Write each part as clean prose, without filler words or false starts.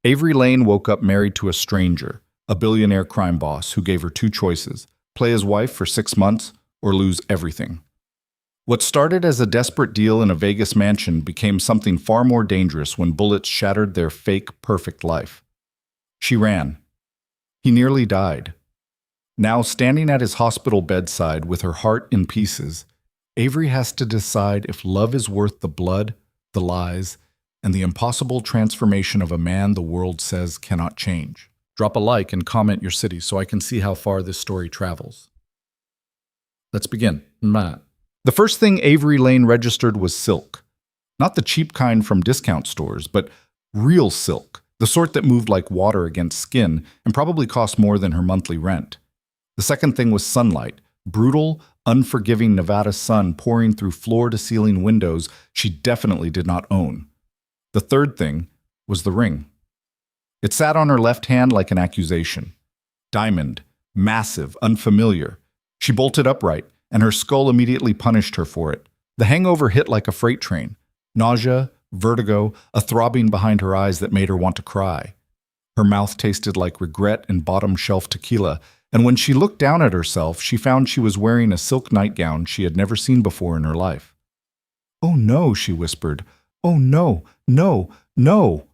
Avery Lane woke up married to a stranger, a billionaire crime boss who gave her two choices: play his wife for 6 months or lose everything. What started as a desperate deal in a Vegas mansion became something far more dangerous when bullets shattered their fake, perfect life. She ran. He nearly died. Now, standing at his hospital bedside with her heart in pieces, Avery has to decide if love is worth the blood, the lies, and the impossible transformation of a man the world says cannot change. Drop a like and comment your city so I can see how far this story travels. Let's begin. The first thing Avery Lane registered was silk. Not the cheap kind from discount stores, but real silk, the sort that moved like water against skin and probably cost more than her monthly rent. The second thing was sunlight, brutal, unforgiving Nevada sun pouring through floor-to-ceiling windows she definitely did not own. The third thing was the ring. It sat on her left hand like an accusation. Diamond, massive, unfamiliar. She bolted upright, and her skull immediately punished her for it. The hangover hit like a freight train. Nausea, vertigo, a throbbing behind her eyes that made her want to cry. Her mouth tasted like regret and bottom-shelf tequila, and when she looked down at herself, she found she was wearing a silk nightgown she had never seen before in her life. "Oh no," she whispered. "Oh no, no, no."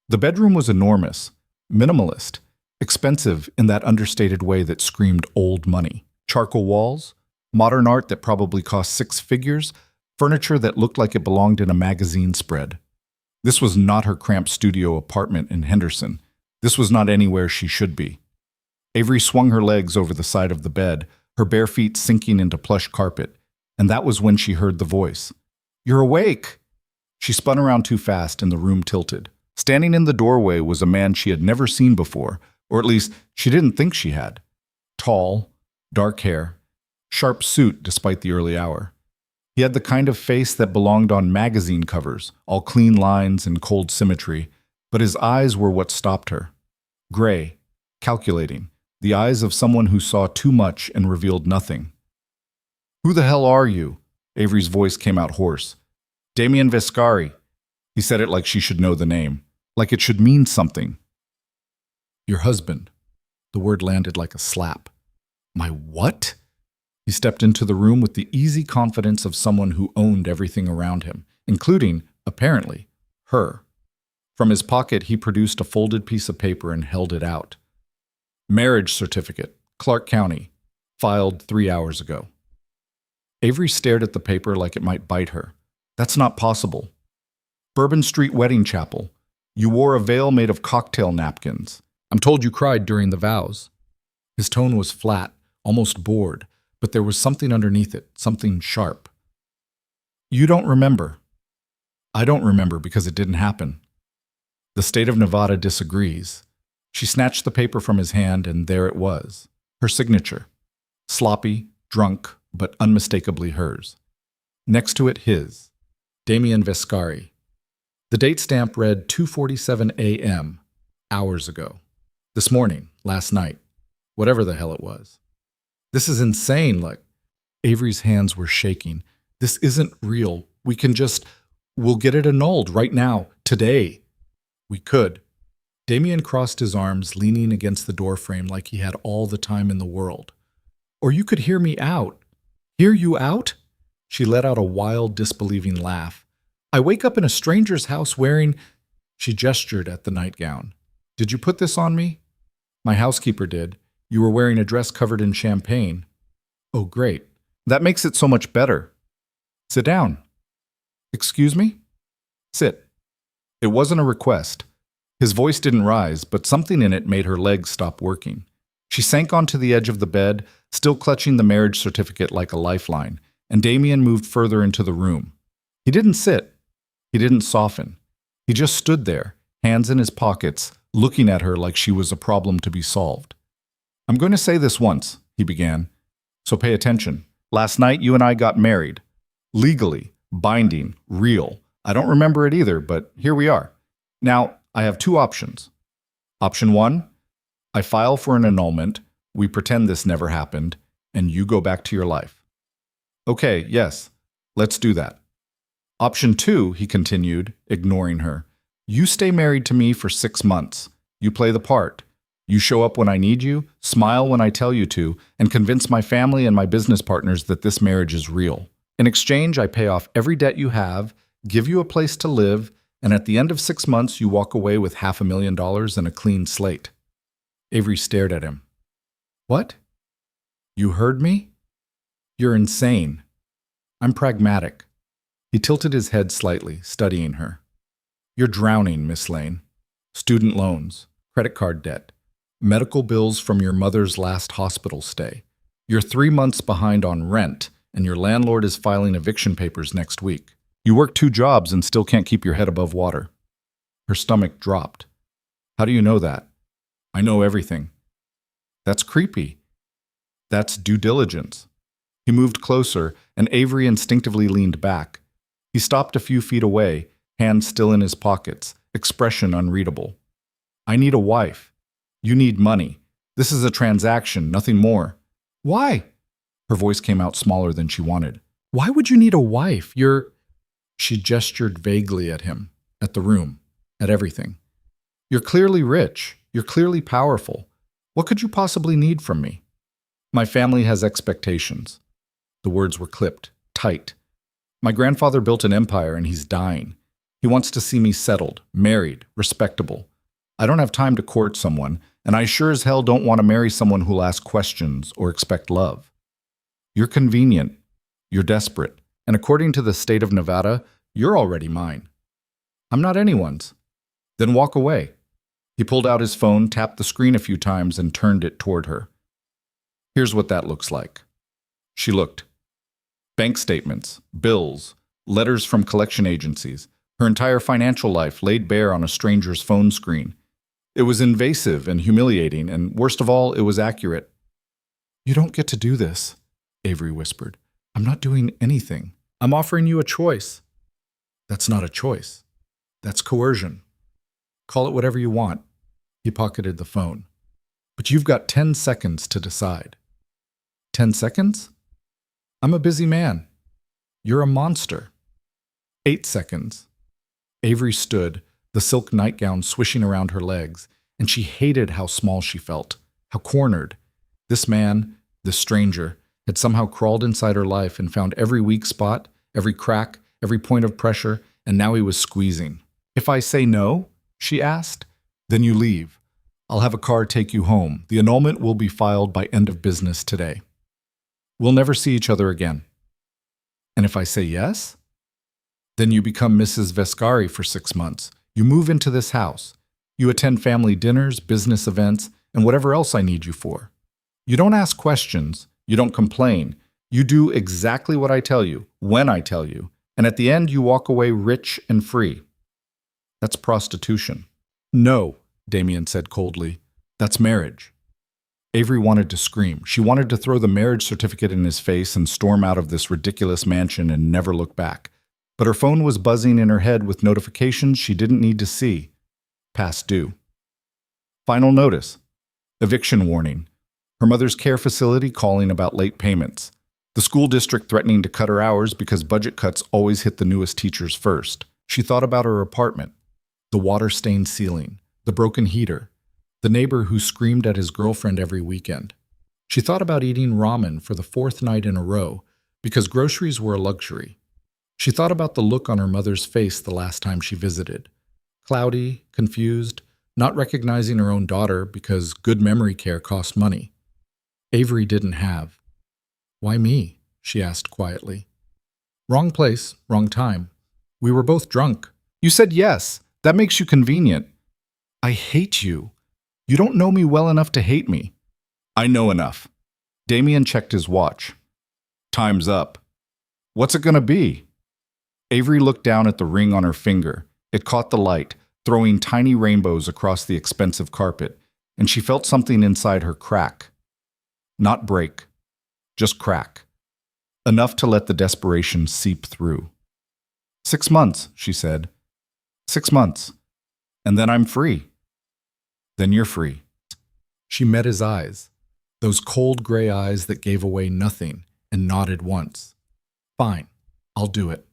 The bedroom was enormous, minimalist, expensive in that understated way that screamed old money. Charcoal walls, modern art that probably cost six figures, furniture that looked like it belonged in a magazine spread. This was not her cramped studio apartment in Henderson. This was not anywhere she should be. Avery swung her legs over the side of the bed, her bare feet sinking into plush carpet, and that was when she heard the voice. "You're awake!" She spun around too fast and the room tilted. Standing in the doorway was a man she had never seen before, or at least she didn't think she had. Tall, dark hair, sharp suit despite the early hour. He had the kind of face that belonged on magazine covers, all clean lines and cold symmetry, but his eyes were what stopped her. Gray, calculating, the eyes of someone who saw too much and revealed nothing. "Who the hell are you?" Avery's voice came out hoarse. "Damien Vescari." He said it like she should know the name, like it should mean something. "Your husband." The word landed like a slap. "My what?" He stepped into the room with the easy confidence of someone who owned everything around him, including, apparently, her. From his pocket, he produced a folded piece of paper and held it out. "Marriage certificate, Clark County, filed 3 hours ago." Avery stared at the paper like it might bite her. "That's not possible." "Bourbon Street Wedding Chapel. You wore a veil made of cocktail napkins. I'm told you cried during the vows." His tone was flat, almost bored, but there was something underneath it, something sharp. "You don't remember." "I don't remember because it didn't happen." The state of Nevada disagrees. She snatched the paper from his hand, and there it was. Her signature. Sloppy, drunk, but unmistakably hers. Next to it, his. Damien Vescari. The date stamp read 2:47 a.m., hours ago. This morning, last night, whatever the hell it was. "This is insane, like..." Avery's hands were shaking. "This isn't real. We'll get it annulled right now, today." "We could." Damien crossed his arms, leaning against the doorframe like he had all the time in the world. "Or you could hear me out." "Hear you out?" She let out a wild, disbelieving laugh. "I wake up in a stranger's house wearing..." She gestured at the nightgown. "Did you put this on me?" "My housekeeper did. You were wearing a dress covered in champagne." "Oh, great. That makes it so much better." "Sit down." "Excuse me?" "Sit." It wasn't a request. His voice didn't rise, but something in it made her legs stop working. She sank onto the edge of the bed, still clutching the marriage certificate like a lifeline, and Damien moved further into the room. He didn't sit. He didn't soften. He just stood there, hands in his pockets, looking at her like she was a problem to be solved. "I'm going to say this once," he began, "so pay attention. Last night you and I got married. Legally, binding, real. I don't remember it either, but here we are. Now, I have two options. Option one, I file for an annulment, we pretend this never happened, and you go back to your life. Okay, yes, let's do that. Option two, he continued, ignoring her. You stay married to me for 6 months. You play the part. You show up when I need you, smile when I tell you to, and convince my family and my business partners that this marriage is real. In exchange, I pay off every debt you have, give you a place to live, and at the end of 6 months, you walk away with $500,000 and a clean slate. Avery stared at him. What? You heard me? You're insane. I'm pragmatic. He tilted his head slightly, studying her. You're drowning, Miss Lane. Student loans, credit card debt, medical bills from your mother's last hospital stay. You're 3 months behind on rent, and your landlord is filing eviction papers next week. You work 2 jobs and still can't keep your head above water. Her stomach dropped. How do you know that? I know everything. That's creepy. That's due diligence. He moved closer, and Avery instinctively leaned back. He stopped a few feet away, hands still in his pockets, expression unreadable. I need a wife. You need money. This is a transaction, nothing more. Why? Her voice came out smaller than she wanted. Why would you need a wife? She gestured vaguely at him, at the room, at everything. You're clearly rich. You're clearly powerful. What could you possibly need from me? My family has expectations. The words were clipped, tight. My grandfather built an empire and he's dying. He wants to see me settled, married, respectable. I don't have time to court someone, and I sure as hell don't want to marry someone who'll ask questions or expect love. You're convenient. You're desperate. And according to the state of Nevada, you're already mine. I'm not anyone's. Then walk away. He pulled out his phone, tapped the screen a few times, and turned it toward her. Here's what that looks like. She looked. Bank statements, bills, letters from collection agencies, her entire financial life laid bare on a stranger's phone screen. It was invasive and humiliating, and worst of all, it was accurate. You don't get to do this, Avery whispered. I'm not doing anything. I'm offering you a choice. That's not a choice. That's coercion. Call it whatever you want. He pocketed the phone. But you've got 10 seconds to decide. 10 seconds? I'm a busy man. You're a monster. 8 seconds. Avery stood, the silk nightgown swishing around her legs, and she hated how small she felt, how cornered. This man, this stranger, had somehow crawled inside her life and found every weak spot, every crack, every point of pressure, and now he was squeezing. If I say no, she asked, then you leave. I'll have a car take you home. The annulment will be filed by end of business today. We'll never see each other again. And if I say yes? Then you become Mrs. Vescari for 6 months. You move into this house. You attend family dinners, business events, and whatever else I need you for. You don't ask questions. You don't complain. You do exactly what I tell you, when I tell you, and at the end you walk away rich and free. That's prostitution. No, Damien said coldly. That's marriage. Avery wanted to scream. She wanted to throw the marriage certificate in his face and storm out of this ridiculous mansion and never look back. But her phone was buzzing in her head with notifications she didn't need to see. Past due. Final notice. Eviction warning. Her mother's care facility calling about late payments. The school district threatening to cut her hours because budget cuts always hit the newest teachers first. She thought about her apartment. The water-stained ceiling. The broken heater. The neighbor who screamed at his girlfriend every weekend. She thought about eating ramen for the 4th night in a row because groceries were a luxury. She thought about the look on her mother's face the last time she visited. Cloudy, confused, not recognizing her own daughter because good memory care cost money. Avery didn't have. Why me? She asked quietly. Wrong place, wrong time. We were both drunk. You said yes. That makes you convenient. I hate you. You don't know me well enough to hate me. I know enough. Damien checked his watch. Time's up. What's it gonna be? Avery looked down at the ring on her finger. It caught the light, throwing tiny rainbows across the expensive carpet, and she felt something inside her crack. Not break, just crack. Enough to let the desperation seep through. 6 months, she said. 6 months. And then I'm free. Then you're free. She met his eyes, those cold gray eyes that gave away nothing, and nodded once. Fine, I'll do it.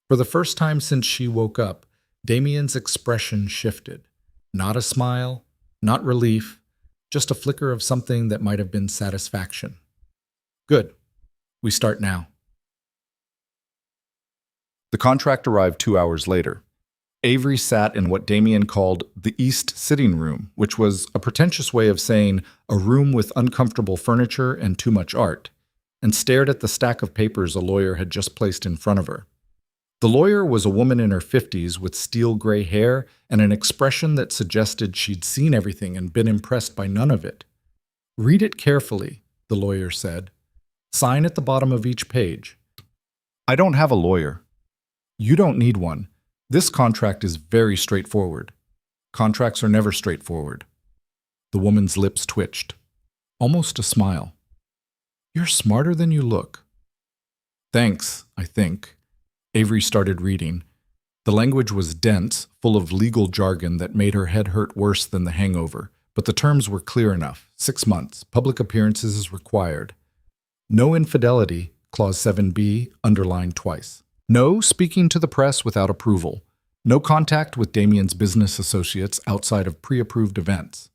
For the first time since she woke up, Damien's expression shifted. Not a smile, not relief, just a flicker of something that might have been satisfaction. Good. We start now. The contract arrived 2 hours later. Avery sat in what Damien called the East Sitting Room, which was a pretentious way of saying a room with uncomfortable furniture and too much art, and stared at the stack of papers a lawyer had just placed in front of her. The lawyer was a woman in her 50s with steel gray hair and an expression that suggested she'd seen everything and been impressed by none of it. "Read it carefully," the lawyer said. "Sign at the bottom of each page." "I don't have a lawyer." "You don't need one. This contract is very straightforward." "Contracts are never straightforward." The woman's lips twitched. Almost a smile. "You're smarter than you look." "Thanks, I think." Avery started reading. The language was dense, full of legal jargon that made her head hurt worse than the hangover, but the terms were clear enough. 6 months, public appearances is required. No infidelity, Clause 7b, underlined twice. No speaking to the press without approval. No contact with Damien's business associates outside of pre-approved events.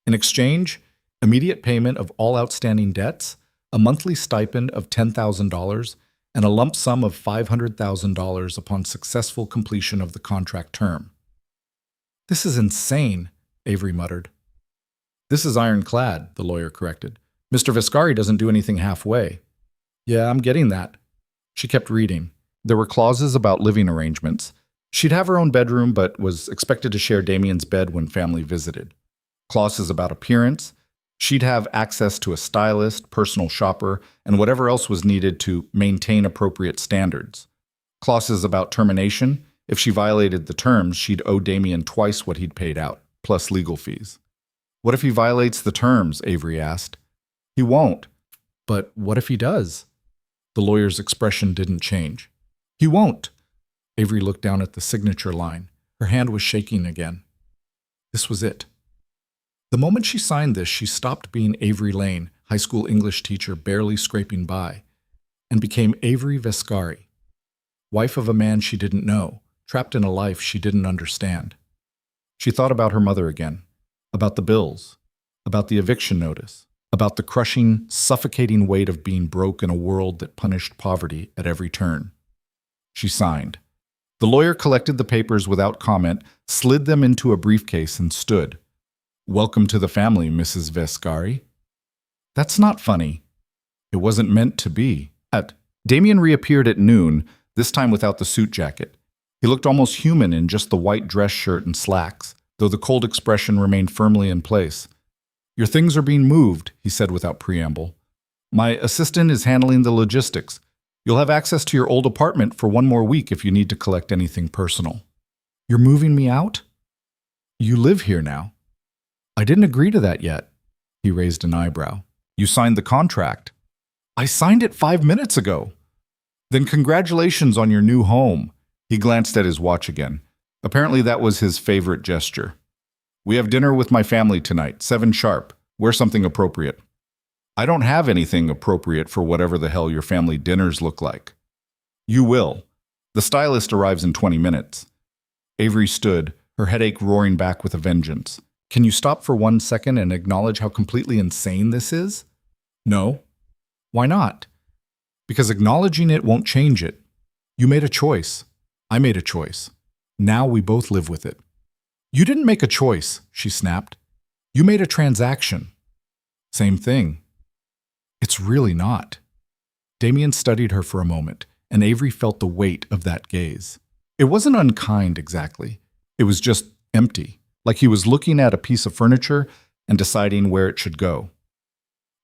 In exchange, immediate payment of all outstanding debts, a monthly stipend of $10,000, and a lump sum of $500,000 upon successful completion of the contract term. "This is insane," Avery muttered. "This is ironclad," the lawyer corrected. "Mr. Viscari doesn't do anything halfway." "Yeah, I'm getting that." She kept reading. There were clauses about living arrangements. She'd have her own bedroom, but was expected to share Damien's bed when family visited. Clauses about appearance. She'd have access to a stylist, personal shopper, and whatever else was needed to maintain appropriate standards. Clauses about termination. If she violated the terms, she'd owe Damien twice what he'd paid out, plus legal fees. "What if he violates the terms?" Avery asked. "He won't." "But what if he does?" The lawyer's expression didn't change. "He won't." Avery looked down at the signature line. Her hand was shaking again. This was it. The moment she signed this, she stopped being Avery Lane, high school English teacher barely scraping by, and became Avery Viscari, wife of a man she didn't know, trapped in a life she didn't understand. She thought about her mother again, about the bills, about the eviction notice, about the crushing, suffocating weight of being broke in a world that punished poverty at every turn. She signed. The lawyer collected the papers without comment, slid them into a briefcase, and stood. "Welcome to the family, Mrs. Viscari." "That's not funny." "It wasn't meant to be." Damien reappeared at noon, this time without the suit jacket. He looked almost human in just the white dress shirt and slacks, though the cold expression remained firmly in place. "Your things are being moved," he said without preamble. "My assistant is handling the logistics. You'll have access to your old apartment for 1 more week if you need to collect anything personal." "You're moving me out?" "You live here now." "I didn't agree to that yet." He raised an eyebrow. "You signed the contract." "I signed it 5 minutes ago." "Then congratulations on your new home." He glanced at his watch again. Apparently that was his favorite gesture. "We have dinner with my family tonight, 7 sharp. Wear something appropriate." "I don't have anything appropriate for whatever the hell your family dinners look like." "You will. The stylist arrives in 20 minutes." Avery stood, her headache roaring back with a vengeance. "Can you stop for 1 second and acknowledge how completely insane this is?" "No." "Why not?" "Because acknowledging it won't change it. You made a choice. I made a choice. Now we both live with it." "You didn't make a choice," she snapped. "You made a transaction." "Same thing." "It's really not." Damien studied her for a moment, and Avery felt the weight of that gaze. It wasn't unkind exactly. It was just empty, like he was looking at a piece of furniture and deciding where it should go.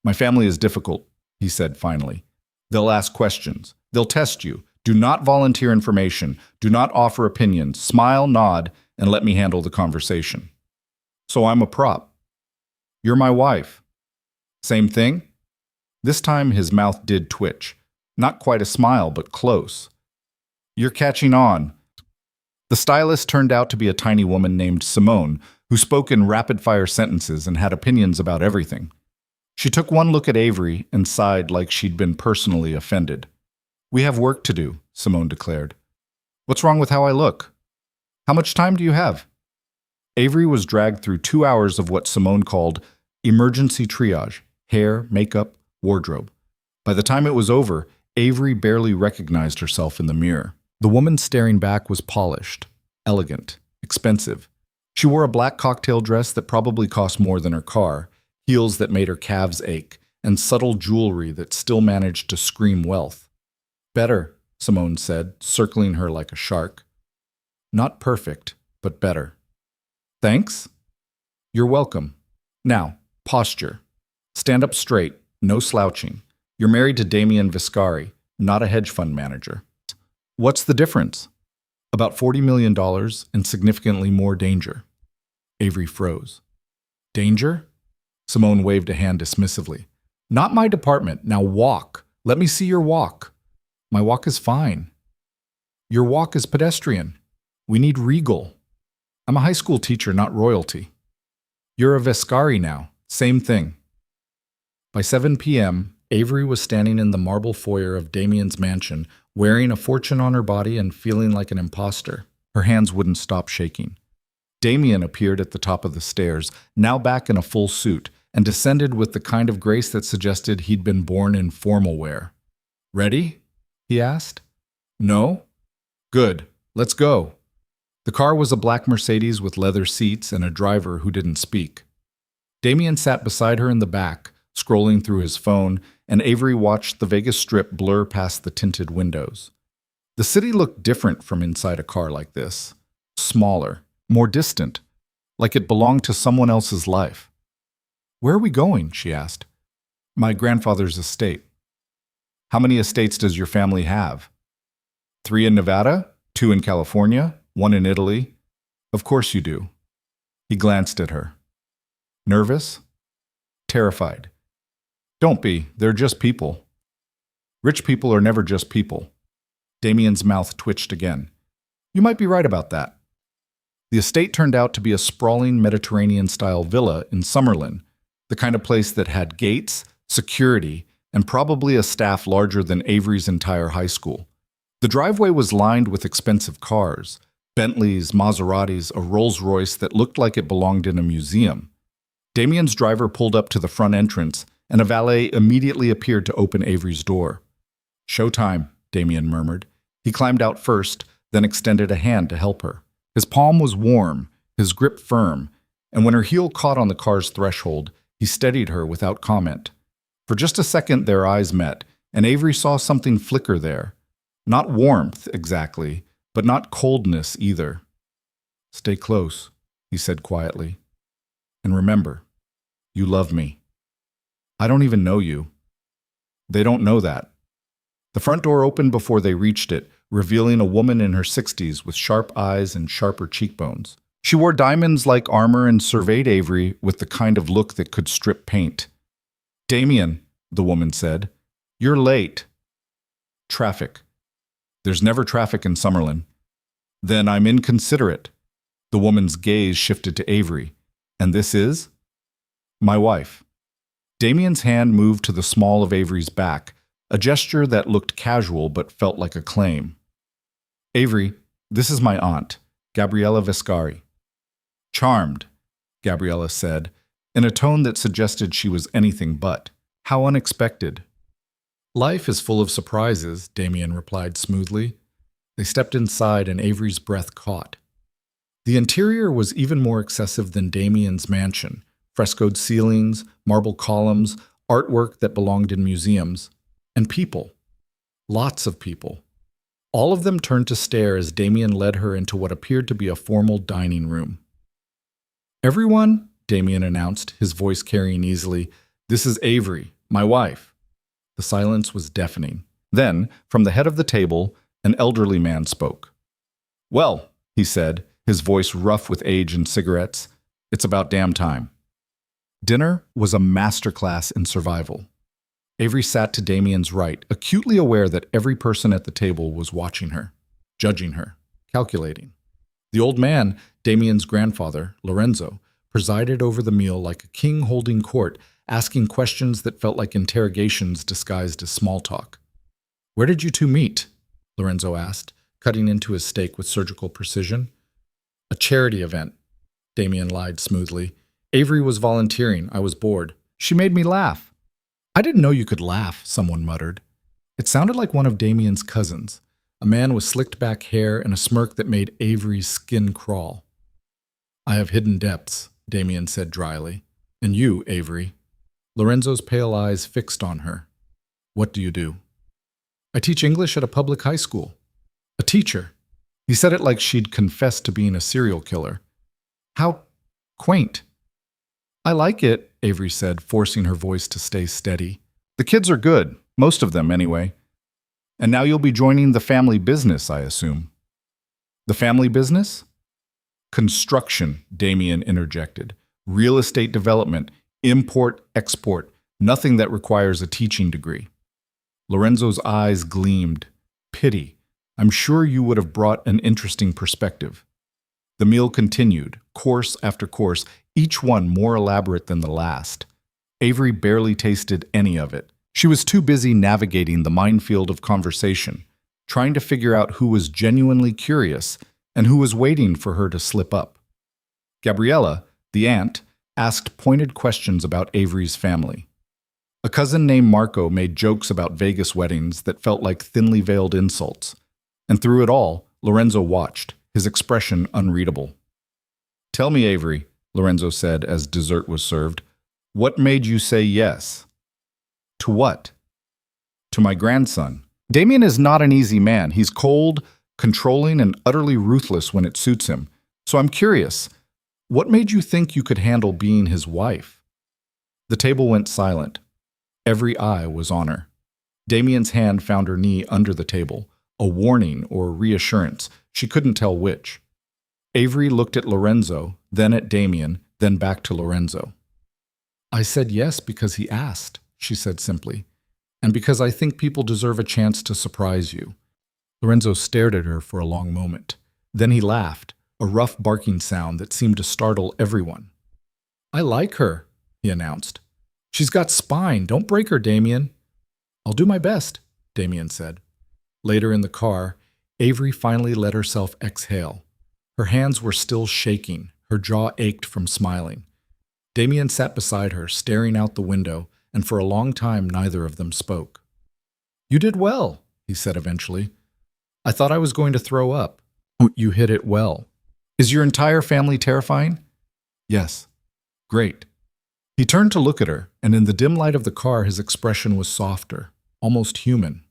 "My family is difficult," he said finally. "They'll ask questions. They'll test you. Do not volunteer information. Do not offer opinions. Smile, nod, and let me handle the conversation." "So I'm a prop." "You're my wife." "Same thing?" This time his mouth did twitch. Not quite a smile, but close. "You're catching on." The stylist turned out to be a tiny woman named Simone, who spoke in rapid-fire sentences and had opinions about everything. She took one look at Avery and sighed like she'd been personally offended. "We have work to do," Simone declared. "What's wrong with how I look?" How much time do you have? Avery was dragged through 2 hours of what Simone called emergency triage: hair, makeup, wardrobe. By the time it was over, Avery barely recognized herself in the mirror. The woman staring back was polished, elegant, expensive. She wore a black cocktail dress that probably cost more than her car, heels that made her calves ache, and subtle jewelry that still managed to scream wealth. Better, Simone said, circling her like a shark. Not perfect, but better. Thanks? You're welcome. Now, posture. Stand up straight, no slouching. You're married to Damien Viscari, not a hedge fund manager. What's the difference? About $40 million and significantly more danger. Avery froze. Danger? Simone waved a hand dismissively. Not my department. Now walk. Let me see your walk. My walk is fine. Your walk is pedestrian. We need regal. I'm a high school teacher, not royalty. You're a Viscari now. Same thing. By 7 p.m., Avery was standing in the marble foyer of Damien's mansion, wearing a fortune on her body and feeling like an imposter. Her hands wouldn't stop shaking. Damien appeared at the top of the stairs, now back in a full suit, and descended with the kind of grace that suggested he'd been born in formal wear. Ready? He asked. No? Good. Let's go. The car was a black Mercedes with leather seats and a driver who didn't speak. Damien sat beside her in the back, scrolling through his phone, and Avery watched the Vegas Strip blur past the tinted windows. The city looked different from inside a car like this. Smaller, more distant, like it belonged to someone else's life. Where are we going? She asked. My grandfather's estate. How many estates does your family have? 3 in Nevada, 2 in California, 1 in Italy. Of course you do. He glanced at her. Nervous? Terrified. Don't be. They're just people. Rich people are never just people. Damien's mouth twitched again. You might be right about that. The estate turned out to be a sprawling Mediterranean-style villa in Summerlin, the kind of place that had gates, security, and probably a staff larger than Avery's entire high school. The driveway was lined with expensive cars, Bentleys, Maseratis, a Rolls-Royce that looked like it belonged in a museum. Damien's driver pulled up to the front entrance, and a valet immediately appeared to open Avery's door. Showtime, Damien murmured. He climbed out first, then extended a hand to help her. His palm was warm, his grip firm, and when her heel caught on the car's threshold, he steadied her without comment. For just a second their eyes met, and Avery saw something flicker there. Not warmth, exactly, but not coldness either. Stay close, he said quietly. And remember, you love me. I don't even know you. They don't know that. The front door opened before they reached it, revealing a woman in her 60s with sharp eyes and sharper cheekbones. She wore diamonds-like armor and surveyed Avery with the kind of look that could strip paint. Damien, the woman said, you're late. Traffic. There's never traffic in Summerlin. Then I'm inconsiderate. The woman's gaze shifted to Avery. And this is? My wife. Damien's hand moved to the small of Avery's back, a gesture that looked casual but felt like a claim. Avery, this is my aunt, Gabriella Viscari. Charmed, Gabriella said, in a tone that suggested she was anything but. How unexpected. Life is full of surprises, Damien replied smoothly. They stepped inside and Avery's breath caught. The interior was even more excessive than Damien's mansion. Frescoed ceilings, marble columns, artwork that belonged in museums. And people. Lots of people. All of them turned to stare as Damien led her into what appeared to be a formal dining room. Everyone, Damien announced, his voice carrying easily, this is Avery, my wife. The silence was deafening. Then, from the head of the table, an elderly man spoke. Well, he said, his voice rough with age and cigarettes, it's about damn time. Dinner was a masterclass in survival. Avery sat to Damien's right, acutely aware that every person at the table was watching her, judging her, calculating. The old man, Damien's grandfather, Lorenzo, presided over the meal like a king holding court, asking questions that felt like interrogations disguised as small talk. Where did you two meet? Lorenzo asked, cutting into his steak with surgical precision. A charity event, Damien lied smoothly. Avery was volunteering. I was bored. She made me laugh. I didn't know you could laugh, someone muttered. It sounded like one of Damien's cousins, a man with slicked back hair and a smirk that made Avery's skin crawl. I have hidden depths, Damien said dryly. And you, Avery. Lorenzo's pale eyes fixed on her. What do you do? I teach English at a public high school. A teacher. He said it like she'd confessed to being a serial killer. How quaint. I like it, Avery said, forcing her voice to stay steady. The kids are good, most of them anyway. And now you'll be joining the family business, I assume. The family business? Construction, Damien interjected. Real estate development, import, export, nothing that requires a teaching degree. Lorenzo's eyes gleamed. Pity. I'm sure you would have brought an interesting perspective. The meal continued, course after course, each one more elaborate than the last. Avery barely tasted any of it. She was too busy navigating the minefield of conversation, trying to figure out who was genuinely curious and who was waiting for her to slip up. Gabriella, the aunt, asked pointed questions about Avery's family. A cousin named Marco made jokes about Vegas weddings that felt like thinly veiled insults. And through it all, Lorenzo watched, his expression unreadable. Tell me, Avery, Lorenzo said as dessert was served, what made you say yes? To what? To my grandson. Damien is not an easy man. He's cold, controlling, and utterly ruthless when it suits him. So I'm curious, what made you think you could handle being his wife? The table went silent. Every eye was on her. Damien's hand found her knee under the table, a warning or reassurance. She couldn't tell which. Avery looked at Lorenzo, then at Damien, then back to Lorenzo. I said yes because he asked, she said simply, and because I think people deserve a chance to surprise you. Lorenzo stared at her for a long moment. Then he laughed, a rough barking sound that seemed to startle everyone. I like her, he announced. She's got spine. Don't break her, Damien. I'll do my best, Damien said. Later in the car, Avery finally let herself exhale. Her hands were still shaking. Her jaw ached from smiling. Damien sat beside her, staring out the window, and for a long time neither of them spoke. You did well, he said eventually. I thought I was going to throw up. You hit it well. Is your entire family terrifying? Yes. Great. He turned to look at her, and in the dim light of the car his expression was softer, almost human.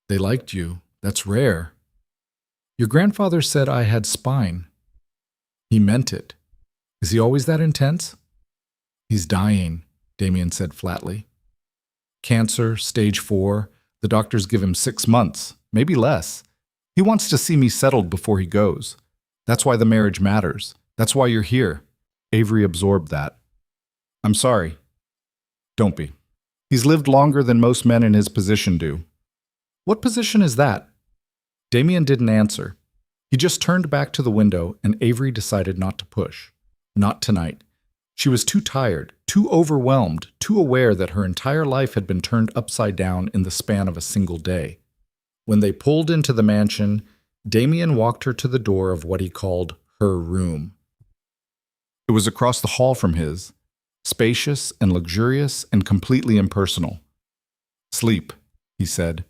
They liked you. That's rare. Your grandfather said I had spine. He meant it. Is he always that intense? He's dying, Damien said flatly. Cancer, stage 4. The doctors give him 6 months, maybe less. He wants to see me settled before he goes. That's why the marriage matters. That's why you're here. Avery absorbed that. I'm sorry. Don't be. He's lived longer than most men in his position do. What position is that? Damien didn't answer. He just turned back to the window, and Avery decided not to push. Not tonight. She was too tired, too overwhelmed, too aware that her entire life had been turned upside down in the span of a single day. When they pulled into the mansion, Damien walked her to the door of what he called her room. It was across the hall from his, spacious and luxurious and completely impersonal. Sleep, he said.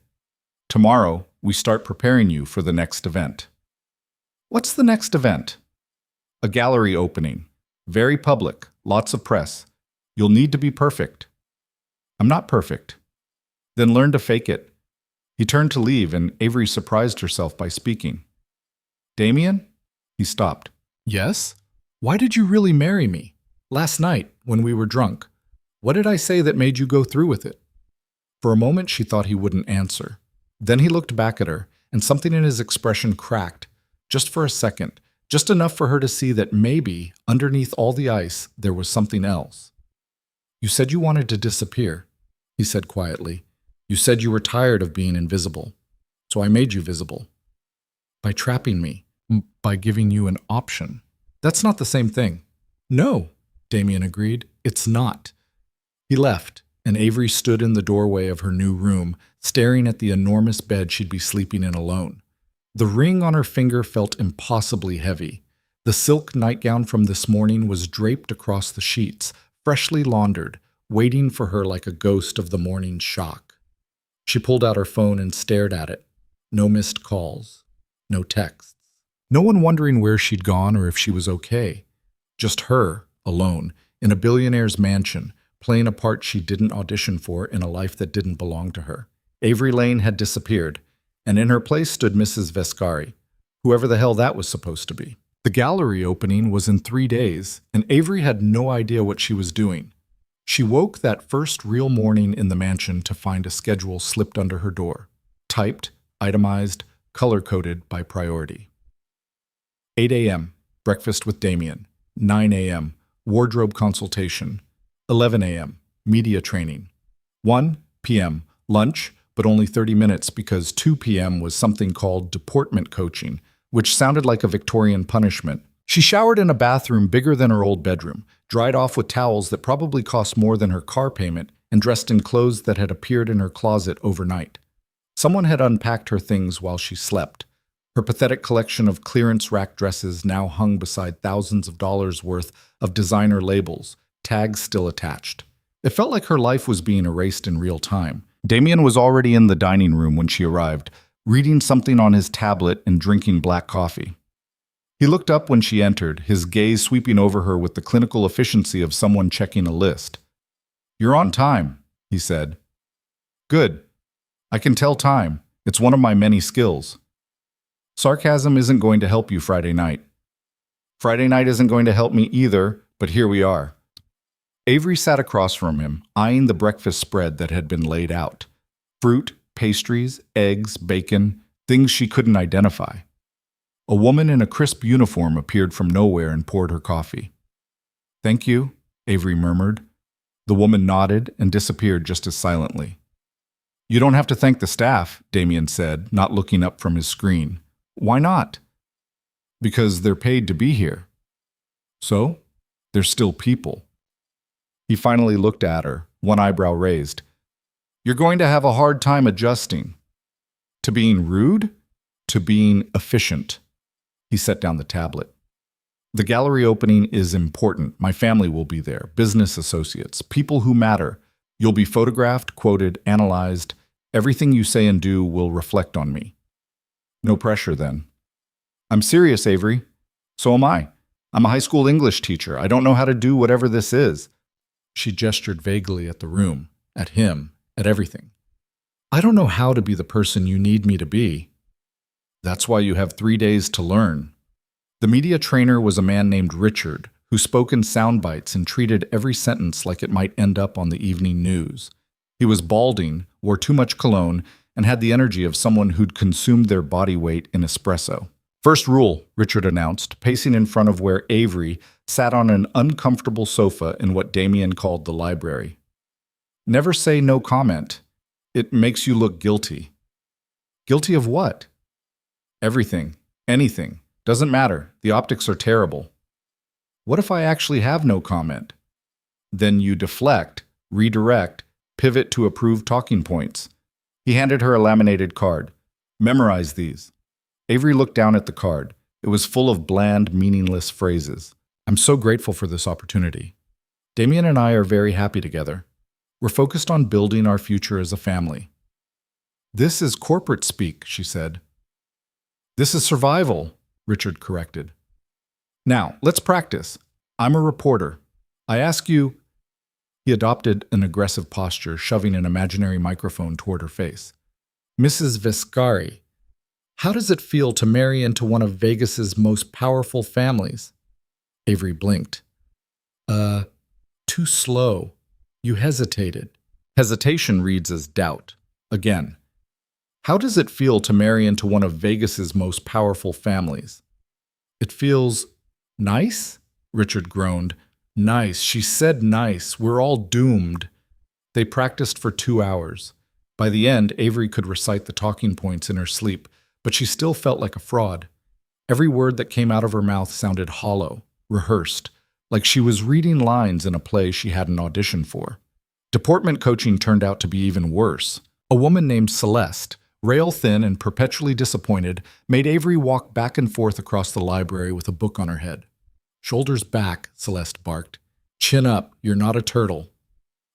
Tomorrow, we start preparing you for the next event. What's the next event? A gallery opening. Very public, lots of press. You'll need to be perfect. I'm not perfect. Then learn to fake it. He turned to leave, and Avery surprised herself by speaking. Damien? He stopped. Yes? Why did you really marry me? Last night, when we were drunk. What did I say that made you go through with it? For a moment, she thought he wouldn't answer. Then he looked back at her, and something in his expression cracked, just for a second, just enough for her to see that maybe, underneath all the ice, there was something else. You said you wanted to disappear, he said quietly. You said you were tired of being invisible. So I made you visible. By trapping me, by giving you an option. That's not the same thing. No, Damien agreed. It's not. He left, and Avery stood in the doorway of her new room, staring at the enormous bed she'd be sleeping in alone. The ring on her finger felt impossibly heavy. The silk nightgown from this morning was draped across the sheets, freshly laundered, waiting for her like a ghost of the morning's shock. She pulled out her phone and stared at it. No missed calls. No texts. No one wondering where she'd gone or if she was okay. Just her, alone, in a billionaire's mansion, playing a part she didn't audition for in a life that didn't belong to her. Avery Lane had disappeared, and in her place stood Mrs. Vescari, whoever the hell that was supposed to be. The gallery opening was in 3 days, and Avery had no idea what she was doing. She woke that first real morning in the mansion to find a schedule slipped under her door, typed, itemized, color-coded by priority. 8 a.m., breakfast with Damien. 9 a.m., wardrobe consultation. 11 a.m., media training. 1 p.m., lunch, but only 30 minutes because 2 p.m. was something called deportment coaching, which sounded like a Victorian punishment. She showered in a bathroom bigger than her old bedroom, dried off with towels that probably cost more than her car payment, and dressed in clothes that had appeared in her closet overnight. Someone had unpacked her things while she slept. Her pathetic collection of clearance rack dresses now hung beside thousands of dollars worth of designer labels, tags still attached. It felt like her life was being erased in real time. Damien was already in the dining room when she arrived, reading something on his tablet and drinking black coffee. He looked up when she entered, his gaze sweeping over her with the clinical efficiency of someone checking a list. "You're on time," he said. "Good. I can tell time. It's one of my many skills." Sarcasm isn't going to help you Friday night. Friday night isn't going to help me either, but here we are. Avery sat across from him, eyeing the breakfast spread that had been laid out. Fruit, pastries, eggs, bacon, things she couldn't identify. A woman in a crisp uniform appeared from nowhere and poured her coffee. "Thank you," Avery murmured. The woman nodded and disappeared just as silently. "You don't have to thank the staff," Damien said, not looking up from his screen. "Why not?" "Because they're paid to be here." "So? They're still people." He finally looked at her, one eyebrow raised. "You're going to have a hard time adjusting." "To being rude? To being efficient." He set down the tablet. "The gallery opening is important. My family will be there, business associates, people who matter. You'll be photographed, quoted, analyzed. Everything you say and do will reflect on me." "No pressure, then." "I'm serious, Avery. So am I. I'm a high school English teacher. I don't know how to do whatever this is." She gestured vaguely at the room, at him, at everything. "I don't know how to be the person you need me to be." "That's why you have 3 days to learn." The media trainer was a man named Richard, who spoke in sound bites and treated every sentence like it might end up on the evening news. He was balding, wore too much cologne, and had the energy of someone who'd consumed their body weight in espresso. "First rule," Richard announced, pacing in front of where Avery sat on an uncomfortable sofa in what Damien called the library. "Never say no comment. It makes you look guilty." "Guilty of what?" "Everything. Anything. Doesn't matter. The optics are terrible." "What if I actually have no comment?" "Then you deflect, redirect, pivot to approved talking points." He handed her a laminated card. "Memorize these." Avery looked down at the card. It was full of bland, meaningless phrases. "I'm so grateful for this opportunity. Damien and I are very happy together. We're focused on building our future as a family." "This is corporate speak," she said. "This is survival," Richard corrected. "Now, let's practice. I'm a reporter. I ask you—" He adopted an aggressive posture, shoving an imaginary microphone toward her face. "Mrs. Vescari, how does it feel to marry into one of Vegas's most powerful families?" Avery blinked. Too slow. You hesitated." Hesitation reads as doubt. Again. "How does it feel to marry into one of Vegas's most powerful families?" "It feels nice?" Richard groaned. "Nice. She said nice. We're all doomed." They practiced for 2 hours. By the end, Avery could recite the talking points in her sleep, but she still felt like a fraud. Every word that came out of her mouth sounded hollow, rehearsed, like she was reading lines in a play she hadn't auditioned for. Deportment coaching turned out to be even worse. A woman named Celeste, rail-thin and perpetually disappointed, made Avery walk back and forth across the library with a book on her head. "Shoulders back," Celeste barked. "Chin up, you're not a turtle."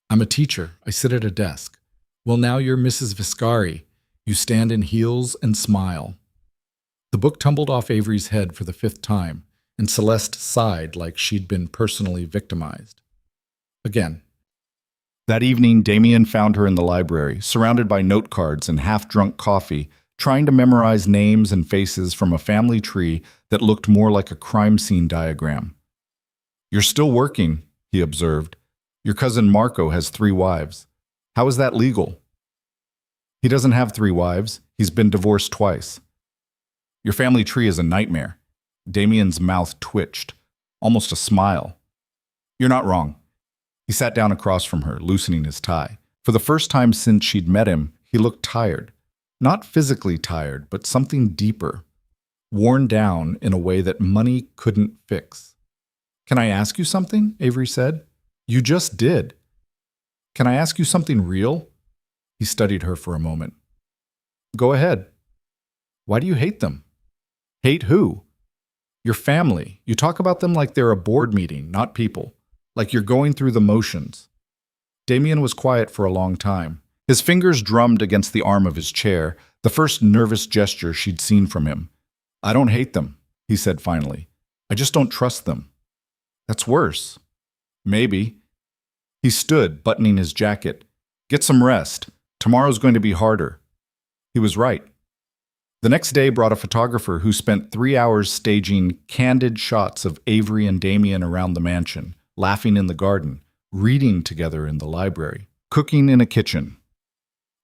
"I'm a teacher. I sit at a desk." "Well, now you're Mrs. Viscari. You stand in heels and smile." The book tumbled off Avery's head for the 5th time, and Celeste sighed like she'd been personally victimized. Again. That evening, Damien found her in the library, surrounded by note cards and half-drunk coffee, trying to memorize names and faces from a family tree that looked more like a crime scene diagram. "You're still working," he observed. "Your cousin Marco has 3 wives. How is that legal?" "He doesn't have 3 wives. He's been divorced twice." "Your family tree is a nightmare." Damien's mouth twitched, almost a smile. "You're not wrong." He sat down across from her, loosening his tie. For the first time since she'd met him, he looked tired. Not physically tired, but something deeper. Worn down in a way that money couldn't fix. "Can I ask you something?" Avery said. "You just did." "Can I ask you something real?" He studied her for a moment. "Go ahead." "Why do you hate them?" "Hate who?" "Your family. You talk about them like they're a board meeting, not people. Like you're going through the motions." Damien was quiet for a long time. His fingers drummed against the arm of his chair, the first nervous gesture she'd seen from him. "I don't hate them," he said finally. "I just don't trust them." "That's worse." "Maybe." He stood, buttoning his jacket. "Get some rest. Tomorrow's going to be harder." He was right. The next day brought a photographer who spent 3 hours staging candid shots of Avery and Damien around the mansion, laughing in the garden, reading together in the library, cooking in a kitchen.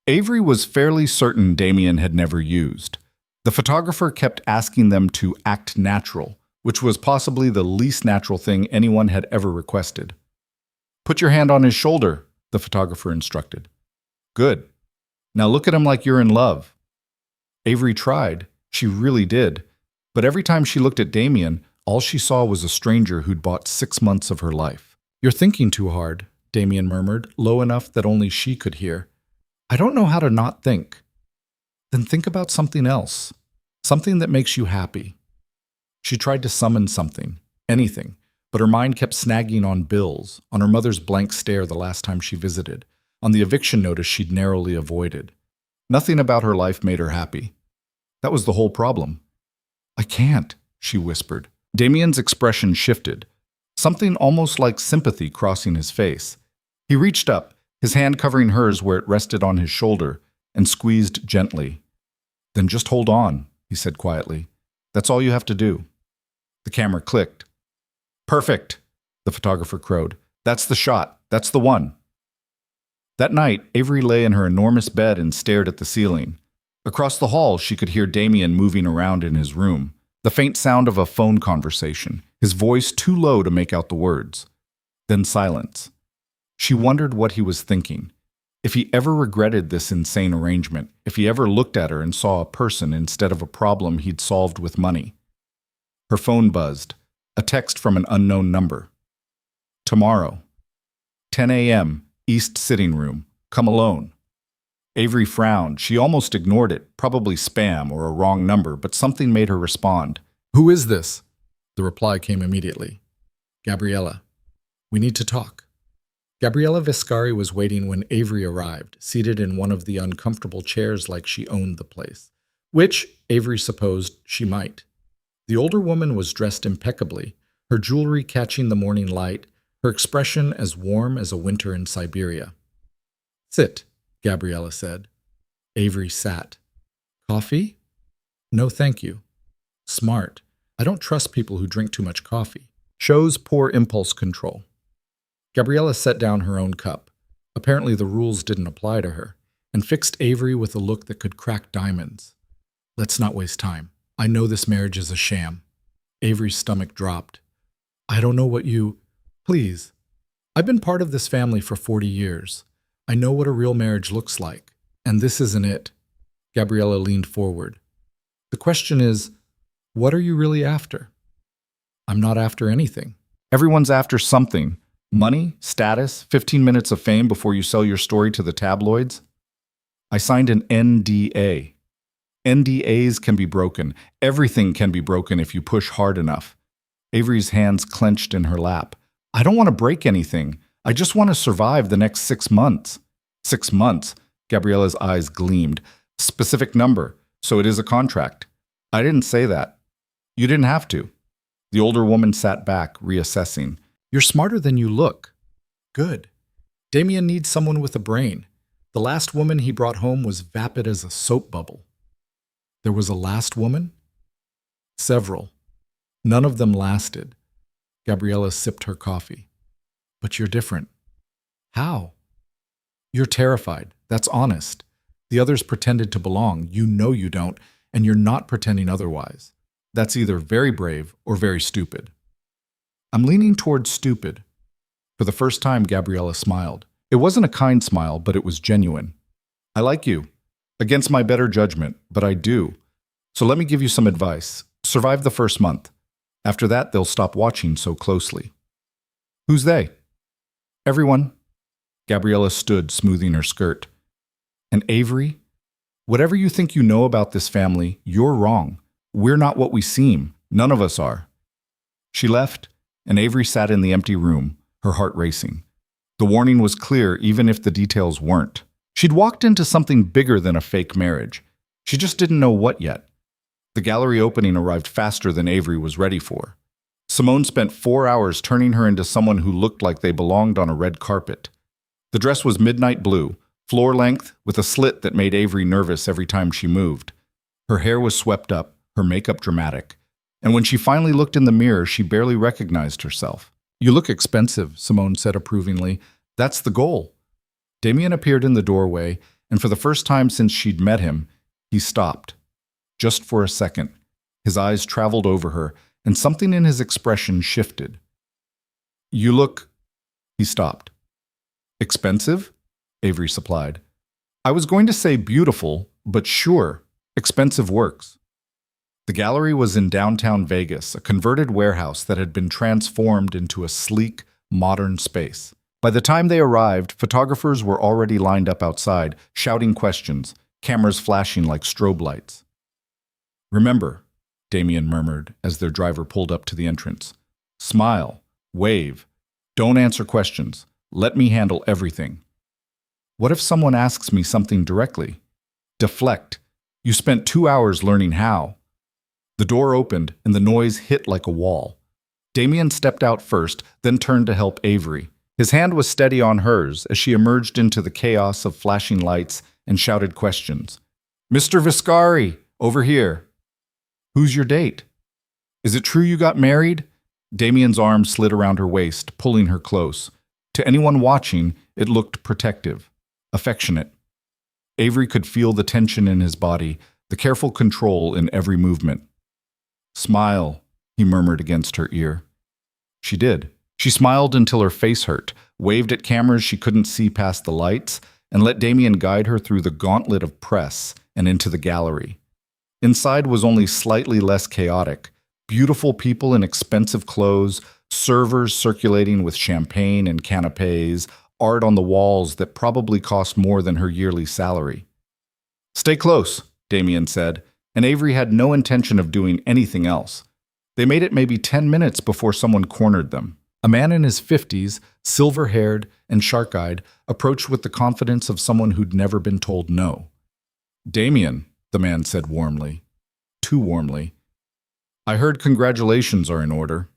Avery was fairly certain Damien had never used. The photographer kept asking them to act natural, which was possibly the least natural thing anyone had ever requested. "Put your hand on his shoulder," the photographer instructed. "Good. Now look at him like you're in love." Avery tried. She really did. But every time she looked at Damien, all she saw was a stranger who'd bought 6 months of her life. "You're thinking too hard," Damien murmured, low enough that only she could hear. "I don't know how to not think." "Then think about something else. Something that makes you happy." She tried to summon something, anything, but her mind kept snagging on bills, on her mother's blank stare the last time she visited, on the eviction notice she'd narrowly avoided. Nothing about her life made her happy. That was the whole problem. "I can't," she whispered. Damien's expression shifted, something almost like sympathy crossing his face. He reached up, his hand covering hers where it rested on his shoulder, and squeezed gently. "Then just hold on," he said quietly. "That's all you have to do." The camera clicked. "Perfect," the photographer crowed. "That's the shot. That's the one." That night, Avery lay in her enormous bed and stared at the ceiling. Across the hall, she could hear Damien moving around in his room. The faint sound of a phone conversation, his voice too low to make out the words. Then silence. She wondered what he was thinking. If he ever regretted this insane arrangement, if he ever looked at her and saw a person instead of a problem he'd solved with money. Her phone buzzed. A text from an unknown number. "Tomorrow. 10 a.m., East Sitting Room. Come alone." Avery frowned. She almost ignored it, probably spam or a wrong number, but something made her respond. "Who is this?" The reply came immediately. "Gabriella. We need to talk." Gabriella Viscari was waiting when Avery arrived, seated in one of the uncomfortable chairs like she owned the place, which Avery supposed she might. The older woman was dressed impeccably, her jewelry catching the morning light, her expression as warm as a winter in Siberia. "Sit," Gabriella said. Avery sat. "Coffee?" "No, thank you." "Smart. I don't trust people who drink too much coffee. Shows poor impulse control." Gabriella set down her own cup. Apparently the rules didn't apply to her, and fixed Avery with a look that could crack diamonds. "Let's not waste time. I know this marriage is a sham." Avery's stomach dropped. "I don't know what you—" "Please. I've been part of this family for 40 years. I know what a real marriage looks like, and this isn't it." Gabriella leaned forward. "The question is, what are you really after?" "I'm not after anything." "Everyone's after something. Money, status, 15 minutes of fame before you sell your story to the tabloids." I signed an NDA. NDAs can be broken. Everything can be broken if you push hard enough. Avery's hands clenched in her lap. I don't want to break anything. I just want to survive the next 6 months. 6 months? Gabriella's eyes gleamed. Specific number, so it is a contract. I didn't say that. You didn't have to. The older woman sat back, reassessing. You're smarter than you look. Good. Damien needs someone with a brain. The last woman he brought home was vapid as a soap bubble. There was a last woman? Several. None of them lasted. Gabriella sipped her coffee. But you're different. How? You're terrified. That's honest. The others pretended to belong. You know you don't, and you're not pretending otherwise. That's either very brave or very stupid. I'm leaning towards stupid. For the first time, Gabriella smiled. It wasn't a kind smile, but it was genuine. I like you. Against my better judgment, but I do. So let me give you some advice. Survive the first month. After that, they'll stop watching so closely. Who's they? Everyone. Gabriella stood, smoothing her skirt. And Avery? Whatever you think you know about this family, you're wrong. We're not what we seem. None of us are. She left, and Avery sat in the empty room, her heart racing. The warning was clear, even if the details weren't. She'd walked into something bigger than a fake marriage. She just didn't know what yet. The gallery opening arrived faster than Avery was ready for. Simone spent 4 hours turning her into someone who looked like they belonged on a red carpet. The dress was midnight blue, floor length, with a slit that made Avery nervous every time she moved. Her hair was swept up, her makeup dramatic. And when she finally looked in the mirror, she barely recognized herself. You look expensive, Simone said approvingly. That's the goal. Damien appeared in the doorway, and for the first time since she'd met him, he stopped. Just for a second. His eyes traveled over her, and something in his expression shifted. You look... He stopped. Expensive? Avery supplied. I was going to say beautiful, but sure, expensive works. The gallery was in downtown Vegas, a converted warehouse that had been transformed into a sleek, modern space. By the time they arrived, photographers were already lined up outside, shouting questions, cameras flashing like strobe lights. Remember, Damien murmured as their driver pulled up to the entrance. Smile, wave, don't answer questions. Let me handle everything. What if someone asks me something directly? Deflect. You spent 2 hours learning how. The door opened and the noise hit like a wall. Damien stepped out first, then turned to help Avery. His hand was steady on hers as she emerged into the chaos of flashing lights and shouted questions. Mr. Viscari, over here. Who's your date? Is it true you got married? Damien's arm slid around her waist, pulling her close. To anyone watching, it looked protective, affectionate. Avery could feel the tension in his body, the careful control in every movement. Smile, he murmured against her ear. She did. She smiled until her face hurt, waved at cameras she couldn't see past the lights, and let Damien guide her through the gauntlet of press and into the gallery. Inside was only slightly less chaotic. Beautiful people in expensive clothes, servers circulating with champagne and canapes, art on the walls that probably cost more than her yearly salary. Stay close, Damien said, and Avery had no intention of doing anything else. They made it maybe 10 minutes before someone cornered them. A man in his 50s, silver-haired and shark-eyed, approached with the confidence of someone who'd never been told no. Damien, the man said warmly. Too warmly. I heard congratulations are in order.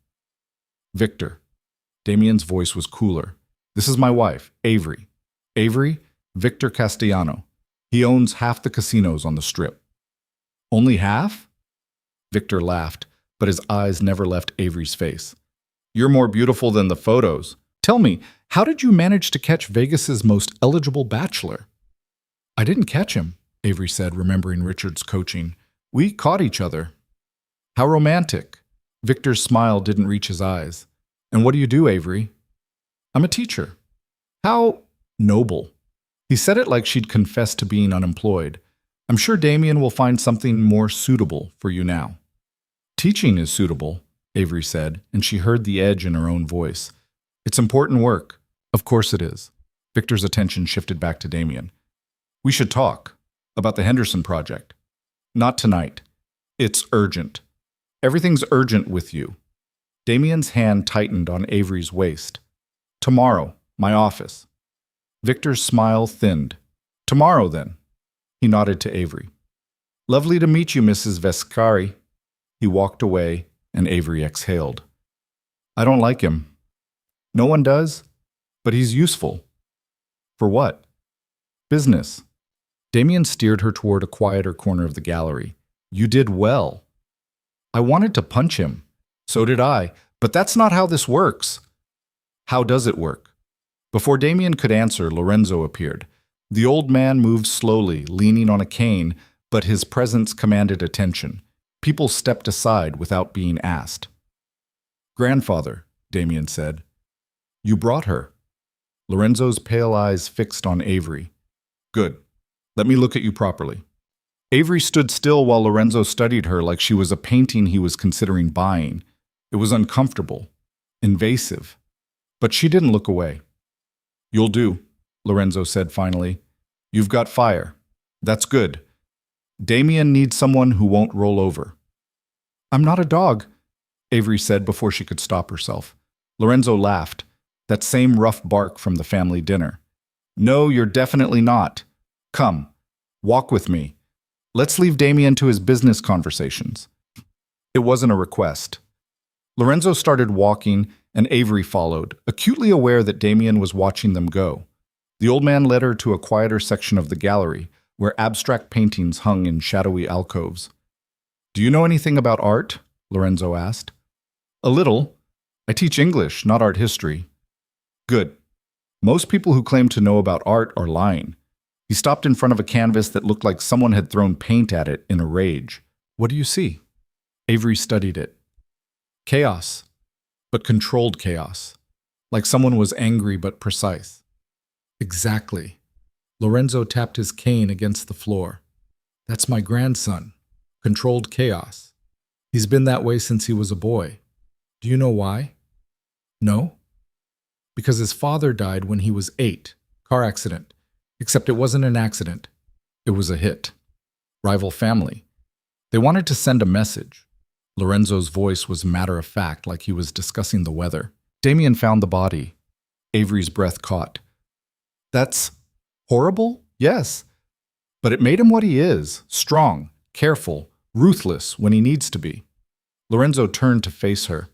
Victor. Damien's voice was cooler. This is my wife, Avery. Avery, Victor Castellano. He owns half the casinos on the Strip. Only half? Victor laughed, but his eyes never left Avery's face. You're more beautiful than the photos. Tell me, how did you manage to catch Vegas's most eligible bachelor? I didn't catch him, Avery said, remembering Richard's coaching. We caught each other. How romantic. Victor's smile didn't reach his eyes. And what do you do, Avery? I'm a teacher. How noble. He said it like she'd confessed to being unemployed. I'm sure Damien will find something more suitable for you now. Teaching is suitable, Avery said, and she heard the edge in her own voice. It's important work. Of course it is. Victor's attention shifted back to Damien. We should talk about the Henderson project. Not tonight. It's urgent. Everything's urgent with you. Damien's hand tightened on Avery's waist. Tomorrow, my office. Victor's smile thinned. Tomorrow, then. He nodded to Avery. Lovely to meet you, Mrs. Vescari. He walked away, and Avery exhaled. I don't like him. No one does, but he's useful. For what? Business. Damien steered her toward a quieter corner of the gallery. You did well. I wanted to punch him. So did I, but that's not how this works. How does it work? Before Damien could answer, Lorenzo appeared. The old man moved slowly, leaning on a cane, but his presence commanded attention. People stepped aside without being asked. Grandfather, Damien said. You brought her. Lorenzo's pale eyes fixed on Avery. Good. Let me look at you properly. Avery stood still while Lorenzo studied her like she was a painting he was considering buying. It was uncomfortable, invasive. But she didn't look away. You'll do, Lorenzo said finally. You've got fire. That's good. Damien needs someone who won't roll over. I'm not a dog, Avery said before she could stop herself. Lorenzo laughed, that same rough bark from the family dinner. No, you're definitely not. Come, walk with me. Let's leave Damien to his business conversations. It wasn't a request. Lorenzo started walking, and Avery followed, acutely aware that Damien was watching them go. The old man led her to a quieter section of the gallery, where abstract paintings hung in shadowy alcoves. Do you know anything about art? Lorenzo asked. A little. I teach English, not art history. Good. Most people who claim to know about art are lying. He stopped in front of a canvas that looked like someone had thrown paint at it in a rage. What do you see? Avery studied it. Chaos, but controlled chaos. Like someone was angry but precise. Exactly. Lorenzo tapped his cane against the floor. That's my grandson. Controlled chaos. He's been that way since he was a boy. Do you know why? No? Because his father died when he was 8. Car accident. Except it wasn't an accident. It was a hit. Rival family. They wanted to send a message. Lorenzo's voice was matter-of-fact, like he was discussing the weather. Damien found the body. Avery's breath caught. That's horrible? Yes. But it made him what he is. Strong, careful, ruthless when he needs to be. Lorenzo turned to face her.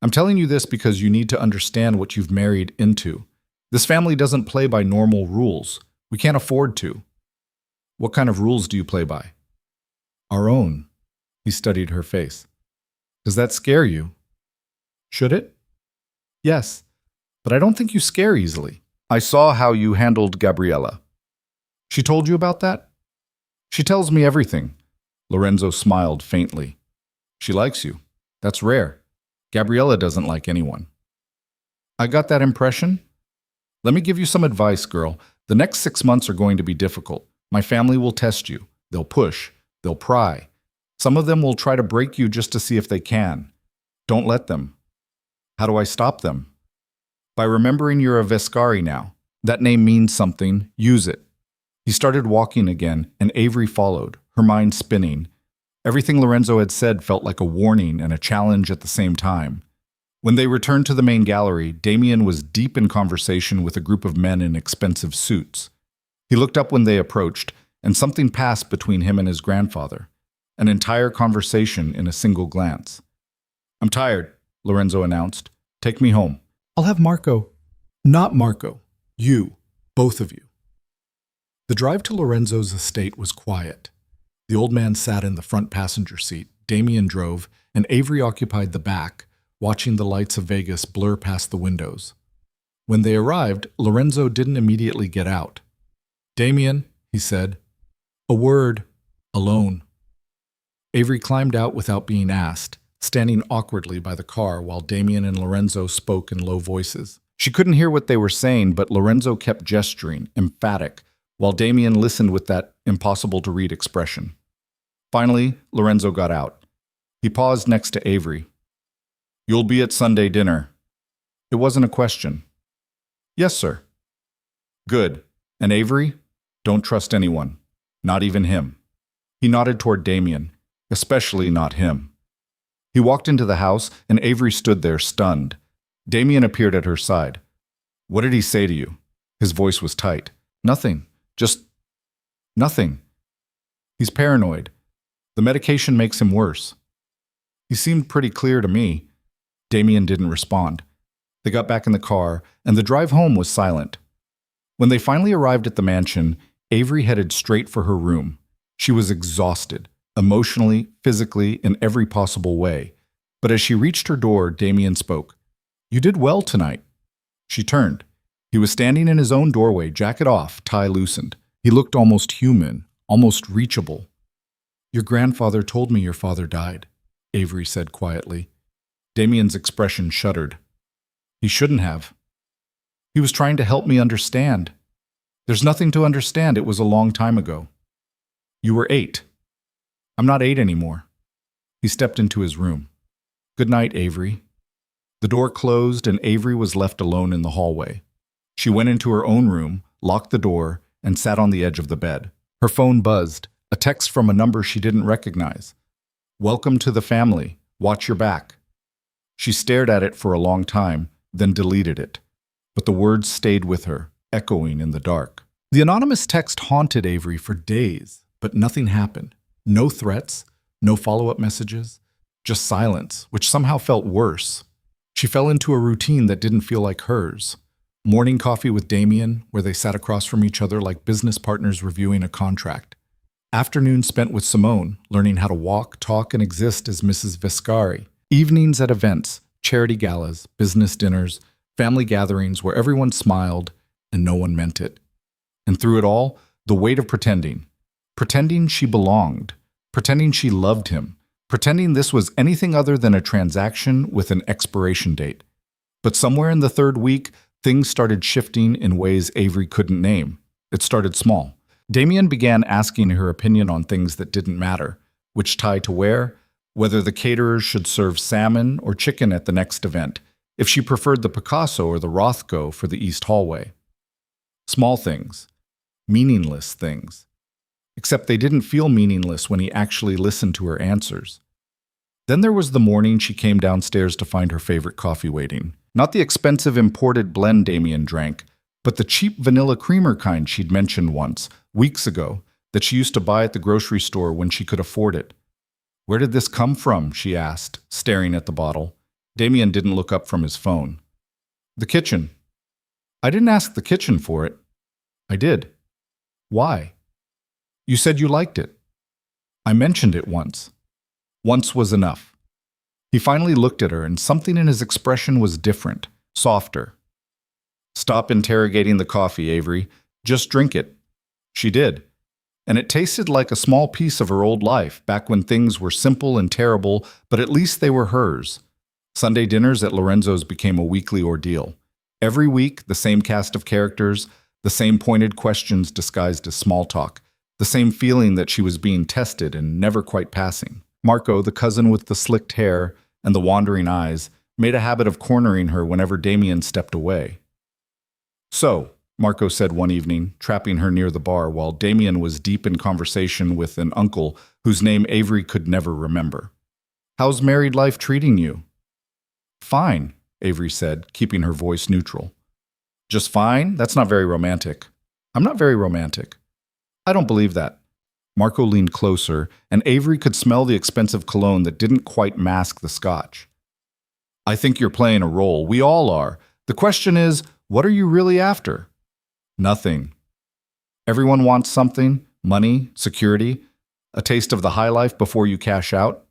I'm telling you this because you need to understand what you've married into. This family doesn't play by normal rules. We can't afford to. What kind of rules do you play by? Our own. He studied her face. Does that scare you? Should it? Yes, but I don't think you scare easily. I saw how you handled Gabriella. She told you about that? She tells me everything. Lorenzo smiled faintly. She likes you. That's rare. Gabriella doesn't like anyone. I got that impression. Let me give you some advice, girl. The next 6 months are going to be difficult. My family will test you. They'll push. They'll pry. Some of them will try to break you just to see if they can. Don't let them. How do I stop them? By remembering you're a Vescari now. That name means something. Use it. He started walking again, and Avery followed, her mind spinning. Everything Lorenzo had said felt like a warning and a challenge at the same time. When they returned to the main gallery, Damien was deep in conversation with a group of men in expensive suits. He looked up when they approached, and something passed between him and his grandfather. An entire conversation in a single glance. I'm tired, Lorenzo announced. Take me home. I'll have Marco. Not Marco. You. Both of you. The drive to Lorenzo's estate was quiet. The old man sat in the front passenger seat, Damien drove, and Avery occupied the back, watching the lights of Vegas blur past the windows. When they arrived, Lorenzo didn't immediately get out. Damien, he said. A word. Alone. Avery climbed out without being asked, standing awkwardly by the car while Damien and Lorenzo spoke in low voices. She couldn't hear what they were saying, but Lorenzo kept gesturing, emphatic, while Damien listened with that impossible-to-read expression. Finally, Lorenzo got out. He paused next to Avery. You'll be at Sunday dinner. It wasn't a question. Yes, sir. Good. And Avery? Don't trust anyone. Not even him. He nodded toward Damien. Especially not him. He walked into the house, and Avery stood there, stunned. Damien appeared at her side. What did he say to you? His voice was tight. Nothing. Just nothing. He's paranoid. The medication makes him worse. He seemed pretty clear to me. Damien didn't respond. They got back in the car, and the drive home was silent. When they finally arrived at the mansion, Avery headed straight for her room. She was exhausted, emotionally, physically, in every possible way. But as she reached her door, Damien spoke. You did well tonight. She turned. He was standing in his own doorway, jacket off, tie loosened. He looked almost human, almost reachable. Your grandfather told me your father died, Avery said quietly. Damien's expression shuddered. He shouldn't have. He was trying to help me understand. There's nothing to understand. It was a long time ago. You were 8. I'm not 8 anymore. He stepped into his room. Good night, Avery. The door closed and Avery was left alone in the hallway. She went into her own room, locked the door, and sat on the edge of the bed. Her phone buzzed, a text from a number she didn't recognize. Welcome to the family. Watch your back. She stared at it for a long time, then deleted it. But the words stayed with her, echoing in the dark. The anonymous text haunted Avery for days, but nothing happened. No threats, no follow-up messages, just silence, which somehow felt worse. She fell into a routine that didn't feel like hers. Morning coffee with Damien, where they sat across from each other like business partners reviewing a contract. Afternoon spent with Simone, learning how to walk, talk, and exist as Mrs. Viscari. Evenings at events, charity galas, business dinners, family gatherings where everyone smiled and no one meant it. And through it all, the weight of pretending. Pretending she belonged. Pretending she loved him. Pretending this was anything other than a transaction with an expiration date. But somewhere in the 3rd week, things started shifting in ways Avery couldn't name. It started small. Damien began asking her opinion on things that didn't matter. Which tie to wear, whether the caterers should serve salmon or chicken at the next event, if she preferred the Picasso or the Rothko for the East hallway. Small things. Meaningless things. Except they didn't feel meaningless when he actually listened to her answers. Then there was the morning she came downstairs to find her favorite coffee waiting. Not the expensive imported blend Damien drank, but the cheap vanilla creamer kind she'd mentioned once, weeks ago, that she used to buy at the grocery store when she could afford it. Where did this come from? She asked, staring at the bottle. Damien didn't look up from his phone. The kitchen. I didn't ask the kitchen for it. I did. Why? You said you liked it. I mentioned it once. Once was enough. He finally looked at her, and something in his expression was different, softer. Stop interrogating the coffee, Avery. Just drink it. She did. And it tasted like a small piece of her old life, back when things were simple and terrible, but at least they were hers. Sunday dinners at Lorenzo's became a weekly ordeal. Every week, the same cast of characters, the same pointed questions disguised as small talk, the same feeling that she was being tested and never quite passing. Marco, the cousin with the slicked hair and the wandering eyes, made a habit of cornering her whenever Damien stepped away. So, Marco said one evening, trapping her near the bar while Damien was deep in conversation with an uncle whose name Avery could never remember. How's married life treating you? Fine, Avery said, keeping her voice neutral. Just fine? That's not very romantic. I'm not very romantic. I don't believe that. Marco leaned closer, and Avery could smell the expensive cologne that didn't quite mask the scotch. I think you're playing a role. We all are. The question is, what are you really after? Nothing. Everyone wants something, money, security, a taste of the high life before you cash out.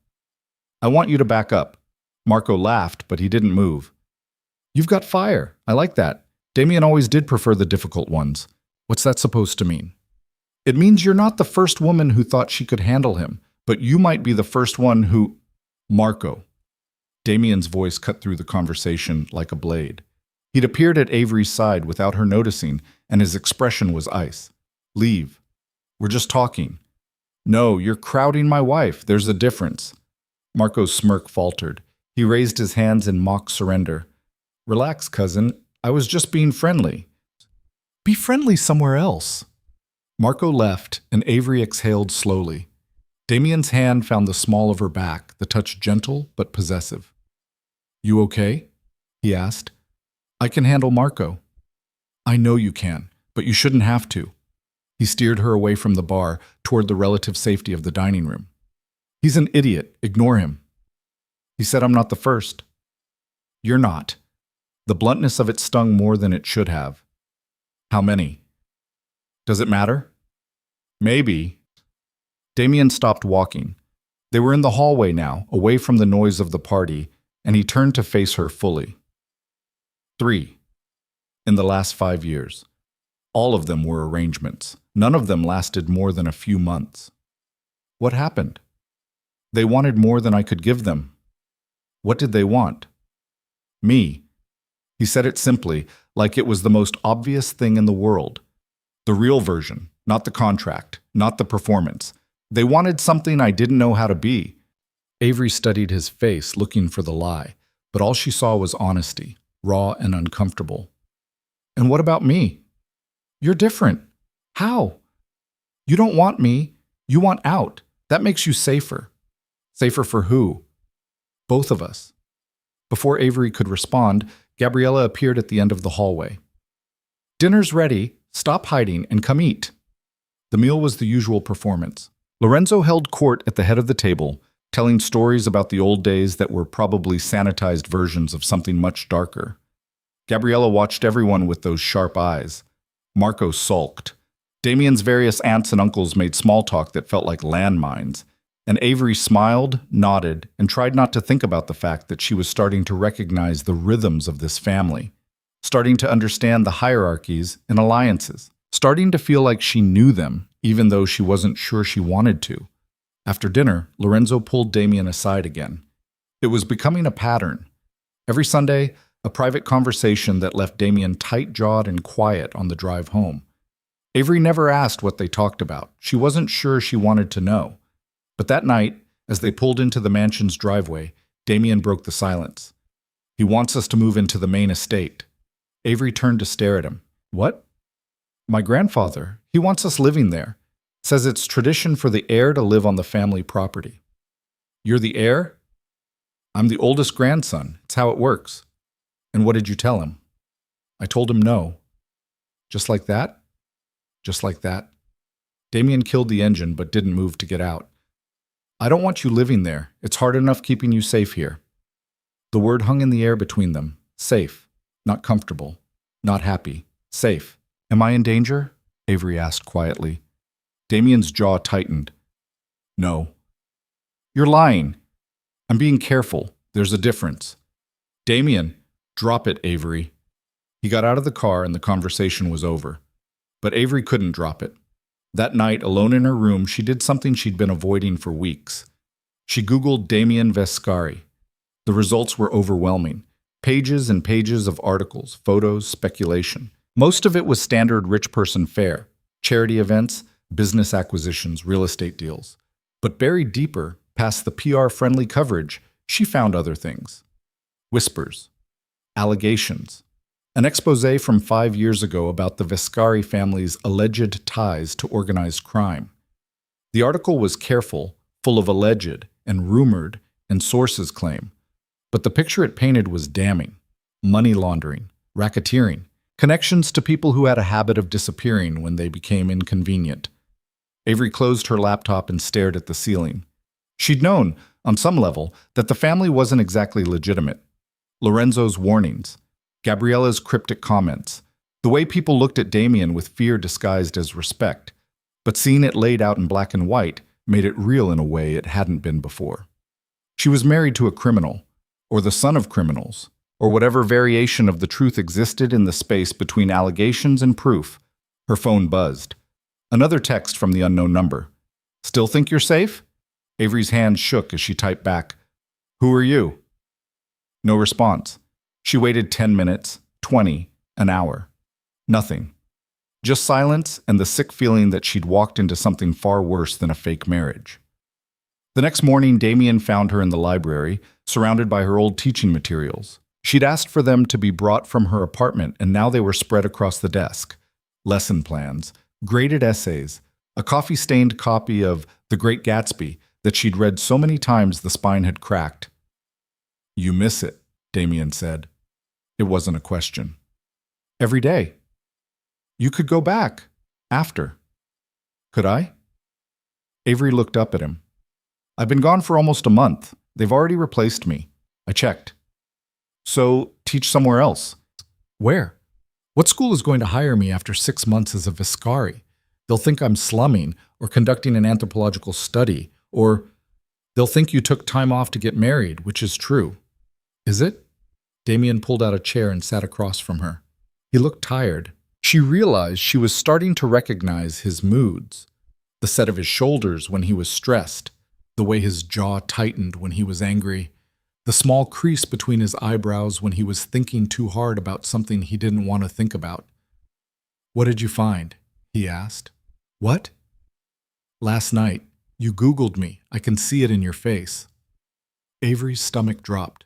I want you to back up. Marco laughed, but he didn't move. You've got fire. I like that. Damien always did prefer the difficult ones. What's that supposed to mean? It means you're not the first woman who thought she could handle him, but you might be the first one who… Marco. Damien's voice cut through the conversation like a blade. He'd appeared at Avery's side without her noticing, and his expression was ice. Leave. We're just talking. No, you're crowding my wife. There's a difference. Marco's smirk faltered. He raised his hands in mock surrender. Relax, cousin. I was just being friendly. Be friendly somewhere else. Marco left, and Avery exhaled slowly. Damien's hand found the small of her back, the touch gentle but possessive. "You okay?" he asked. "I can handle Marco." "I know you can, but you shouldn't have to." He steered her away from the bar, toward the relative safety of the dining room. "He's an idiot. Ignore him." He said, "I'm not the first." "You're not." The bluntness of it stung more than it should have. "How many?" "Does it matter?" "Maybe." Damien stopped walking. They were in the hallway now, away from the noise of the party, and he turned to face her fully. 3. In the last 5 years. All of them were arrangements. None of them lasted more than a few months. What happened? They wanted more than I could give them. What did they want? Me. He said it simply, like it was the most obvious thing in the world. The real version, not the contract, not the performance. They wanted something I didn't know how to be. Avery studied his face, looking for the lie, but all she saw was honesty, raw and uncomfortable. "And what about me?" "You're different." "How?" "You don't want me. You want out. That makes you safer." "Safer for who?" "Both of us." Before Avery could respond, Gabriella appeared at the end of the hallway. "Dinner's ready. Stop hiding and come eat." The meal was the usual performance. Lorenzo held court at the head of the table, telling stories about the old days that were probably sanitized versions of something much darker. Gabriella watched everyone with those sharp eyes. Marco sulked. Damien's various aunts and uncles made small talk that felt like landmines, and Avery smiled, nodded, and tried not to think about the fact that she was starting to recognize the rhythms of this family, starting to understand the hierarchies and alliances, starting to feel like she knew them, even though she wasn't sure she wanted to. After dinner, Lorenzo pulled Damien aside again. It was becoming a pattern. Every Sunday, a private conversation that left Damien tight-jawed and quiet on the drive home. Avery never asked what they talked about. She wasn't sure she wanted to know. But that night, as they pulled into the mansion's driveway, Damien broke the silence. "He wants us to move into the main estate." Avery turned to stare at him. "What?" "My grandfather. He wants us living there. Says it's tradition for the heir to live on the family property." "You're the heir?" "I'm the oldest grandson. It's how it works." "And what did you tell him?" "I told him no." "Just like that?" "Just like that." Damien killed the engine but didn't move to get out. "I don't want you living there. It's hard enough keeping you safe here." The word hung in the air between them. Safe. Not comfortable. Not happy. Safe. "Am I in danger?" Avery asked quietly. Damien's jaw tightened. "No." "You're lying." "I'm being careful. There's a difference." "Damien, drop it, Avery." He got out of the car and the conversation was over. But Avery couldn't drop it. That night, alone in her room, she did something she'd been avoiding for weeks. She Googled Damien Vescari. The results were overwhelming. Pages and pages of articles, photos, speculation. Most of it was standard rich person fare, charity events, business acquisitions, real estate deals. But buried deeper, past the PR-friendly coverage, she found other things. Whispers. Allegations. An expose from 5 years ago about the Vescari family's alleged ties to organized crime. The article was careful, full of alleged and rumored and sources claim. But the picture it painted was damning. Money laundering, racketeering, connections to people who had a habit of disappearing when they became inconvenient. Avery closed her laptop and stared at the ceiling. She'd known, on some level, that the family wasn't exactly legitimate. Lorenzo's warnings, Gabriella's cryptic comments, the way people looked at Damien with fear disguised as respect, but seeing it laid out in black and white made it real in a way it hadn't been before. She was married to a criminal, or the son of criminals, or whatever variation of the truth existed in the space between allegations and proof. Her phone buzzed. Another text from the unknown number. "Still think you're safe?" Avery's hand shook as she typed back, "Who are you?" No response. She waited 10 minutes, 20, an hour. Nothing. Just silence and the sick feeling that she'd walked into something far worse than a fake marriage. The next morning, Damien found her in the library, surrounded by her old teaching materials. She'd asked for them to be brought from her apartment, and now they were spread across the desk. Lesson plans, graded essays, a coffee-stained copy of The Great Gatsby that she'd read so many times the spine had cracked. "You miss it," Damien said. It wasn't a question. "Every day." "You could go back. After." "Could I?" Avery looked up at him. "I've been gone for almost a month. They've already replaced me. I checked." "So, teach somewhere else." "Where? What school is going to hire me after 6 months as a Viscari? They'll think I'm slumming or conducting an anthropological study, or they'll think you took time off to get married, which is true." "Is it?" Damien pulled out a chair and sat across from her. He looked tired. She realized she was starting to recognize his moods. The set of his shoulders when he was stressed, the way his jaw tightened when he was angry, the small crease between his eyebrows when he was thinking too hard about something he didn't want to think about. "What did you find?" he asked. "What?" "Last night, you Googled me. I can see it in your face." Avery's stomach dropped.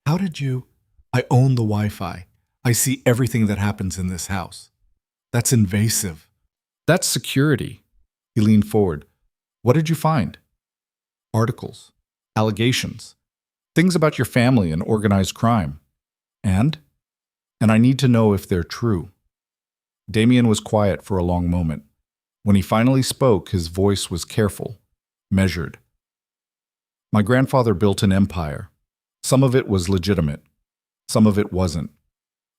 "How did you—" "I own the Wi-Fi. I see everything that happens in this house." "That's invasive." "That's security." He leaned forward. "What did you find?" "Articles. Allegations. Things about your family and organized crime." "And?" "And I need to know if they're true." Damien was quiet for a long moment. When he finally spoke, his voice was careful, measured. "My grandfather built an empire. Some of it was legitimate. Some of it wasn't.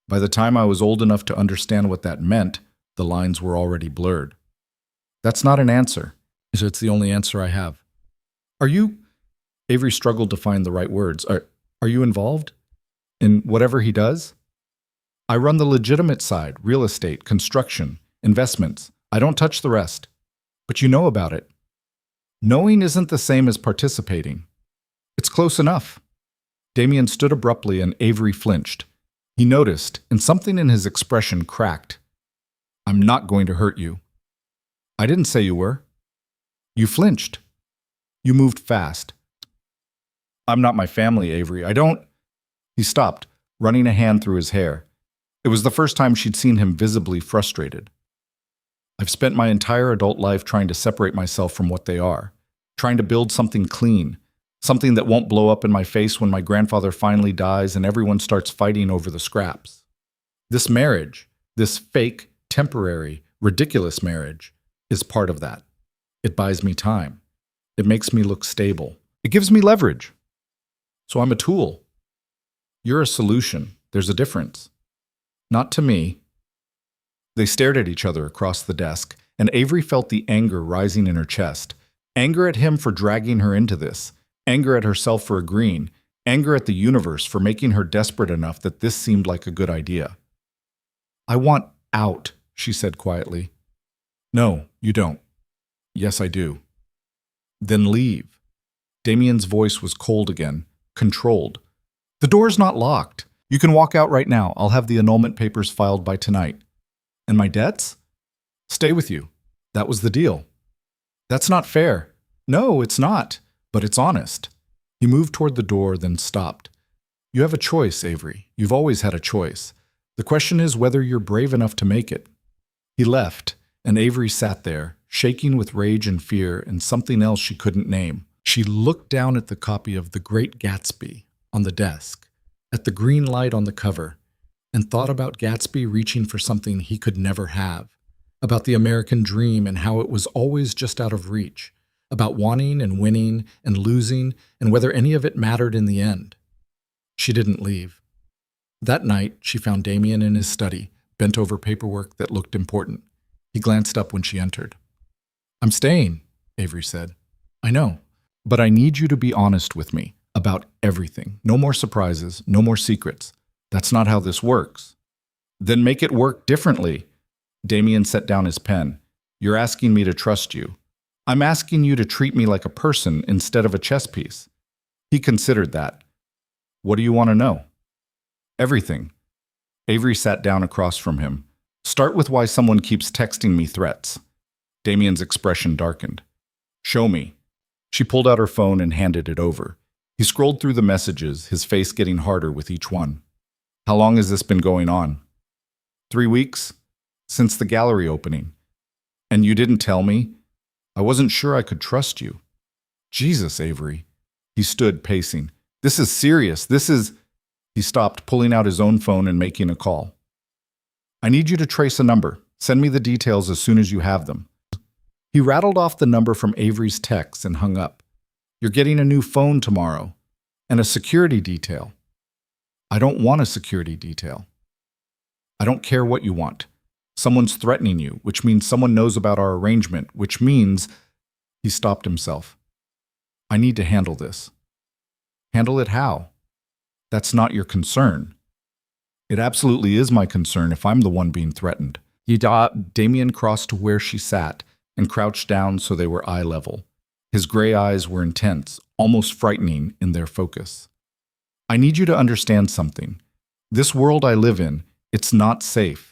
By the time I was old enough to understand what that meant, the lines were already blurred." "That's not an answer." "It's the only answer I have." "Are you—" Avery struggled to find the right words. Are you involved? In whatever he does?" "I run the legitimate side, real estate, construction, investments. I don't touch the rest." "But you know about it." "Knowing isn't the same as participating." "It's close enough." Damien stood abruptly and Avery flinched. He noticed, and something in his expression cracked. "I'm not going to hurt you." "I didn't say you were." "You flinched. You moved fast." "I'm not my family, Avery. I don't—" He stopped, running a hand through his hair. It was the first time she'd seen him visibly frustrated. "I've spent my entire adult life trying to separate myself from what they are, trying to build something clean, something that won't blow up in my face when my grandfather finally dies and everyone starts fighting over the scraps. This marriage, this fake, temporary, ridiculous marriage, is part of that. It buys me time. It makes me look stable. It gives me leverage. So I'm a tool. You're a solution. There's a difference. Not to me." They stared at each other across the desk, and Avery felt the anger rising in her chest. Anger at him for dragging her into this. Anger at herself for agreeing. Anger at the universe for making her desperate enough that this seemed like a good idea. "I want out," she said quietly. "No, you don't." "Yes, I do." "Then leave." Damien's voice was cold again, controlled. "The door's not locked. You can walk out right now. I'll have the annulment papers filed by tonight." "And my debts?" "Stay with you. That was the deal." "That's not fair." "No, it's not. But it's honest." He moved toward the door, then stopped. "You have a choice, Avery. You've always had a choice. The question is whether you're brave enough to make it." He left, and Avery sat there, shaking with rage and fear and something else she couldn't name. She looked down at the copy of The Great Gatsby on the desk, at the green light on the cover, and thought about Gatsby reaching for something he could never have, about the American dream and how it was always just out of reach, about wanting and winning and losing and whether any of it mattered in the end. She didn't leave. That night, she found Damien in his study, bent over paperwork that looked important. He glanced up when she entered. "I'm staying," Avery said. "I know, but I need you to be honest with me about everything. No more surprises, no more secrets. That's not how this works." "Then make it work differently." Damien set down his pen. "You're asking me to trust you. I'm asking you to treat me like a person instead of a chess piece." He considered that. "What do you want to know?" "Everything." Avery sat down across from him. "Start with why someone keeps texting me threats." Damien's expression darkened. "Show me." She pulled out her phone and handed it over. He scrolled through the messages, his face getting harder with each one. "How long has this been going on?" 3 weeks. Since the gallery opening." And you didn't tell me? I wasn't sure I could trust you. Jesus, Avery. He stood, pacing. This is serious. This is... He stopped, pulling out his own phone and making a call. I need you to trace a number. Send me the details as soon as you have them. He rattled off the number from Avery's text and hung up. You're getting a new phone tomorrow. And a security detail. I don't want a security detail. I don't care what you want. Someone's threatening you, which means someone knows about our arrangement, which means... He stopped himself. I need to handle this. Handle it how? That's not your concern. It absolutely is my concern if I'm the one being threatened. Damien crossed to where she sat and crouched down so they were eye level. His gray eyes were intense, almost frightening in their focus. I need you to understand something. This world I live in, it's not safe.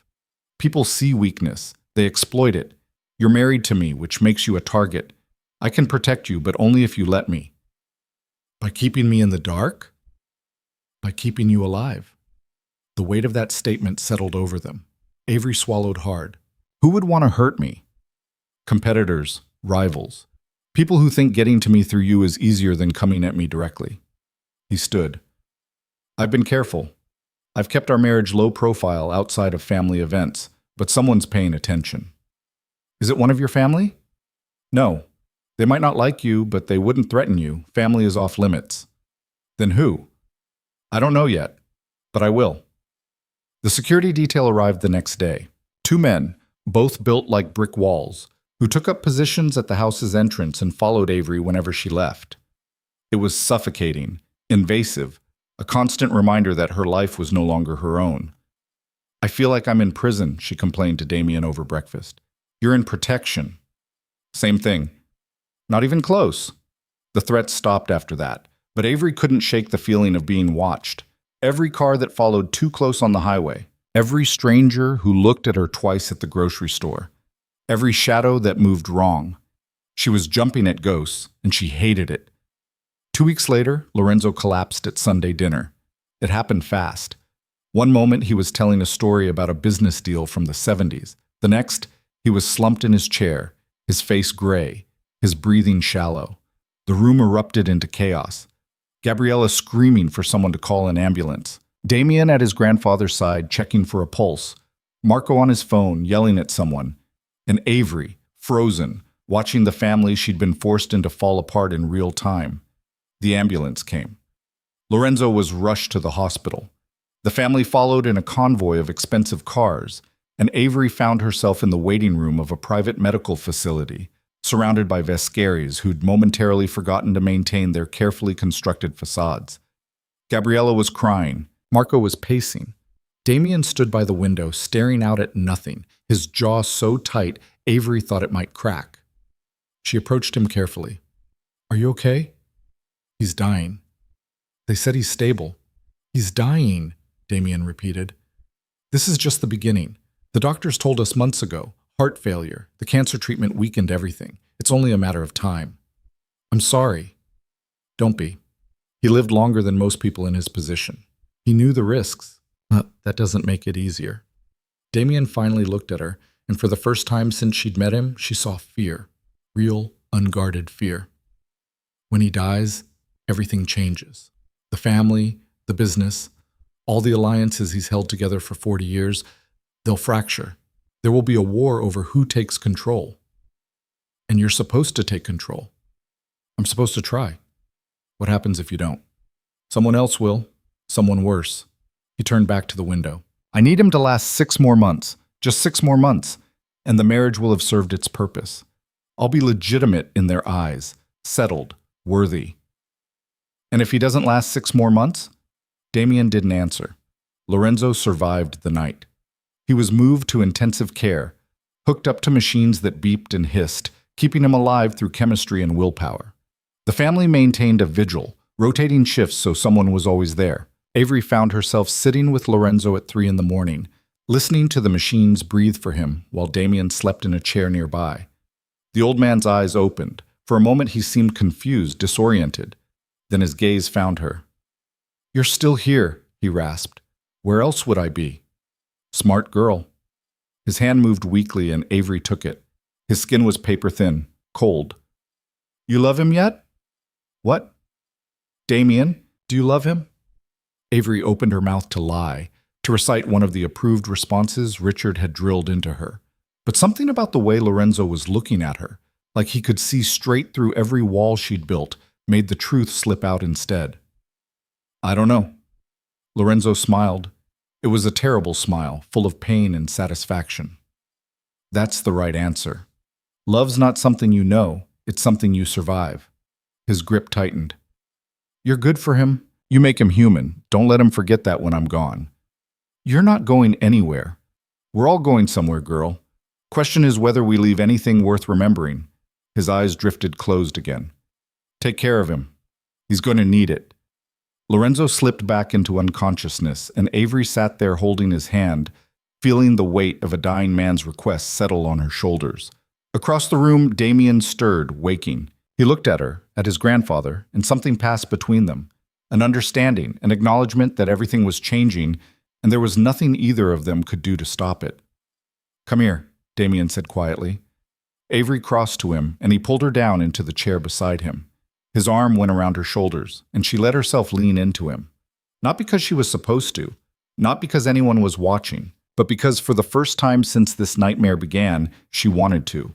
People see weakness. They exploit it. You're married to me, which makes you a target. I can protect you, but only if you let me. By keeping me in the dark? By keeping you alive. The weight of that statement settled over them. Avery swallowed hard. Who would want to hurt me? Competitors, rivals. People who think getting to me through you is easier than coming at me directly. He stood. I've been careful. I've kept our marriage low profile outside of family events, but someone's paying attention. Is it one of your family? No. They might not like you, but they wouldn't threaten you. Family is off limits. Then who? I don't know yet, but I will. The security detail arrived the next day. 2 men, both built like brick walls, who took up positions at the house's entrance and followed Avery whenever she left. It was suffocating, invasive, a constant reminder that her life was no longer her own. I feel like I'm in prison, she complained to Damien over breakfast. You're in protection. Same thing. Not even close. The threats stopped after that, but Avery couldn't shake the feeling of being watched. Every car that followed too close on the highway, every stranger who looked at her twice at the grocery store, every shadow that moved wrong. She was jumping at ghosts, and she hated it. 2 weeks later, Lorenzo collapsed at Sunday dinner. It happened fast. One moment he was telling a story about a business deal from the 70s. The next, he was slumped in his chair, his face gray, his breathing shallow. The room erupted into chaos. Gabriella screaming for someone to call an ambulance. Damien at his grandfather's side checking for a pulse. Marco on his phone yelling at someone. And Avery, frozen, watching the family she'd been forced into fall apart in real time. The ambulance came. Lorenzo was rushed to the hospital. The family followed in a convoy of expensive cars, and Avery found herself in the waiting room of a private medical facility, surrounded by Vescaris who'd momentarily forgotten to maintain their carefully constructed facades. Gabriella was crying. Marco was pacing. Damien stood by the window, staring out at nothing, his jaw so tight Avery thought it might crack. She approached him carefully. Are you okay? He's dying. They said he's stable. He's dying, Damien repeated. This is just the beginning. The doctors told us months ago. Heart failure. The cancer treatment weakened everything. It's only a matter of time. I'm sorry. Don't be. He lived longer than most people in his position. He knew the risks. That doesn't make it easier. Damien finally looked at her, and for the first time since she'd met him, she saw fear. Real, unguarded fear. When he dies, everything changes. The family, the business, all the alliances he's held together for 40 years, they'll fracture. There will be a war over who takes control. And you're supposed to take control. I'm supposed to try. What happens if you don't? Someone else will. Someone worse. He turned back to the window. I need him to last 6 more months. Just 6 more months. And the marriage will have served its purpose. I'll be legitimate in their eyes. Settled. Worthy. And if he doesn't last 6 more months? Damien didn't answer. Lorenzo survived the night. He was moved to intensive care, hooked up to machines that beeped and hissed, keeping him alive through chemistry and willpower. The family maintained a vigil, rotating shifts so someone was always there. Avery found herself sitting with Lorenzo at 3 a.m, listening to the machines breathe for him while Damien slept in a chair nearby. The old man's eyes opened. For a moment he seemed confused, disoriented. Then his gaze found her. You're still here, he rasped. Where else would I be? Smart girl. His hand moved weakly and Avery took it. His skin was paper thin, cold. You love him yet? What? Damien, do you love him? Avery opened her mouth to lie, to recite one of the approved responses Richard had drilled into her. But something about the way Lorenzo was looking at her, like he could see straight through every wall she'd built, made the truth slip out instead. I don't know. Lorenzo smiled. It was a terrible smile, full of pain and satisfaction. That's the right answer. Love's not something you know, it's something you survive. His grip tightened. You're good for him. You make him human. Don't let him forget that when I'm gone. You're not going anywhere. We're all going somewhere, girl. Question is whether we leave anything worth remembering. His eyes drifted closed again. Take care of him. He's going to need it. Lorenzo slipped back into unconsciousness, and Avery sat there holding his hand, feeling the weight of a dying man's request settle on her shoulders. Across the room, Damien stirred, waking. He looked at her, at his grandfather, and something passed between them. An understanding, an acknowledgement that everything was changing, and there was nothing either of them could do to stop it. Come here, Damien said quietly. Avery crossed to him, and he pulled her down into the chair beside him. His arm went around her shoulders, and she let herself lean into him. Not because she was supposed to, not because anyone was watching, but because for the first time since this nightmare began, she wanted to.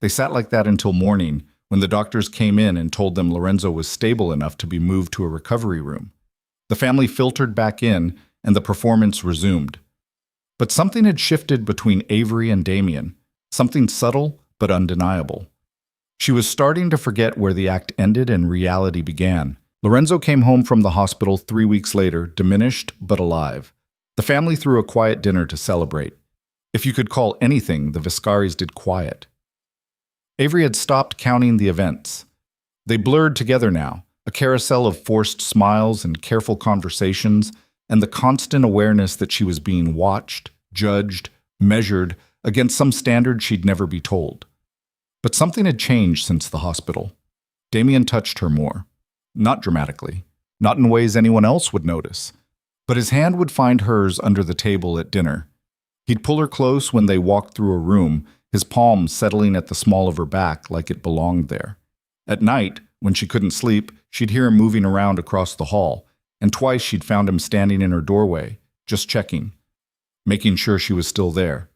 They sat like that until morning, when the doctors came in and told them Lorenzo was stable enough to be moved to a recovery room. The family filtered back in, and the performance resumed. But something had shifted between Avery and Damien, something subtle but undeniable. She was starting to forget where the act ended and reality began. Lorenzo came home from the hospital 3 weeks later, diminished but alive. The family threw a quiet dinner to celebrate. If you could call anything the Viscaris did quiet. Avery had stopped counting the events. They blurred together now, a carousel of forced smiles and careful conversations, and the constant awareness that she was being watched, judged, measured against some standard she'd never be told. But something had changed since the hospital. Damien touched her more. Not dramatically, not in ways anyone else would notice. But his hand would find hers under the table at dinner. He'd pull her close when they walked through a room, his palm settling at the small of her back like it belonged there. At night, when she couldn't sleep, she'd hear him moving around across the hall, and twice she'd found him standing in her doorway, just checking, making sure she was still there.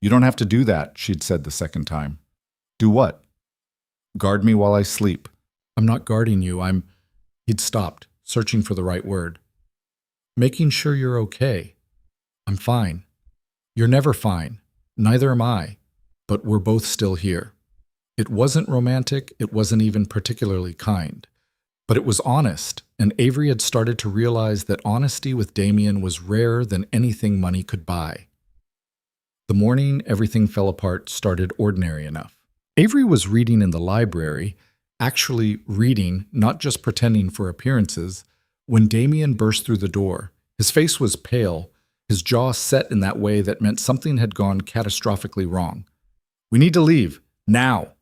You don't have to do that, she'd said the second time. Do what? Guard me while I sleep. I'm not guarding you, He'd stopped, searching for the right word. Making sure you're okay. I'm fine. You're never fine. Neither am I. But we're both still here. It wasn't romantic, it wasn't even particularly kind. But it was honest, and Avery had started to realize that honesty with Damien was rarer than anything money could buy. The morning everything fell apart started ordinary enough. Avery was reading in the library, actually reading, not just pretending for appearances, when Damien burst through the door. His face was pale, his jaw set in that way that meant something had gone catastrophically wrong. We need to leave, now.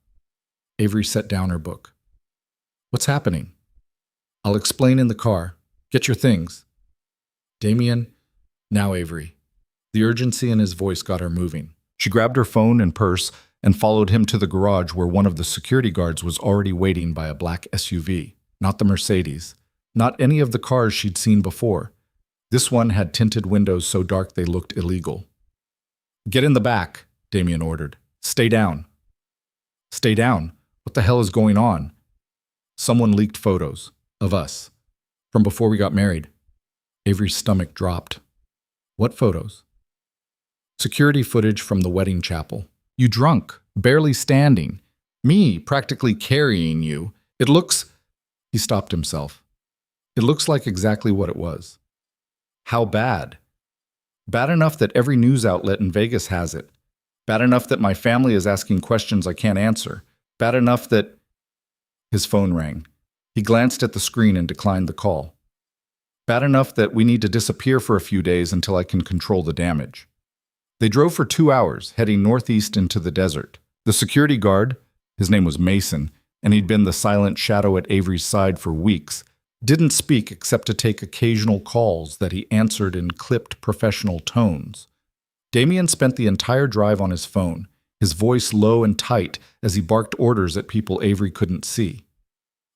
Avery set down her book. What's happening? I'll explain in the car. Get your things. Damien, now Avery. The urgency in his voice got her moving. She grabbed her phone and purse and followed him to the garage where one of the security guards was already waiting by a black SUV. Not the Mercedes. Not any of the cars she'd seen before. This one had tinted windows so dark they looked illegal. Get in the back, Damien ordered. Stay down. Stay down? What the hell is going on? Someone leaked photos of us from before we got married. Avery's stomach dropped. What photos? Security footage from the wedding chapel. You drunk, barely standing. Me practically carrying you. It looks... He stopped himself. It looks like exactly what it was. How bad? Bad enough that every news outlet in Vegas has it. Bad enough that my family is asking questions I can't answer. Bad enough that... His phone rang. He glanced at the screen and declined the call. Bad enough that we need to disappear for a few days until I can control the damage. They drove for 2 hours, heading northeast into the desert. The security guard, his name was Mason, and he'd been the silent shadow at Avery's side for weeks, didn't speak except to take occasional calls that he answered in clipped professional tones. Damien spent the entire drive on his phone. his voice low and tight as he barked orders at people Avery couldn't see.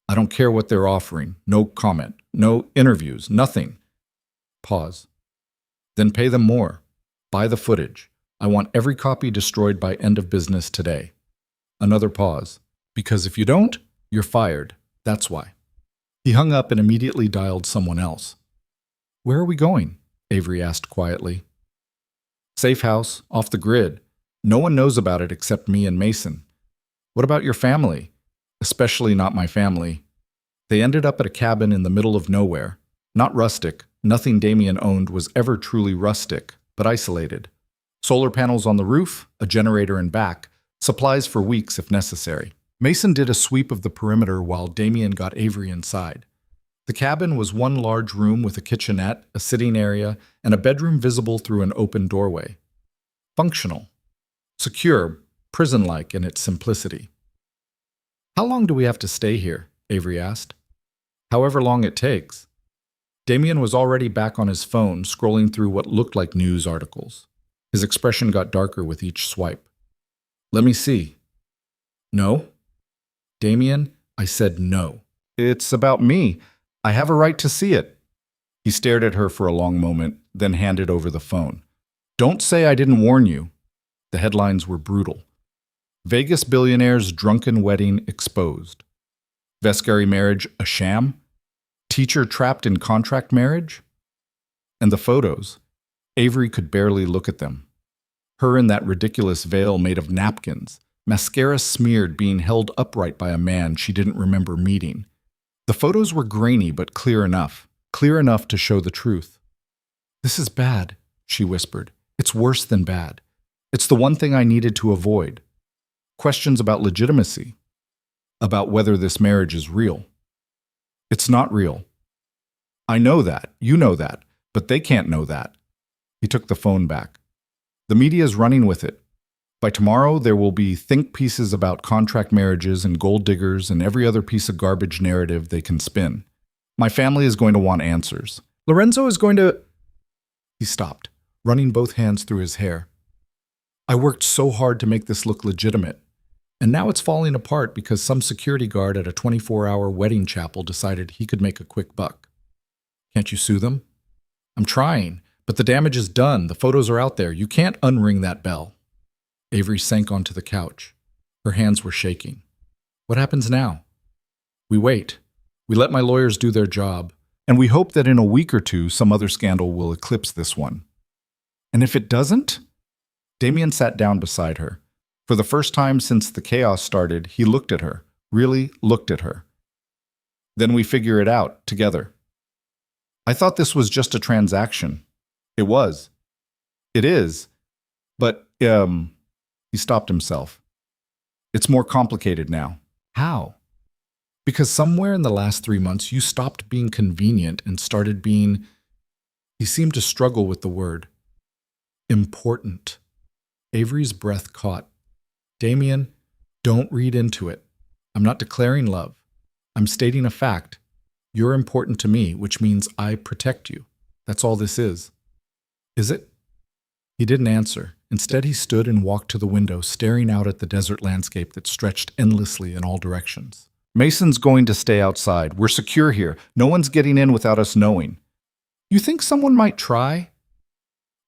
I don't care what they're offering. No comment. No interviews. Nothing. Pause. Then pay them more. Buy the footage. I want every copy destroyed by end of business today. Another pause. Because if you don't, you're fired. That's why. He hung up and immediately dialed someone else. Where are we going? Avery asked quietly. Safe house, off the grid. No one knows about it except me and Mason. What about your family? Especially not my family. They ended up at a cabin in the middle of nowhere. Not rustic. Nothing Damien owned was ever truly rustic, but isolated. Solar panels on the roof, a generator in back, supplies for weeks if necessary. Mason did a sweep of the perimeter while Damien got Avery inside. The cabin was one large room with a kitchenette, a sitting area, and a bedroom visible through an open doorway. Functional. Secure, prison-like in its simplicity. How long do we have to stay here? Avery asked. However long it takes. Damien was already back on his phone, scrolling through what looked like news articles. His expression got darker with each swipe. Let me see. No? Damien, I said no. It's about me. I have a right to see it. He stared at her for a long moment, then handed over the phone. Don't say I didn't warn you. The headlines were brutal. Vegas billionaire's drunken wedding exposed. Vescary marriage a sham? Teacher trapped in contract marriage? And the photos. Avery could barely look at them. Her in that ridiculous veil made of napkins, mascara smeared, being held upright by a man she didn't remember meeting. The photos were grainy but clear enough to show the truth. This is bad, she whispered. It's worse than bad. It's the one thing I needed to avoid. Questions about legitimacy. About whether this marriage is real. It's not real. I know that, you know that, but they can't know that. He took the phone back. The media is running with it. By tomorrow, there will be think pieces about contract marriages and gold diggers and every other piece of garbage narrative they can spin. My family is going to want answers. Lorenzo is going to... He stopped, running both hands through his hair. I worked so hard to make this look legitimate, and now it's falling apart because some security guard at a 24-hour wedding chapel decided he could make a quick buck. Can't you sue them? I'm trying, but the damage is done. The photos are out there. You can't unring that bell. Avery sank onto the couch. Her hands were shaking. What happens now? We wait. We let my lawyers do their job, and we hope that in a week or two some other scandal will eclipse this one. And if it doesn't? Damien sat down beside her. For the first time since the chaos started, he looked at her, really looked at her. Then we figure it out, together. I thought this was just a transaction. It was. It is. But, he stopped himself. It's more complicated now. How? Because somewhere in the last 3 months, you stopped being convenient and started being... He seemed to struggle with the word. Important. Avery's breath caught. Damien, don't read into it. I'm not declaring love. I'm stating a fact. You're important to me, which means I protect you. That's all this is. Is it? He didn't answer. Instead, he stood and walked to the window, staring out at the desert landscape that stretched endlessly in all directions. Mason's going to stay outside. We're secure here. No one's getting in without us knowing. You think someone might try?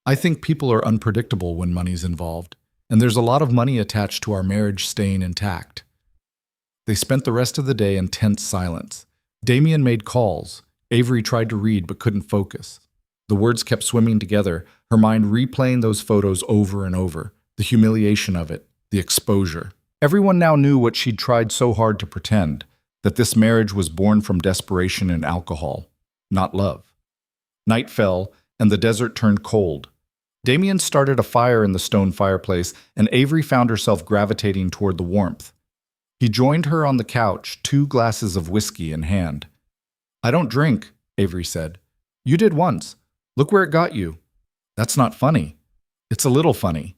I think people are unpredictable when money's involved, and there's a lot of money attached to our marriage staying intact. They spent the rest of the day in tense silence. Damien made calls. Avery tried to read but couldn't focus. The words kept swimming together, her mind replaying those photos over and over, the humiliation of it, the exposure. Everyone now knew what she'd tried so hard to pretend, that this marriage was born from desperation and alcohol, not love. Night fell, and the desert turned cold. Damien started a fire in the stone fireplace, and Avery found herself gravitating toward the warmth. He joined her on the couch, 2 glasses of whiskey in hand. I don't drink, Avery said. You did once. Look where it got you. That's not funny. It's a little funny.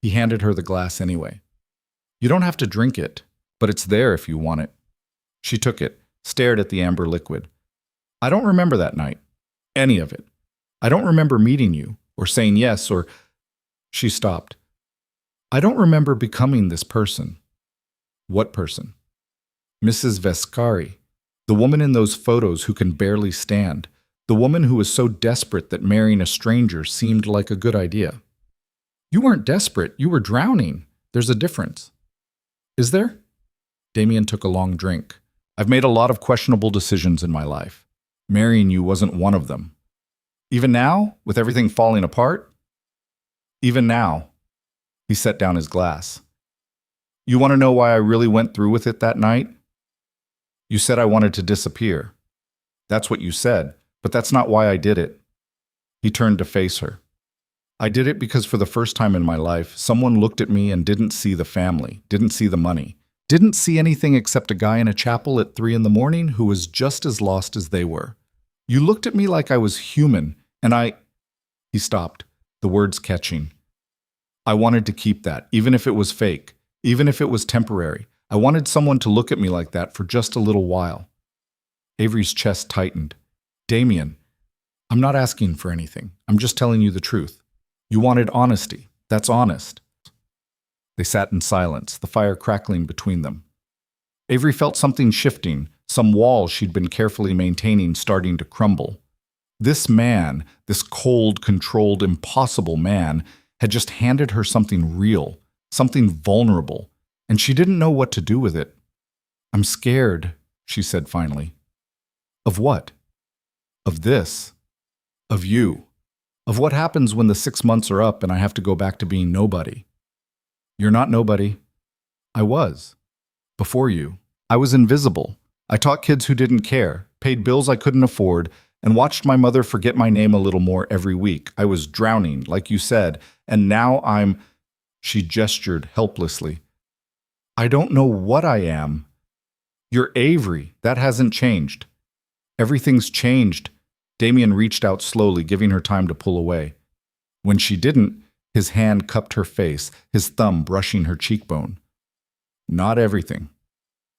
He handed her the glass anyway. You don't have to drink it, but it's there if you want it. She took it, stared at the amber liquid. I don't remember that night. Any of it. I don't remember meeting you, or saying yes, or... She stopped. I don't remember becoming this person. What person? Mrs. Vescari, the woman in those photos who can barely stand, the woman who was so desperate that marrying a stranger seemed like a good idea. You weren't desperate, you were drowning. There's a difference. Is there? Damien took a long drink. I've made a lot of questionable decisions in my life. Marrying you wasn't one of them. Even now, with everything falling apart? Even now. He set down his glass. You want to know why I really went through with it that night? You said I wanted to disappear. That's what you said, but that's not why I did it. He turned to face her. I did it because for the first time in my life, someone looked at me and didn't see the family, didn't see the money, didn't see anything except a guy in a chapel at 3 a.m. who was just as lost as they were. You looked at me like I was human, and He stopped, the words catching. I wanted to keep that, even if it was fake, even if it was temporary. I wanted someone to look at me like that for just a little while. Avery's chest tightened. Damien, I'm not asking for anything. I'm just telling you the truth. You wanted honesty. That's honest. They sat in silence, the fire crackling between them. Avery felt something shifting, some wall she'd been carefully maintaining starting to crumble. This man, this cold, controlled, impossible man, had just handed her something real, something vulnerable, and she didn't know what to do with it. I'm scared, she said finally. Of what? Of this. Of you. Of what happens when the 6 months are up and I have to go back to being nobody. You're not nobody. I was. Before you. I was invisible. I taught kids who didn't care, paid bills I couldn't afford, and watched my mother forget my name a little more every week. I was drowning, like you said, and now I'm... She gestured helplessly. I don't know what I am. You're Avery. That hasn't changed. Everything's changed. Damien reached out slowly, giving her time to pull away. When she didn't, his hand cupped her face, his thumb brushing her cheekbone. Not everything.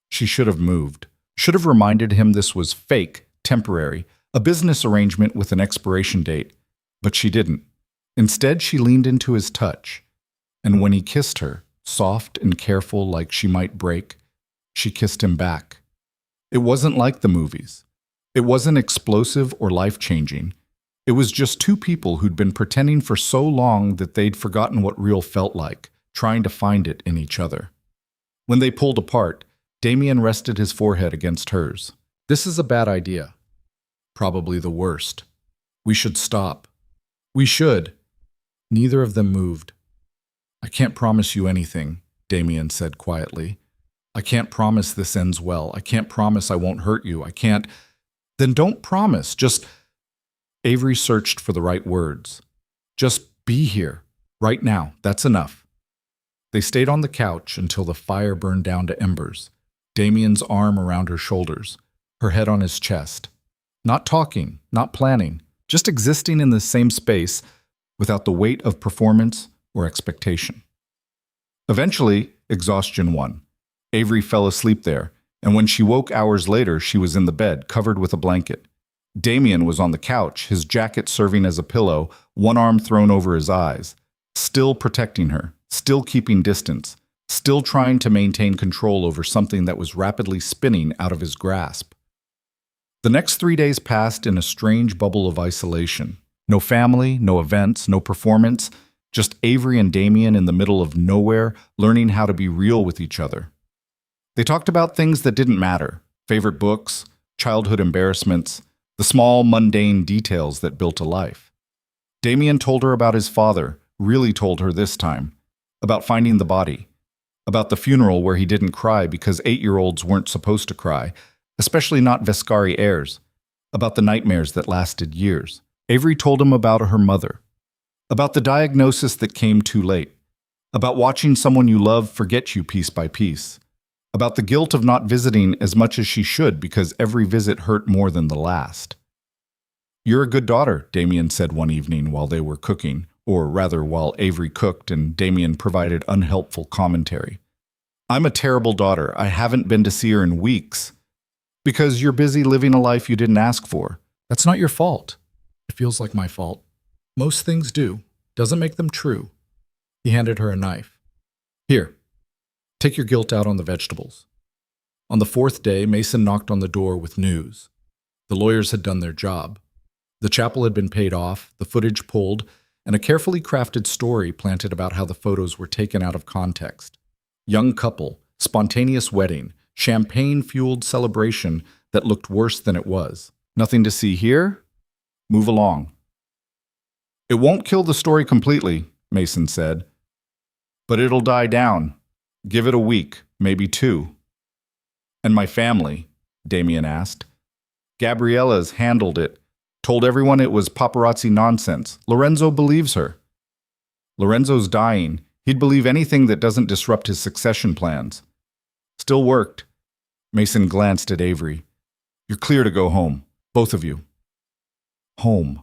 She should have moved. Should have reminded him this was fake, temporary, a business arrangement with an expiration date. But she didn't. Instead, she leaned into his touch. And when he kissed her, soft and careful like she might break, she kissed him back. It wasn't like the movies. It wasn't explosive or life-changing. It was just two people who'd been pretending for so long that they'd forgotten what real felt like, trying to find it in each other. When they pulled apart, Damien rested his forehead against hers. This is a bad idea. Probably the worst. We should stop. We should. Neither of them moved. I can't promise you anything, Damien said quietly. I can't promise this ends well. I can't promise I won't hurt you. I can't... Then don't promise. Just... Avery searched for the right words. Just be here, right now. That's enough. They stayed on the couch until the fire burned down to embers, Damien's arm around her shoulders, her head on his chest. Not talking, not planning, just existing in the same space without the weight of performance or expectation. Eventually, exhaustion won. Avery fell asleep there, and when she woke hours later, she was in the bed, covered with a blanket. Damien was on the couch, his jacket serving as a pillow, one arm thrown over his eyes, still protecting her, still keeping distance, still trying to maintain control over something that was rapidly spinning out of his grasp. The next 3 days passed in a strange bubble of isolation. No family, no events, no performance, just Avery and Damien in the middle of nowhere, learning how to be real with each other. They talked about things that didn't matter, favorite books, childhood embarrassments, the small, mundane details that built a life. Damien told her about his father, really told her this time, about finding the body, about the funeral where he didn't cry because 8-year-olds weren't supposed to cry, especially not Vescari heirs, about the nightmares that lasted years. Avery told him about her mother, about the diagnosis that came too late, about watching someone you love forget you piece by piece, about the guilt of not visiting as much as she should because every visit hurt more than the last. You're a good daughter, Damien said one evening while they were cooking, or rather while Avery cooked and Damien provided unhelpful commentary. I'm a terrible daughter. I haven't been to see her in weeks. Because you're busy living a life you didn't ask for. That's not your fault. It feels like my fault. Most things do. Doesn't make them true. He handed her a knife. Here, take your guilt out on the vegetables. On the fourth day, Mason knocked on the door with news. The lawyers had done their job. The chapel had been paid off, the footage pulled, and a carefully crafted story planted about how the photos were taken out of context. Young couple, spontaneous wedding, champagne-fueled celebration that looked worse than it was. Nothing to see here? Move along. It won't kill the story completely, Mason said. But it'll die down. Give it a week, maybe 2. And my family? Damien asked. Gabriella's handled it. Told everyone it was paparazzi nonsense. Lorenzo believes her. Lorenzo's dying. He'd believe anything that doesn't disrupt his succession plans. Still worked. Mason glanced at Avery. You're clear to go home. Both of you. Home.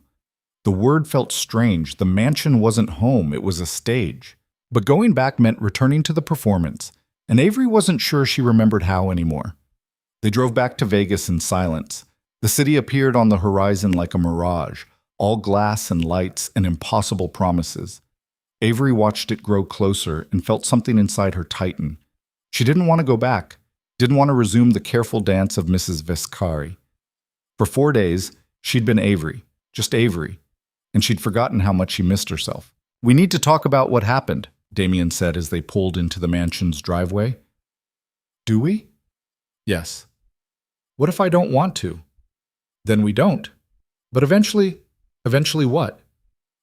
The word felt strange. The mansion wasn't home. It was a stage. But going back meant returning to the performance, and Avery wasn't sure she remembered how anymore. They drove back to Vegas in silence. The city appeared on the horizon like a mirage, all glass and lights and impossible promises. Avery watched it grow closer and felt something inside her tighten. She didn't want to go back, didn't want to resume the careful dance of Mrs. Vescari. For 4 days, she'd been Avery, just Avery, and she'd forgotten how much she missed herself. We need to talk about what happened, Damien said as they pulled into the mansion's driveway. Do we? Yes. What if I don't want to? Then we don't. But eventually what?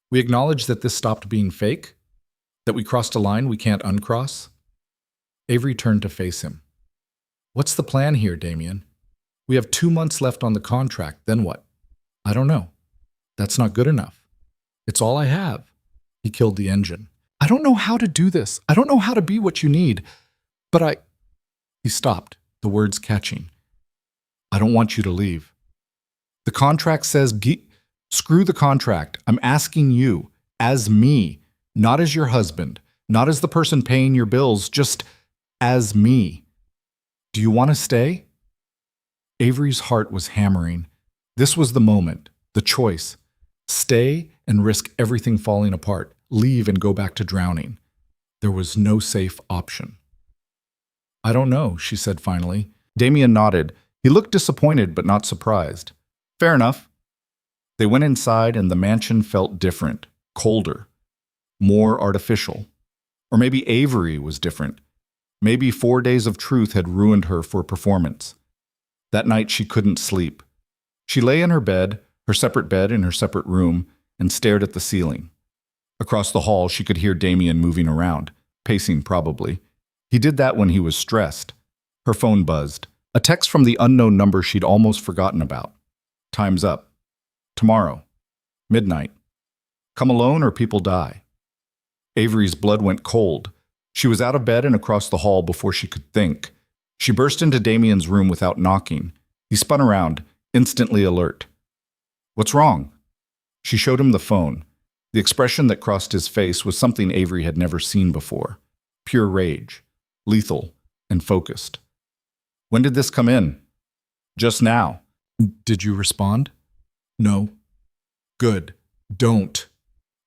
We acknowledge that this stopped being fake? That we crossed a line we can't uncross? Avery turned to face him. What's the plan here, Damien? We have 2 months left on the contract, then what? I don't know. That's not good enough. It's all I have. He killed the engine. I don't know how to do this. I don't know how to be what you need. But He stopped, the words catching. I don't want you to leave. The contract says, screw the contract. I'm asking you, as me, not as your husband, not as the person paying your bills, just as me. Do you want to stay? Avery's heart was hammering. This was the moment, the choice. Stay and risk everything falling apart. Leave and go back to drowning. There was no safe option. I don't know, she said finally. Damien nodded. He looked disappointed but not surprised. Fair enough. They went inside and the mansion felt different, colder, more artificial. Or maybe Avery was different. Maybe 4 days of truth had ruined her for performance. That night she couldn't sleep. She lay in her bed, her separate bed in her separate room, and stared at the ceiling. Across the hall she could hear Damien moving around, pacing probably. He did that when he was stressed. Her phone buzzed. A text from the unknown number she'd almost forgotten about. Time's up. Tomorrow. Midnight. Come alone or people die. Avery's blood went cold. She was out of bed and across the hall before she could think. She burst into Damien's room without knocking. He spun around, instantly alert. What's wrong? She showed him the phone. The expression that crossed his face was something Avery had never seen before. Pure rage. Lethal and focused. When did this come in? Just now. Did you respond? No. Good. Don't.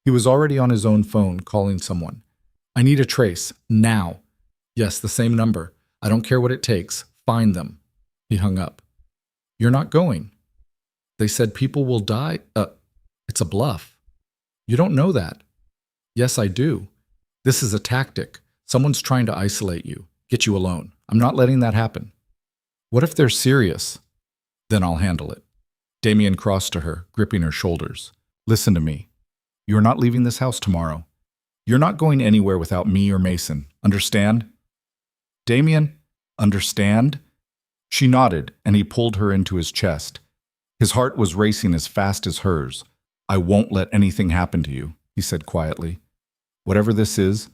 He was already on his own phone, calling someone. I need a trace. Now. Yes, the same number. I don't care what it takes. Find them. He hung up. You're not going. They said people will die. It's a bluff. You don't know that. Yes, I do. This is a tactic. Someone's trying to isolate you, get you alone. I'm not letting that happen. What if they're serious? Then I'll handle it. Damien crossed to her, gripping her shoulders. Listen to me. You're not leaving this house tomorrow. You're not going anywhere without me or Mason. Understand? Damien, understand? She nodded, and he pulled her into his chest. His heart was racing as fast as hers. I won't let anything happen to you, he said quietly. Whatever this is,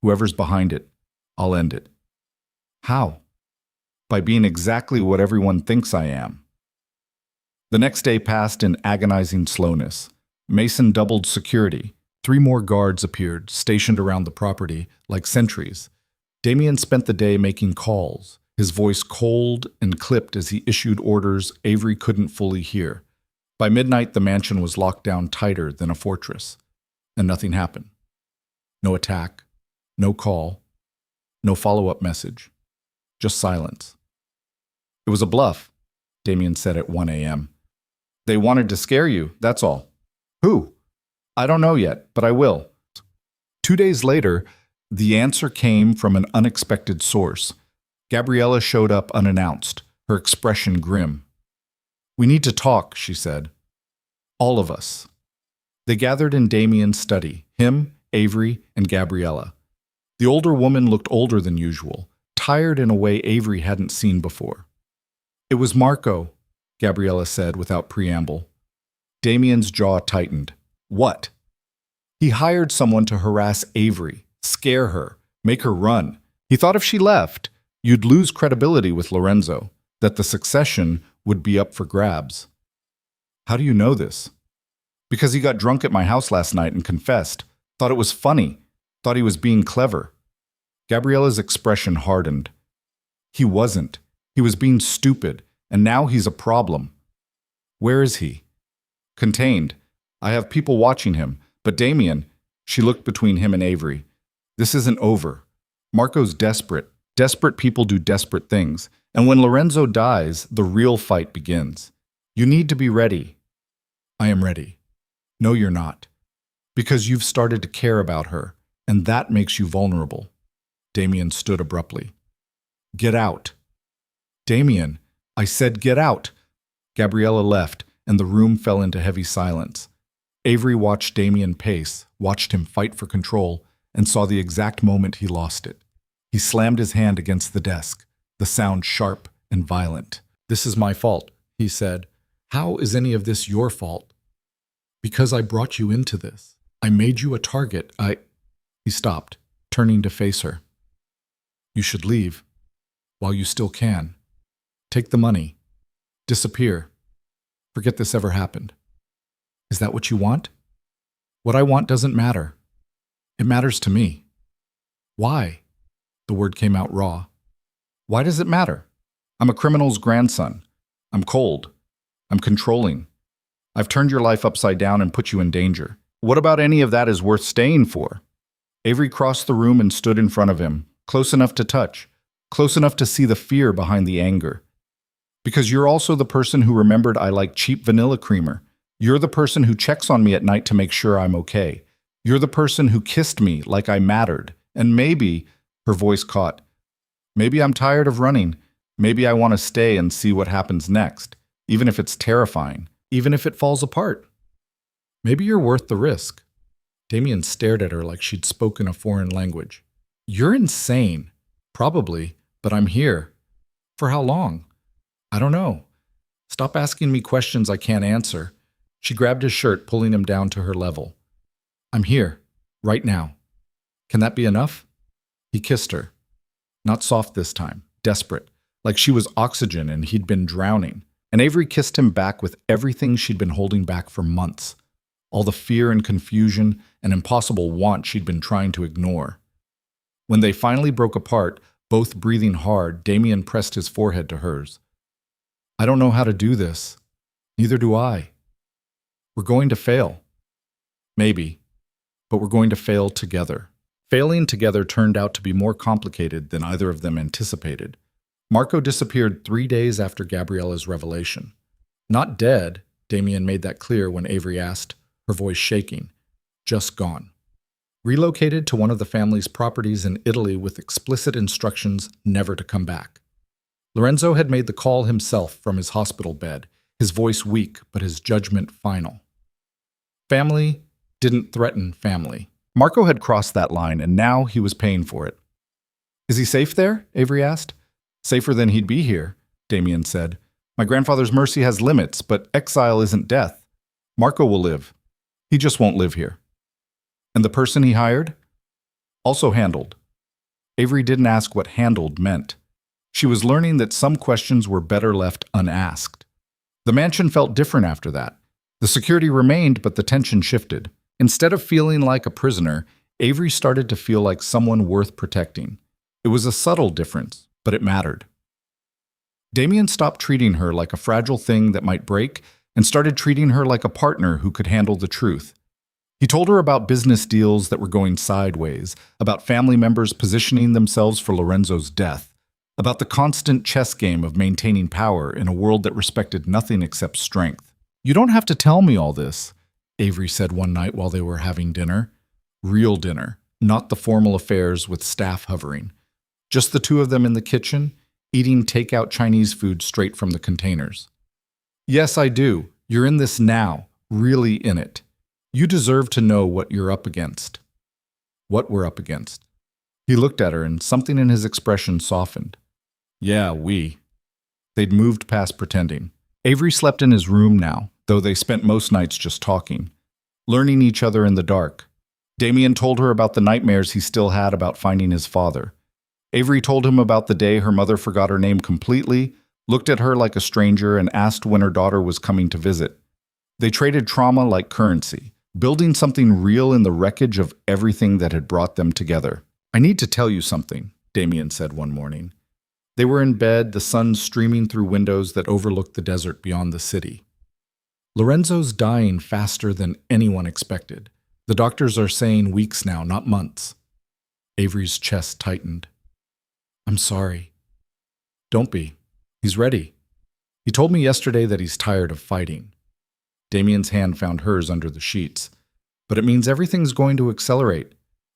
whoever's behind it, I'll end it. How? By being exactly what everyone thinks I am. The next day passed in agonizing slowness. Mason doubled security. 3 more guards appeared, stationed around the property, like sentries. Damien spent the day making calls, his voice cold and clipped as he issued orders Avery couldn't fully hear. By midnight, the mansion was locked down tighter than a fortress, and nothing happened. No attack, no call, No follow-up message. Just silence. It was a bluff, Damien said at 1 a.m. They wanted to scare you, that's all. Who? I don't know yet, but I will. 2 days later, the answer came from an unexpected source. Gabriella showed up unannounced, her expression grim. We need to talk, she said. All of us. They gathered in Damien's study, him, Avery, and Gabriella. The older woman looked older than usual, tired in a way Avery hadn't seen before. It was Marco, Gabriella said without preamble. Damien's jaw tightened. What? He hired someone to harass Avery, scare her, make her run. He thought if she left, you'd lose credibility with Lorenzo, that the succession would be up for grabs. How do you know this? Because he got drunk at my house last night and confessed. Thought it was funny. Thought he was being clever. Gabriella's expression hardened. He wasn't. He was being stupid, and now he's a problem. Where is he? Contained. I have people watching him, but Damien, she looked between him and Avery. This isn't over. Marco's desperate. Desperate people do desperate things, and when Lorenzo dies, the real fight begins. You need to be ready. I am ready. No, you're not. Because you've started to care about her, and that makes you vulnerable. Damien stood abruptly. Get out. Damien, I said get out. Gabriella left, and the room fell into heavy silence. Avery watched Damien pace, watched him fight for control, and saw the exact moment he lost it. He slammed his hand against the desk, the sound sharp and violent. This is my fault, he said. How is any of this your fault? Because I brought you into this. I made you a target. He stopped, turning to face her. You should leave, while you still can. Take the money. Disappear. Forget this ever happened. Is that what you want? What I want doesn't matter. It matters to me. Why? The word came out raw. Why does it matter? I'm a criminal's grandson. I'm cold. I'm controlling. I've turned your life upside down and put you in danger. What about any of that is worth staying for? Avery crossed the room and stood in front of him, close enough to touch, close enough to see the fear behind the anger. Because you're also the person who remembered I like cheap vanilla creamer. You're the person who checks on me at night to make sure I'm okay. You're the person who kissed me like I mattered. And maybe, her voice caught, maybe I'm tired of running. Maybe I want to stay and see what happens next, even if it's terrifying, even if it falls apart. Maybe you're worth the risk. Damien stared at her like she'd spoken a foreign language. You're insane. Probably, but I'm here. For how long? I don't know. Stop asking me questions I can't answer. She grabbed his shirt, pulling him down to her level. I'm here, right now. Can that be enough? He kissed her. Not soft this time, desperate, like she was oxygen and he'd been drowning. And Avery kissed him back with everything she'd been holding back for months. All the fear and confusion and impossible want she'd been trying to ignore. When they finally broke apart, both breathing hard, Damien pressed his forehead to hers. I don't know how to do this. Neither do I. We're going to fail. Maybe, but we're going to fail together. Failing together turned out to be more complicated than either of them anticipated. Marco disappeared 3 days after Gabriella's revelation. Not dead, Damien made that clear when Avery asked, her voice shaking. Just gone. Relocated to one of the family's properties in Italy with explicit instructions never to come back. Lorenzo had made the call himself from his hospital bed, his voice weak but his judgment final. Family didn't threaten family. Marco had crossed that line and now he was paying for it. Is he safe there? Avery asked. Safer than he'd be here, Damien said. My grandfather's mercy has limits, but exile isn't death. Marco will live. He just won't live here. And the person he hired? Also handled. Avery didn't ask what handled meant. She was learning that some questions were better left unasked. The mansion felt different after that. The security remained, but the tension shifted. Instead of feeling like a prisoner, Avery started to feel like someone worth protecting. It was a subtle difference, but it mattered. Damien stopped treating her like a fragile thing that might break and started treating her like a partner who could handle the truth. He told her about business deals that were going sideways, about family members positioning themselves for Lorenzo's death, about the constant chess game of maintaining power in a world that respected nothing except strength. "You don't have to tell me all this," Avery said one night while they were having dinner. Real dinner, not the formal affairs with staff hovering. Just the two of them in the kitchen, eating takeout Chinese food straight from the containers. "Yes, I do. You're in this now, really in it. You deserve to know what you're up against." "What we're up against." He looked at her and something in his expression softened. "Yeah, we." They'd moved past pretending. Avery slept in his room now, though they spent most nights just talking, learning each other in the dark. Damien told her about the nightmares he still had about finding his father. Avery told him about the day her mother forgot her name completely, looked at her like a stranger, and asked when her daughter was coming to visit. They traded trauma like currency, building something real in the wreckage of everything that had brought them together. "I need to tell you something," Damien said one morning. They were in bed, the sun streaming through windows that overlooked the desert beyond the city. "Lorenzo's dying faster than anyone expected. The doctors are saying weeks now, not months." Avery's chest tightened. "I'm sorry." "Don't be. He's ready. He told me yesterday that he's tired of fighting." Damien's hand found hers under the sheets. "But it means everything's going to accelerate.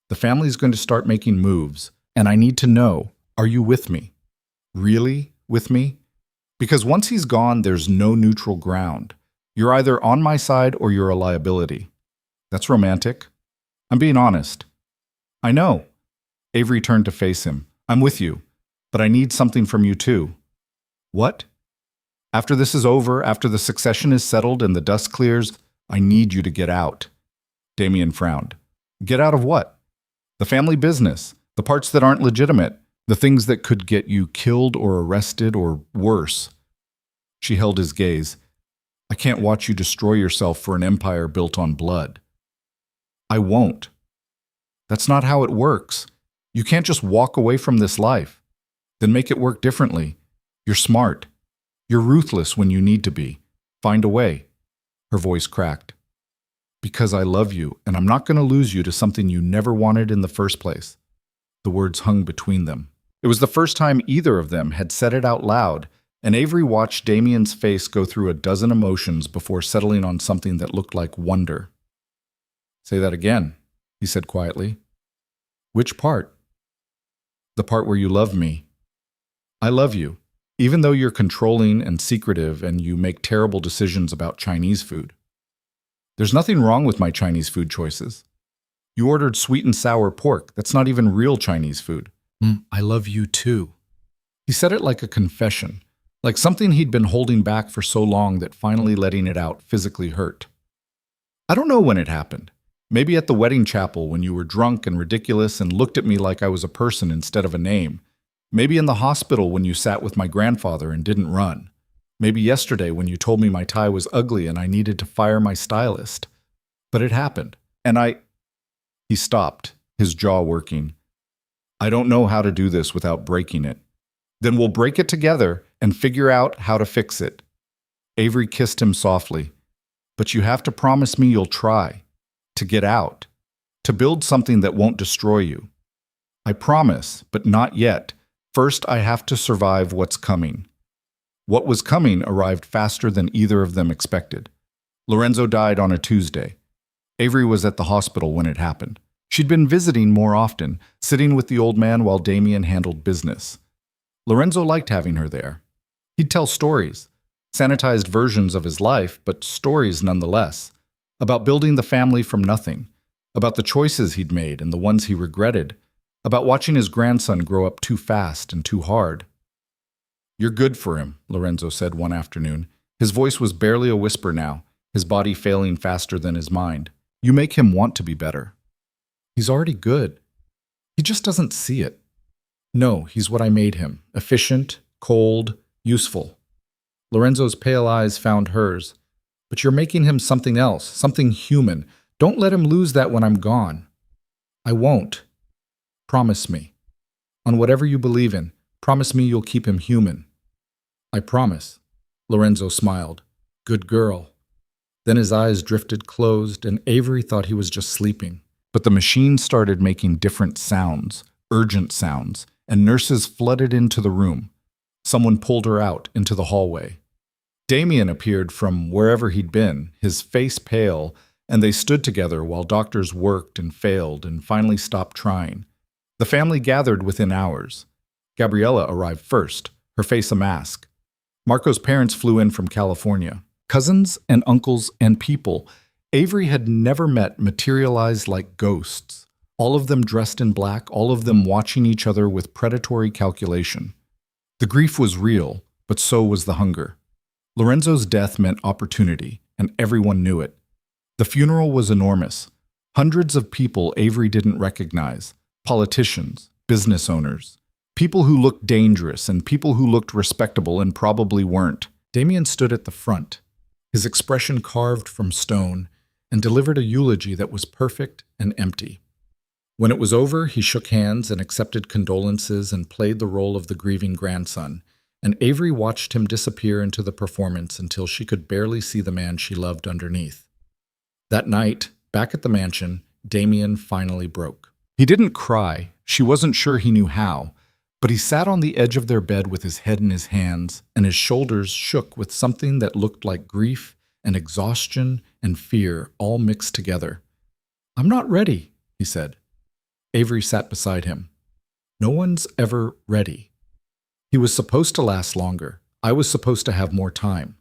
The family's going to start making moves, and I need to know, are you with me? Really with me? Because once he's gone, there's no neutral ground. You're either on my side or you're a liability." "That's romantic." "I'm being honest." "I know." Avery turned to face him. "I'm with you, but I need something from you too." "What?" "After this is over, after the succession is settled and the dust clears, I need you to get out." Damien frowned. "Get out of what?" "The family business, the parts that aren't legitimate, the things that could get you killed or arrested or worse." She held his gaze. "I can't watch you destroy yourself for an empire built on blood." "I won't." "That's not how it works. You can't just walk away from this life. Then make it work differently. You're smart. You're ruthless when you need to be. Find a way." Her voice cracked. "Because I love you, and I'm not going to lose you to something you never wanted in the first place." The words hung between them. It was the first time either of them had said it out loud, and Avery watched Damien's face go through a dozen emotions before settling on something that looked like wonder. "Say that again," he said quietly. "Which part?" "The part where you love me. I love you, even though you're controlling and secretive and you make terrible decisions about Chinese food. There's nothing wrong with my Chinese food choices. You ordered sweet and sour pork. That's not even real Chinese food. I love you too." He said it like a confession, like something he'd been holding back for so long that finally letting it out physically hurt. "I don't know when it happened. Maybe at the wedding chapel when you were drunk and ridiculous and looked at me like I was a person instead of a name. Maybe in the hospital when you sat with my grandfather and didn't run. Maybe yesterday when you told me my tie was ugly and I needed to fire my stylist. But it happened, and I—" He stopped, his jaw working. "I don't know how to do this without breaking it. Then we'll break it together and figure out how to fix it." Avery kissed him softly. "But you have to promise me you'll try. To get out. To build something that won't destroy you." "I promise, but not yet. First, I have to survive what's coming." What was coming arrived faster than either of them expected. Lorenzo died on a Tuesday. Avery was at the hospital when it happened. She'd been visiting more often, sitting with the old man while Damien handled business. Lorenzo liked having her there. He'd tell stories, sanitized versions of his life, but stories nonetheless, about building the family from nothing, about the choices he'd made and the ones he regretted, about watching his grandson grow up too fast and too hard. "You're good for him," Lorenzo said one afternoon. His voice was barely a whisper now, his body failing faster than his mind. "You make him want to be better." "He's already good. He just doesn't see it." "No, he's what I made him. Efficient, cold, useful." Lorenzo's pale eyes found hers. "But you're making him something else, something human. Don't let him lose that when I'm gone." "I won't. Promise me. On whatever you believe in, promise me you'll keep him human." "I promise." Lorenzo smiled. "Good girl." Then his eyes drifted closed, and Avery thought he was just sleeping. But the machine started making different sounds, urgent sounds, and nurses flooded into the room. Someone pulled her out into the hallway. Damien appeared from wherever he'd been, his face pale, and they stood together while doctors worked and failed and finally stopped trying. The family gathered within hours. Gabriella arrived first, her face a mask. Marco's parents flew in from California. Cousins and uncles and people Avery had never met materialized like ghosts, all of them dressed in black, all of them watching each other with predatory calculation. The grief was real, but so was the hunger. Lorenzo's death meant opportunity, and everyone knew it. The funeral was enormous. Hundreds of people Avery didn't recognize, politicians, business owners, people who looked dangerous and people who looked respectable and probably weren't. Damien stood at the front, his expression carved from stone, and delivered a eulogy that was perfect and empty. When it was over, he shook hands and accepted condolences and played the role of the grieving grandson, and Avery watched him disappear into the performance until she could barely see the man she loved underneath. That night, back at the mansion, Damien finally broke. He didn't cry. She wasn't sure he knew how, but he sat on the edge of their bed with his head in his hands, and his shoulders shook with something that looked like grief and exhaustion and fear all mixed together. "I'm not ready," he said. Avery sat beside him. "No one's ever ready. He was supposed to last longer. I was supposed to have more time."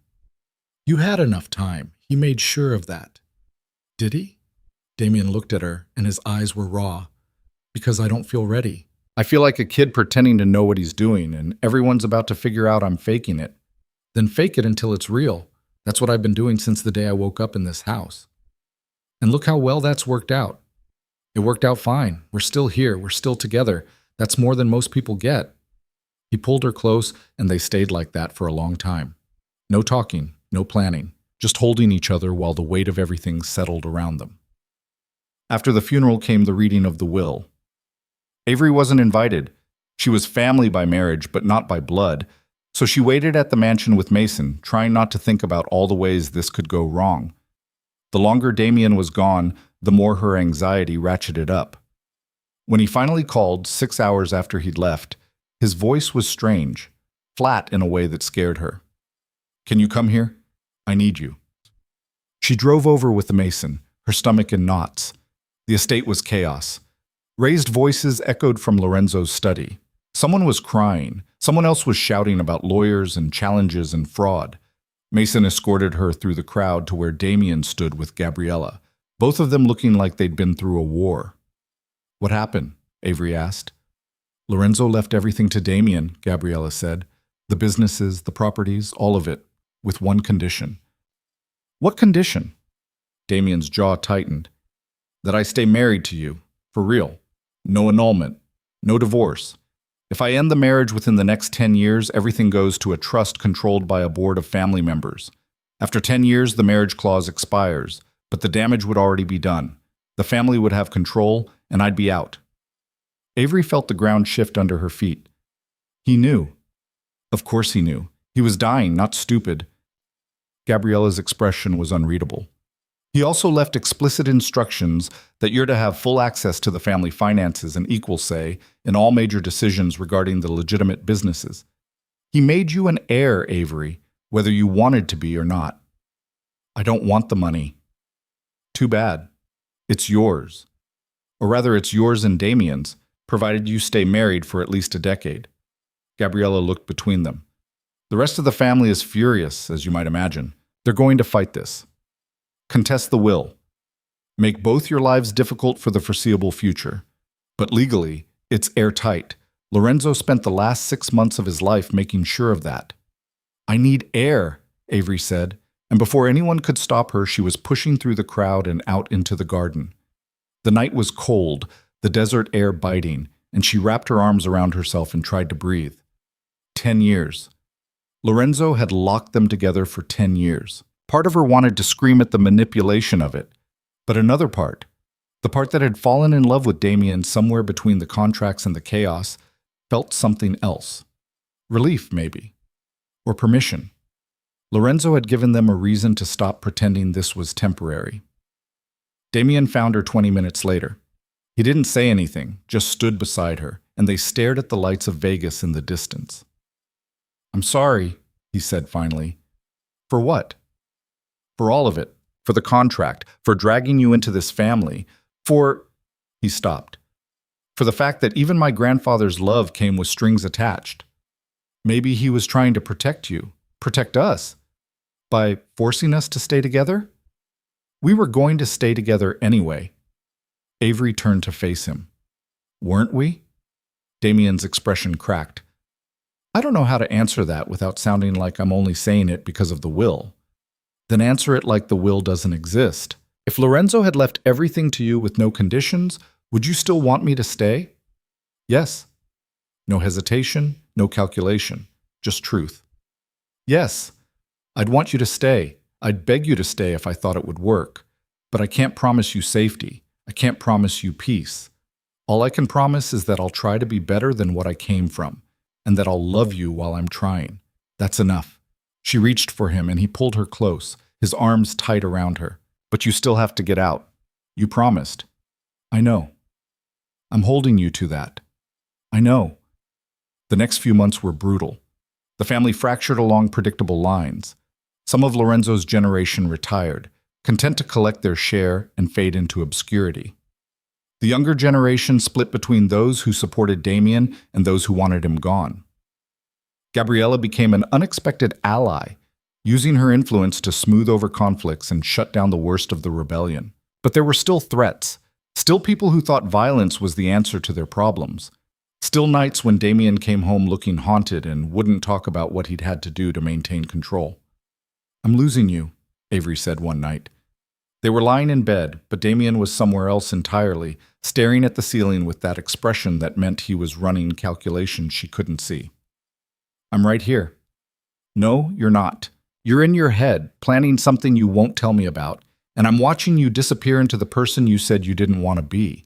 "You had enough time. He made sure of that." "Did he?" Damien looked at her, and his eyes were raw. "Because I don't feel ready. I feel like a kid pretending to know what he's doing, and everyone's about to figure out I'm faking it. Then fake it until it's real. That's what I've been doing since the day I woke up in this house. And look how well that's worked out. It worked out fine. We're still here. We're still together. That's more than most people get." He pulled her close, and they stayed like that for a long time. No talking, no planning, just holding each other while the weight of everything settled around them. After the funeral came the reading of the will. Avery wasn't invited. She was family by marriage, but not by blood, so she waited at the mansion with Mason, trying not to think about all the ways this could go wrong. The longer Damien was gone, the more her anxiety ratcheted up. When he finally called 6 hours after he'd left, his voice was strange, flat in a way that scared her. "Can you come here? I need you." She drove over with the Mason, her stomach in knots. The estate was chaos. Raised voices echoed from Lorenzo's study. Someone was crying. Someone else was shouting about lawyers and challenges and fraud. Mason escorted her through the crowd to where Damien stood with Gabriella, both of them looking like they'd been through a war. "What happened?" Avery asked. "Lorenzo left everything to Damien," Gabriella said. "The businesses, the properties, all of it, with one condition." "What condition?" Damien's jaw tightened. "That I stay married to you, for real. No annulment, no divorce. If I end the marriage within the next 10 years, everything goes to a trust controlled by a board of family members. After 10 years, the marriage clause expires, but the damage would already be done. The family would have control, and I'd be out." Avery felt the ground shift under her feet. He knew. Of course he knew. He was dying, not stupid. Gabriella's expression was unreadable. He also left explicit instructions that you're to have full access to the family finances and equal say in all major decisions regarding the legitimate businesses. He made you an heir, Avery, whether you wanted to be or not. "I don't want the money." "Too bad. It's yours. Or rather, it's yours and Damien's, provided you stay married for at least a decade." Gabriella looked between them. "The rest of the family is furious, as you might imagine. They're going to fight this. Contest the will. Make both your lives difficult for the foreseeable future. But legally, it's airtight. Lorenzo spent the last 6 months of his life making sure of that." "I need air," Avery said, and before anyone could stop her, she was pushing through the crowd and out into the garden. The night was cold, the desert air biting, and she wrapped her arms around herself and tried to breathe. 10 years. Lorenzo had locked them together for 10 years. Part of her wanted to scream at the manipulation of it, but another part, the part that had fallen in love with Damien somewhere between the contracts and the chaos, felt something else. Relief, maybe. Or permission. Lorenzo had given them a reason to stop pretending this was temporary. Damien found her 20 minutes later. He didn't say anything, just stood beside her, and they stared at the lights of Vegas in the distance. "I'm sorry," he said finally. "For what?" "For all of it. For the contract. For dragging you into this family. For—" He stopped. "For the fact that even my grandfather's love came with strings attached. Maybe he was trying to protect you, protect us, by forcing us to stay together? We were going to stay together anyway." Avery turned to face him. "Weren't we?" Damien's expression cracked. "I don't know how to answer that without sounding like I'm only saying it because of the will." "Then answer it like the will doesn't exist. If Lorenzo had left everything to you with no conditions, would you still want me to stay?" "Yes." No hesitation, no calculation, just truth. "Yes. I'd want you to stay. I'd beg you to stay if I thought it would work. But I can't promise you safety. I can't promise you peace. All I can promise is that I'll try to be better than what I came from, and that I'll love you while I'm trying. That's enough." She reached for him and he pulled her close, his arms tight around her. "But you still have to get out. You promised." "I know. I'm holding you to that." "I know." The next few months were brutal. The family fractured along predictable lines. Some of Lorenzo's generation retired, content to collect their share and fade into obscurity. The younger generation split between those who supported Damien and those who wanted him gone. Gabriella became an unexpected ally, using her influence to smooth over conflicts and shut down the worst of the rebellion. But there were still threats, still people who thought violence was the answer to their problems. Still nights when Damien came home looking haunted and wouldn't talk about what he'd had to do to maintain control. "I'm losing you," Avery said one night. They were lying in bed, but Damien was somewhere else entirely, staring at the ceiling with that expression that meant he was running calculations she couldn't see. "I'm right here." "No, you're not. You're in your head, planning something you won't tell me about, and I'm watching you disappear into the person you said you didn't want to be."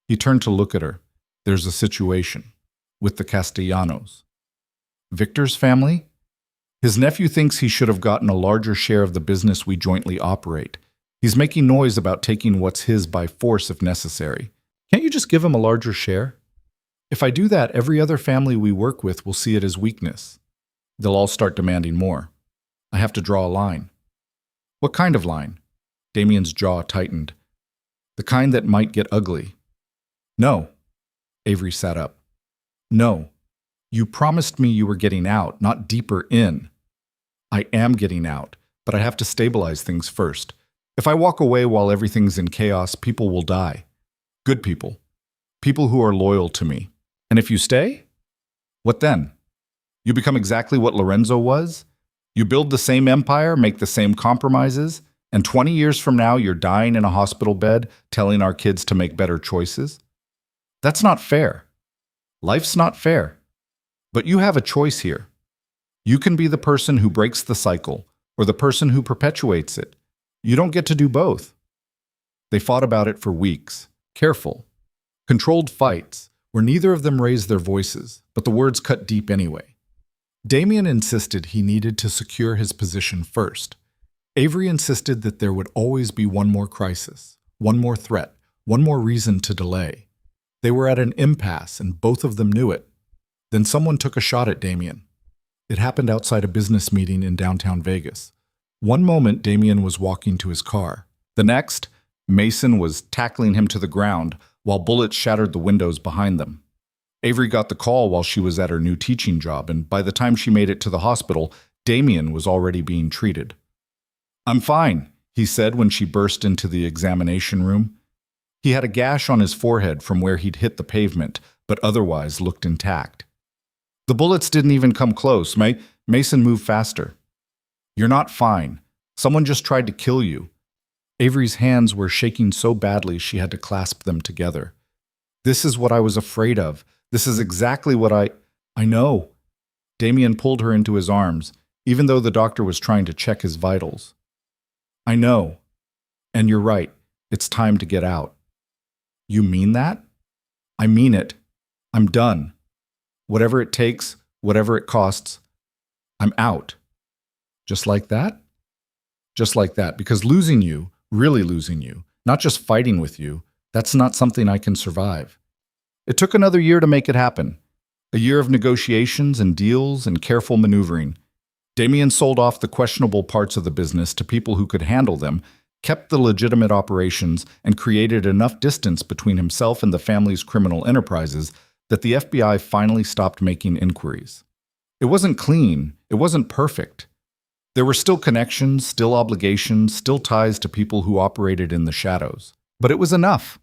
He turned to look at her. "There's a situation. With the Castellanos." "Victor's family?" "His nephew thinks he should have gotten a larger share of the business we jointly operate. He's making noise about taking what's his by force if necessary. Can't you just give him a larger share? If I do that, every other family we work with will see it as weakness. They'll all start demanding more. I have to draw a line." "What kind of line?" Damien's jaw tightened. "The kind that might get ugly." "No." Avery sat up. "No. You promised me you were getting out, not deeper in." "I am getting out, but I have to stabilize things first. If I walk away while everything's in chaos, people will die. Good people. People who are loyal to me. And if you stay? What then? You become exactly what Lorenzo was? You build the same empire, make the same compromises, and 20 years from now you're dying in a hospital bed telling our kids to make better choices? That's not fair. Life's not fair. But you have a choice here. You can be the person who breaks the cycle, or the person who perpetuates it. You don't get to do both." They fought about it for weeks. Careful, controlled fights, where neither of them raised their voices, but the words cut deep anyway. Damien insisted he needed to secure his position first. Avery insisted that there would always be one more crisis, one more threat, one more reason to delay. They were at an impasse, and both of them knew it. Then someone took a shot at Damien. It happened outside a business meeting in downtown Vegas. One moment, Damien was walking to his car. The next, Mason was tackling him to the ground, while bullets shattered the windows behind them. Avery got the call while she was at her new teaching job, and by the time she made it to the hospital, Damien was already being treated. "I'm fine," he said when she burst into the examination room. He had a gash on his forehead from where he'd hit the pavement, but otherwise looked intact. "The bullets didn't even come close. Mason moved faster." "You're not fine. Someone just tried to kill you." Avery's hands were shaking so badly she had to clasp them together. "This is what I was afraid of. This is exactly what I know." Damien pulled her into his arms, even though the doctor was trying to check his vitals. "I know. And you're right. It's time to get out." "You mean that?" "I mean it. I'm done. Whatever it takes, whatever it costs, I'm out." Just like that? Just like that, because losing you, really losing you, not just fighting with you, that's not something I can survive. It took another year to make it happen. A year of negotiations and deals and careful maneuvering. Damien sold off the questionable parts of the business to people who could handle them, kept the legitimate operations, and created enough distance between himself and the family's criminal enterprises that the FBI finally stopped making inquiries. It wasn't clean, it wasn't perfect. There were still connections, still obligations, still ties to people who operated in the shadows. But it was enough.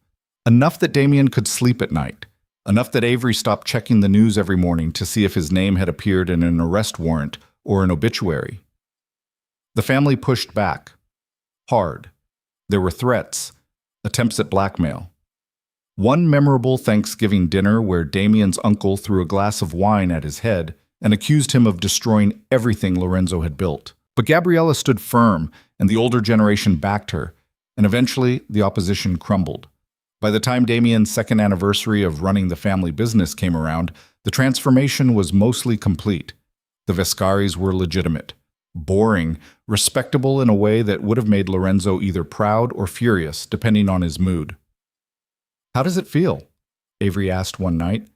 Enough that Damien could sleep at night. Enough that Avery stopped checking the news every morning to see if his name had appeared in an arrest warrant or an obituary. The family pushed back. Hard. There were threats, attempts at blackmail. One memorable Thanksgiving dinner where Damien's uncle threw a glass of wine at his head and accused him of destroying everything Lorenzo had built. But Gabriella stood firm, and the older generation backed her, and eventually the opposition crumbled. By the time Damien's second anniversary of running the family business came around, the transformation was mostly complete. The Vescaris were legitimate, boring, respectable in a way that would have made Lorenzo either proud or furious, depending on his mood. "How does it feel?" Avery asked one night.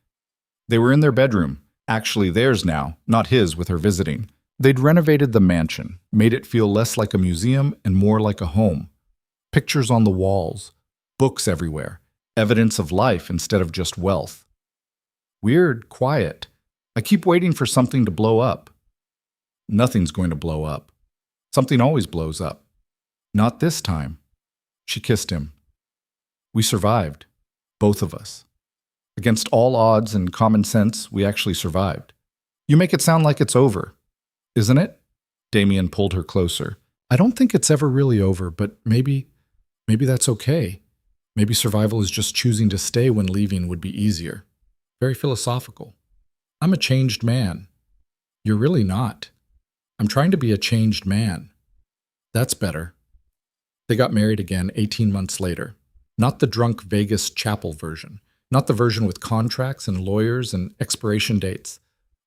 They were in their bedroom, actually theirs now, not his with her visiting. They'd renovated the mansion, made it feel less like a museum and more like a home. Pictures on the walls, books everywhere, evidence of life instead of just wealth. "Weird, quiet. I keep waiting for something to blow up." "Nothing's going to blow up. Something always blows up. Not this time." She kissed him. "We survived. Both of us. Against all odds and common sense, we actually survived. You make it sound like it's over. Isn't it?" Damien pulled her closer. "I don't think it's ever really over, but maybe that's okay. Maybe survival is just choosing to stay when leaving would be easier." Very philosophical. "I'm a changed man." "You're really not." "I'm trying to be a changed man." "That's better." They got married again 18 months later. Not the drunk Vegas chapel version. Not the version with contracts and lawyers and expiration dates.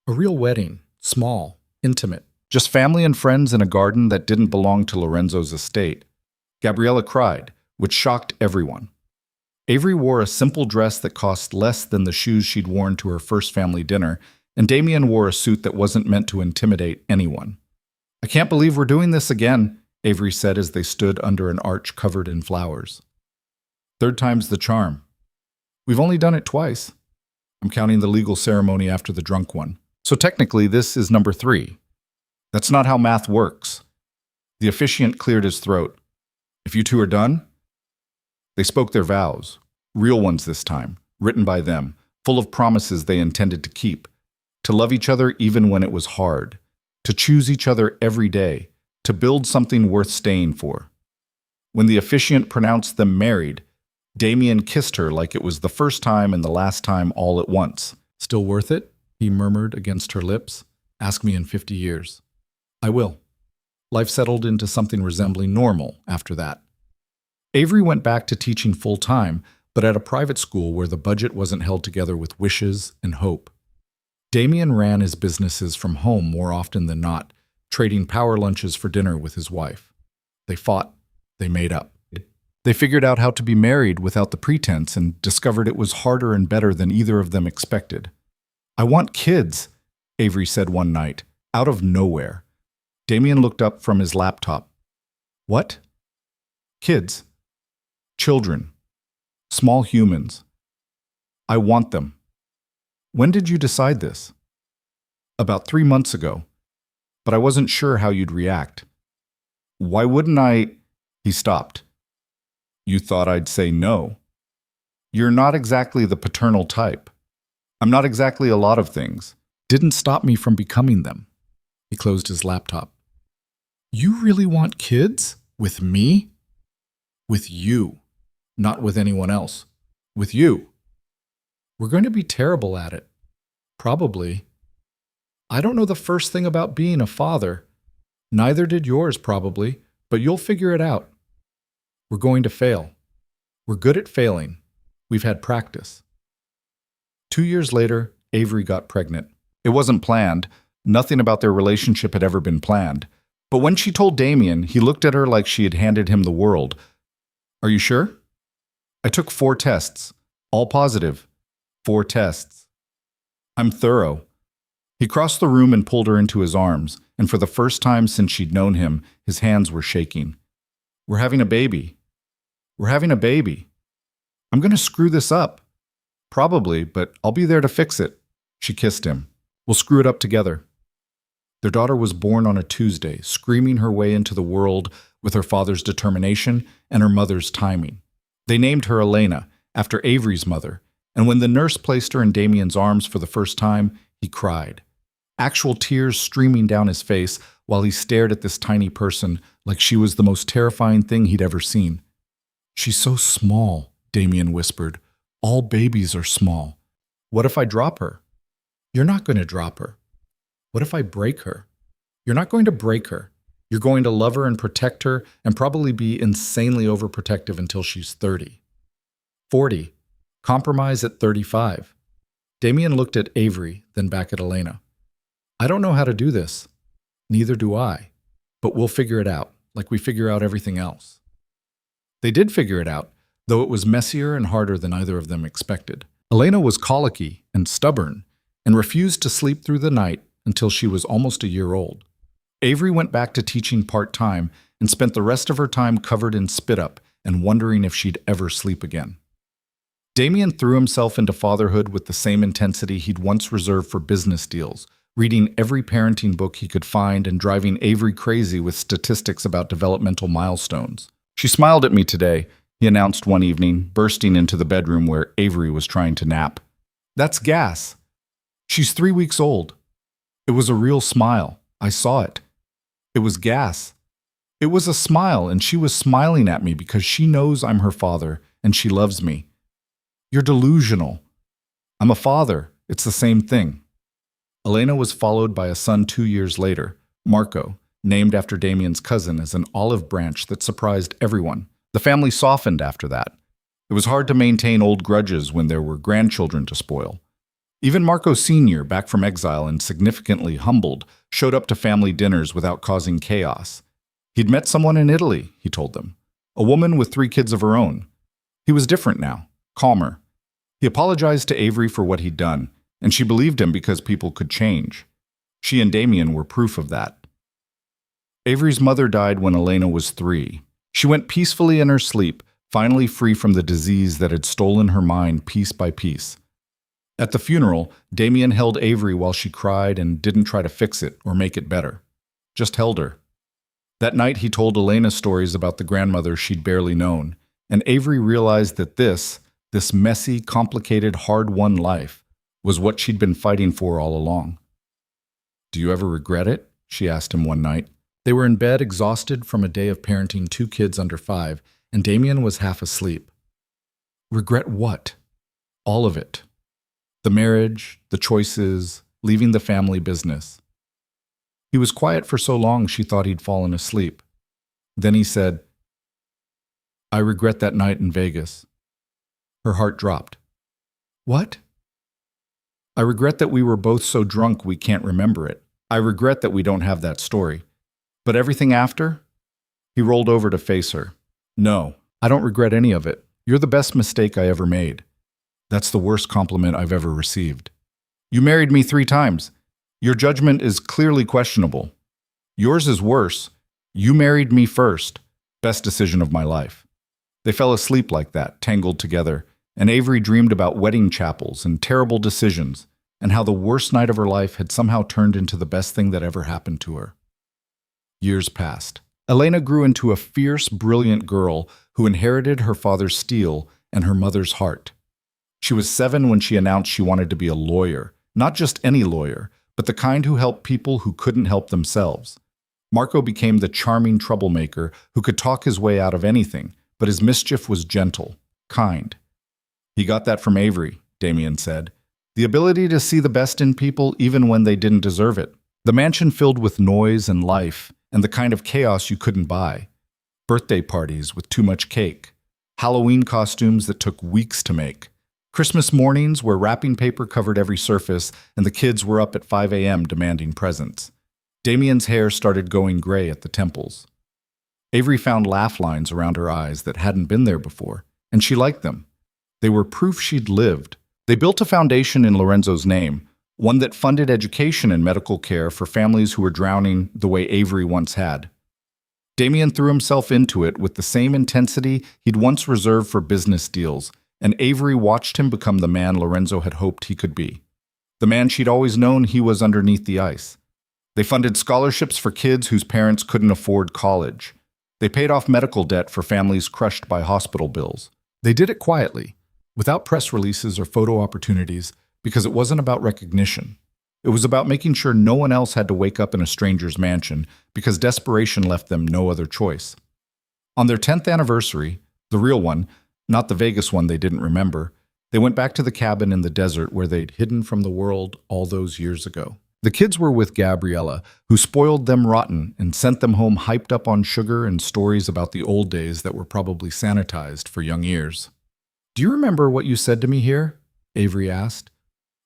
A real wedding, small, intimate. Just family and friends in a garden that didn't belong to Lorenzo's estate. Gabriella cried, which shocked everyone. Avery wore a simple dress that cost less than the shoes she'd worn to her first family dinner, and Damien wore a suit that wasn't meant to intimidate anyone. "I can't believe we're doing this again," Avery said as they stood under an arch covered in flowers. "Third time's the charm. We've only done it twice. I'm counting the legal ceremony after the drunk one. So technically, this is number 3. That's not how math works." The officiant cleared his throat. "If you two are done?" They spoke their vows, real ones this time, written by them, full of promises they intended to keep. To love each other even when it was hard. To choose each other every day. To build something worth staying for. When the officiant pronounced them married, Damien kissed her like it was the first time and the last time all at once. "Still worth it?" he murmured against her lips. "Ask me in 50 years. "I will." Life settled into something resembling normal after that. Avery went back to teaching full-time, but at a private school where the budget wasn't held together with wishes and hope. Damien ran his businesses from home more often than not, trading power lunches for dinner with his wife. They fought. They made up. They figured out how to be married without the pretense and discovered it was harder and better than either of them expected. "I want kids," Avery said one night, out of nowhere. Damien looked up from his laptop. "What?" "Kids. Children. Small humans. I want them." "When did you decide this?" "About 3 months ago. But I wasn't sure how you'd react." "Why wouldn't I—" He stopped. "You thought I'd say no. You're not exactly the paternal type. I'm not exactly a lot of things. Didn't stop me from becoming them." He closed his laptop. "You really want kids? With me?" "With you. Not with anyone else. With you." "We're going to be terrible at it." "Probably." "I don't know the first thing about being a father. Neither did yours, probably, but you'll figure it out. We're going to fail. We're good at failing. We've had practice." 2 years later, Avery got pregnant. It wasn't planned. Nothing about their relationship had ever been planned. But when she told Damien, he looked at her like she had handed him the world. Are you sure? I took 4 tests, all positive. 4 tests. I'm thorough. He crossed the room and pulled her into his arms, and for the first time since she'd known him, his hands were shaking. We're having a baby. We're having a baby. I'm going to screw this up. Probably, but I'll be there to fix it. She kissed him. We'll screw it up together. Their daughter was born on a Tuesday, screaming her way into the world with her father's determination and her mother's timing. They named her Elena, after Avery's mother, and when the nurse placed her in Damien's arms for the first time, he cried. Actual tears streaming down his face while he stared at this tiny person like she was the most terrifying thing he'd ever seen. She's so small, Damien whispered. All babies are small. What if I drop her? You're not going to drop her. What if I break her? You're not going to break her. You're going to love her and protect her and probably be insanely overprotective until she's 30. 40. Compromise at 35. Damien looked at Avery, then back at Elena. I don't know how to do this. Neither do I. But we'll figure it out, like we figure out everything else. They did figure it out, though it was messier and harder than either of them expected. Elena was colicky and stubborn and refused to sleep through the night until she was almost a year old. Avery went back to teaching part-time and spent the rest of her time covered in spit-up and wondering if she'd ever sleep again. Damien threw himself into fatherhood with the same intensity he'd once reserved for business deals, reading every parenting book he could find and driving Avery crazy with statistics about developmental milestones. She smiled at me today, he announced one evening, bursting into the bedroom where Avery was trying to nap. That's gas. She's 3 weeks old. It was a real smile. I saw it. It was gas. It was a smile, and she was smiling at me because she knows I'm her father, and she loves me. You're delusional. I'm a father. It's the same thing. Elena was followed by a son 2 years later, Marco, named after Damien's cousin as an olive branch that surprised everyone. The family softened after that. It was hard to maintain old grudges when there were grandchildren to spoil. Even Marco Sr., back from exile and significantly humbled, showed up to family dinners without causing chaos. He'd met someone in Italy, he told them. A woman with 3 kids of her own. He was different now, calmer. He apologized to Avery for what he'd done, and she believed him because people could change. She and Damien were proof of that. Avery's mother died when Elena was 3. She went peacefully in her sleep, finally free from the disease that had stolen her mind piece by piece. At the funeral, Damien held Avery while she cried and didn't try to fix it or make it better. Just held her. That night he told Elena stories about the grandmother she'd barely known, and Avery realized that this messy, complicated, hard-won life was what she'd been fighting for all along. Do you ever regret it? She asked him one night. They were in bed, exhausted from a day of parenting 2 kids under 5, and Damien was half asleep. Regret what? All of it. The marriage, the choices, leaving the family business. He was quiet for so long she thought he'd fallen asleep. Then he said, I regret that night in Vegas. Her heart dropped. What? I regret that we were both so drunk we can't remember it. I regret that we don't have that story. But everything after? He rolled over to face her. No, I don't regret any of it. You're the best mistake I ever made. That's the worst compliment I've ever received. You married me 3 times. Your judgment is clearly questionable. Yours is worse. You married me first. Best decision of my life. They fell asleep like that, tangled together, and Avery dreamed about wedding chapels and terrible decisions, and how the worst night of her life had somehow turned into the best thing that ever happened to her. Years passed. Elena grew into a fierce, brilliant girl who inherited her father's steel and her mother's heart. She was 7 when she announced she wanted to be a lawyer, not just any lawyer, but the kind who helped people who couldn't help themselves. Marco became the charming troublemaker who could talk his way out of anything, but his mischief was gentle, kind. He got that from Avery, Damien said. The ability to see the best in people even when they didn't deserve it. The mansion filled with noise and life, and the kind of chaos you couldn't buy. Birthday parties with too much cake. Halloween costumes that took weeks to make. Christmas mornings where wrapping paper covered every surface and the kids were up at 5 a.m. demanding presents. Damien's hair started going gray at the temples. Avery found laugh lines around her eyes that hadn't been there before, and she liked them. They were proof she'd lived. They built a foundation in Lorenzo's name, one that funded education and medical care for families who were drowning the way Avery once had. Damien threw himself into it with the same intensity he'd once reserved for business deals, and Avery watched him become the man Lorenzo had hoped he could be. The man she'd always known he was underneath the ice. They funded scholarships for kids whose parents couldn't afford college. They paid off medical debt for families crushed by hospital bills. They did it quietly, without press releases or photo opportunities, because it wasn't about recognition. It was about making sure no one else had to wake up in a stranger's mansion because desperation left them no other choice. On their 10th anniversary, the real one, not the Vegas one they didn't remember, they went back to the cabin in the desert where they'd hidden from the world all those years ago. The kids were with Gabriella, who spoiled them rotten and sent them home hyped up on sugar and stories about the old days that were probably sanitized for young ears. "Do you remember what you said to me here?" Avery asked.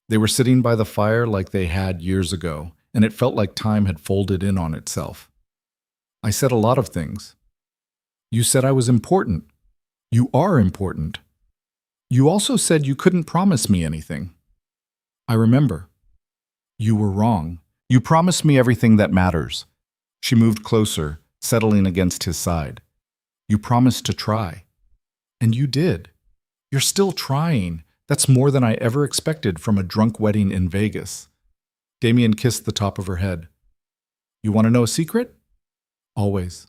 They were sitting by the fire like they had years ago, and it felt like time had folded in on itself. "I said a lot of things. You said I was important. You are important. You also said you couldn't promise me anything. I remember. You were wrong. You promised me everything that matters." She moved closer, settling against his side. "You promised to try. And you did. You're still trying. That's more than I ever expected from a drunk wedding in Vegas." Damien kissed the top of her head. "You want to know a secret?" "Always.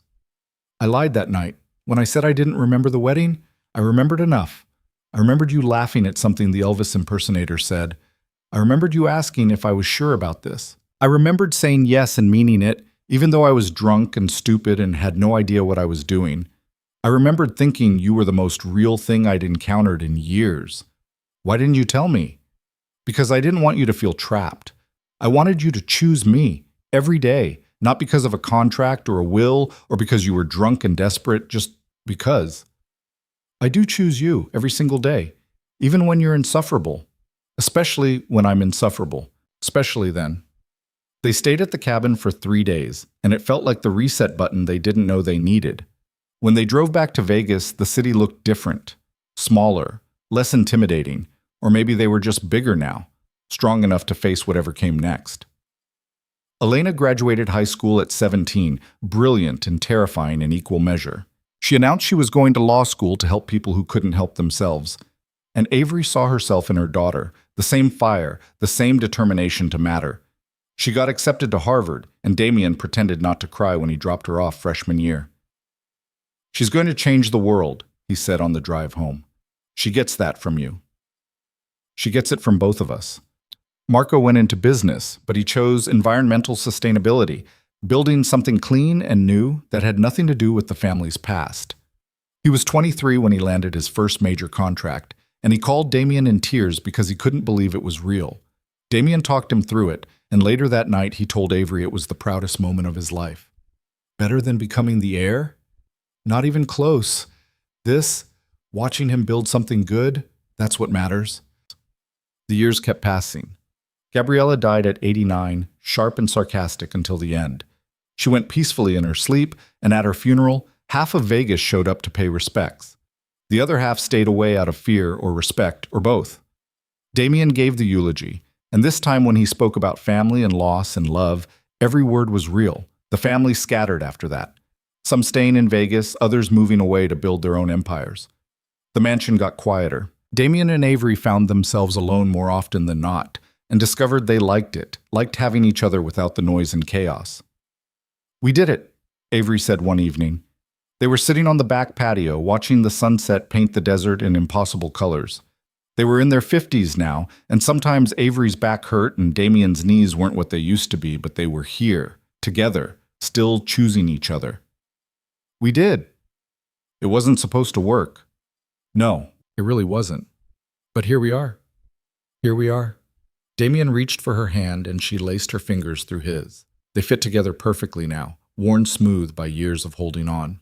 I lied that night. When I said I didn't remember the wedding, I remembered enough. I remembered you laughing at something the Elvis impersonator said. I remembered you asking if I was sure about this. I remembered saying yes and meaning it, even though I was drunk and stupid and had no idea what I was doing. I remembered thinking you were the most real thing I'd encountered in years. Why didn't you tell me? Because I didn't want you to feel trapped. I wanted you to choose me every day, not because of a contract or a will or because you were drunk and desperate, just because. I do choose you every single day, even when you're insufferable. Especially when I'm insufferable. Especially then." They stayed at the cabin for 3 days, and it felt like the reset button they didn't know they needed. When they drove back to Vegas, the city looked different, smaller, less intimidating, or maybe they were just bigger now, strong enough to face whatever came next. Elena graduated high school at 17, brilliant and terrifying in equal measure. She announced she was going to law school to help people who couldn't help themselves. And Avery saw herself in her daughter, the same fire, the same determination to matter. She got accepted to Harvard, and Damien pretended not to cry when he dropped her off freshman year. "She's going to change the world," he said on the drive home. "She gets that from you. She gets it from both of us." Marco went into business, but he chose environmental sustainability, building something clean and new that had nothing to do with the family's past. He was 23 when he landed his first major contract, and he called Damien in tears because he couldn't believe it was real. Damien talked him through it, and later that night he told Avery it was the proudest moment of his life. Better than becoming the heir? Not even close. Watching him build something good, that's what matters. The years kept passing. Gabriella died at 89, sharp and sarcastic until the end. She went peacefully in her sleep, and at her funeral, half of Vegas showed up to pay respects. The other half stayed away out of fear or respect, or both. Damien gave the eulogy, and this time when he spoke about family and loss and love, every word was real. The family scattered after that. Some staying in Vegas, others moving away to build their own empires. The mansion got quieter. Damien and Avery found themselves alone more often than not, and discovered they liked it, liked having each other without the noise and chaos. "We did it," Avery said one evening. They were sitting on the back patio, watching the sunset paint the desert in impossible colors. They were in their 50s now, and sometimes Avery's back hurt and Damien's knees weren't what they used to be, but they were here, together, still choosing each other. "We did. It wasn't supposed to work. No, it really wasn't. But here we are. Here we are." Damien reached for her hand, and she laced her fingers through his. They fit together perfectly now, worn smooth by years of holding on.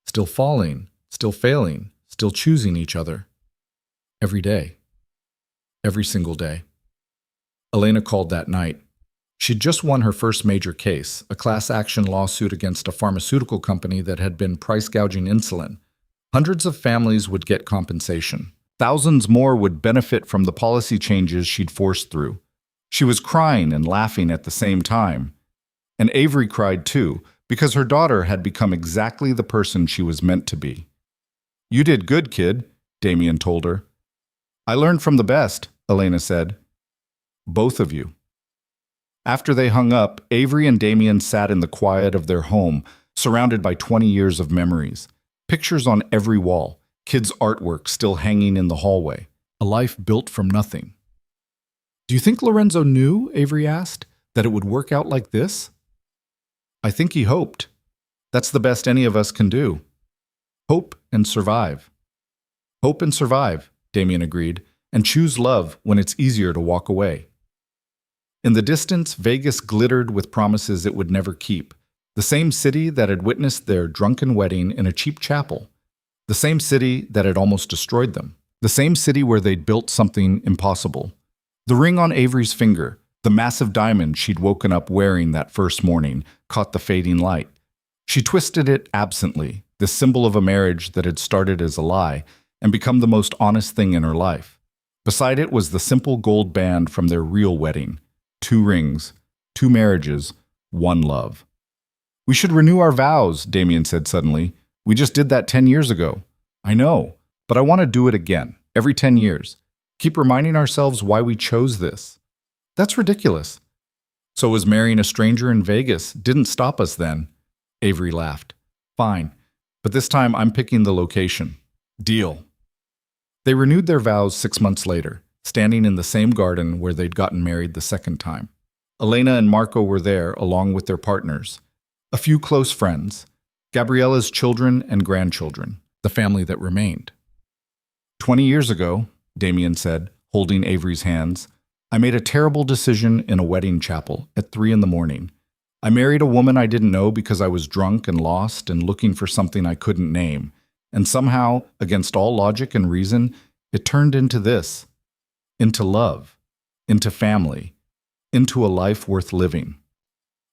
Still falling, still failing, still choosing each other. Every day. Every single day. Elena called that night. She'd just won her first major case, a class action lawsuit against a pharmaceutical company that had been price gouging insulin. Hundreds of families would get compensation. Thousands more would benefit from the policy changes she'd forced through. She was crying and laughing at the same time. And Avery cried too, because her daughter had become exactly the person she was meant to be. "You did good, kid," Damien told her. "I learned from the best," Elena said. "Both of you." After they hung up, Avery and Damien sat in the quiet of their home, surrounded by 20 years of memories. Pictures on every wall, kids' artwork still hanging in the hallway. A life built from nothing. "Do you think Lorenzo knew," Avery asked, "that it would work out like this?" "I think he hoped. That's the best any of us can do. Hope and survive." "Hope and survive," Damien agreed, "and choose love when it's easier to walk away." In the distance, Vegas glittered with promises it would never keep. The same city that had witnessed their drunken wedding in a cheap chapel. The same city that had almost destroyed them. The same city where they'd built something impossible. The ring on Avery's finger, the massive diamond she'd woken up wearing that first morning, caught the fading light. She twisted it absently, this symbol of a marriage that had started as a lie and become the most honest thing in her life. Beside it was the simple gold band from their real wedding. 2 rings, 2 marriages, 1 love. "We should renew our vows," Damien said suddenly. "We just did that 10 years ago." "I know, but I want to do it again, every 10 years. Keep reminding ourselves why we chose this." "That's ridiculous." "So was marrying a stranger in Vegas didn't stop us then." Avery laughed. "Fine, but this time I'm picking the location." "Deal." They renewed their vows 6 months later, standing in the same garden where they'd gotten married the second time. Elena and Marco were there, along with their partners. A few close friends. Gabriella's children and grandchildren, the family that remained. 20 years ago, Damien said, holding Avery's hands, "I made a terrible decision in a wedding chapel at 3 in the morning. I married a woman I didn't know because I was drunk and lost and looking for something I couldn't name. And somehow, against all logic and reason, it turned into this. Into love. Into family. Into a life worth living."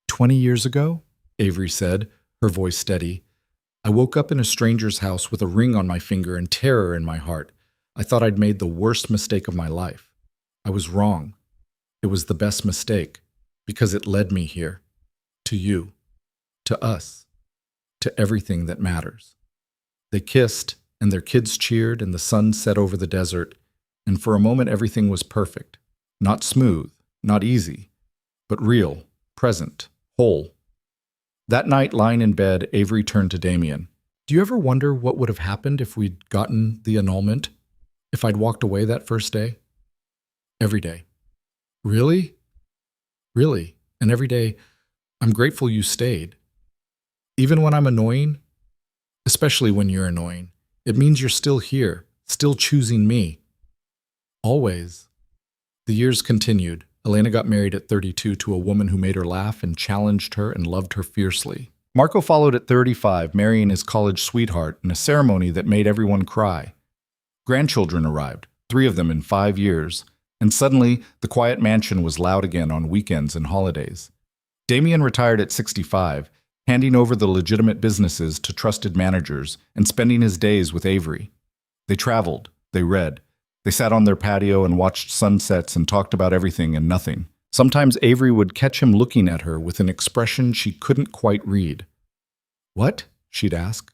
20 years ago, Avery said, her voice steady, "I woke up in a stranger's house with a ring on my finger and terror in my heart. I thought I'd made the worst mistake of my life. I was wrong. It was the best mistake, because it led me here. To you. To us. To everything that matters." They kissed, and their kids cheered, and the sun set over the desert, and for a moment everything was perfect. Not smooth, not easy, but real, present, whole. That night, lying in bed, Avery turned to Damien. "Do you ever wonder what would have happened if we'd gotten the annulment? If I'd walked away that first day?" "Every day." "Really?" "Really. And every day, I'm grateful you stayed. Even when I'm annoying, especially when you're annoying, it means you're still here, still choosing me. Always." The years continued. Elena got married at 32 to a woman who made her laugh and challenged her and loved her fiercely. Marco followed at 35, marrying his college sweetheart in a ceremony that made everyone cry. Grandchildren arrived, 3 of them in 5 years, and suddenly the quiet mansion was loud again on weekends and holidays. Damien retired at 65, handing over the legitimate businesses to trusted managers and spending his days with Avery. They traveled, they read. They sat on their patio and watched sunsets and talked about everything and nothing. Sometimes Avery would catch him looking at her with an expression she couldn't quite read. "What?" she'd ask.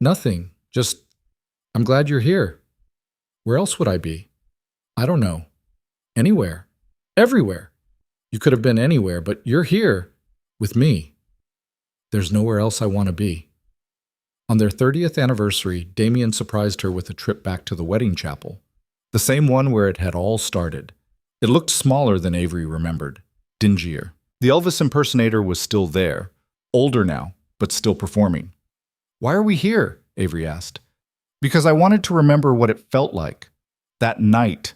"Nothing. Just, I'm glad you're here. Where else would I be? I don't know. Anywhere. Everywhere. You could have been anywhere, but you're here. With me. There's nowhere else I want to be." On their 30th anniversary, Damien surprised her with a trip back to the wedding chapel. The same one where it had all started. It looked smaller than Avery remembered, dingier. The Elvis impersonator was still there, older now, but still performing. "Why are we here?" Avery asked. "Because I wanted to remember what it felt like. That night.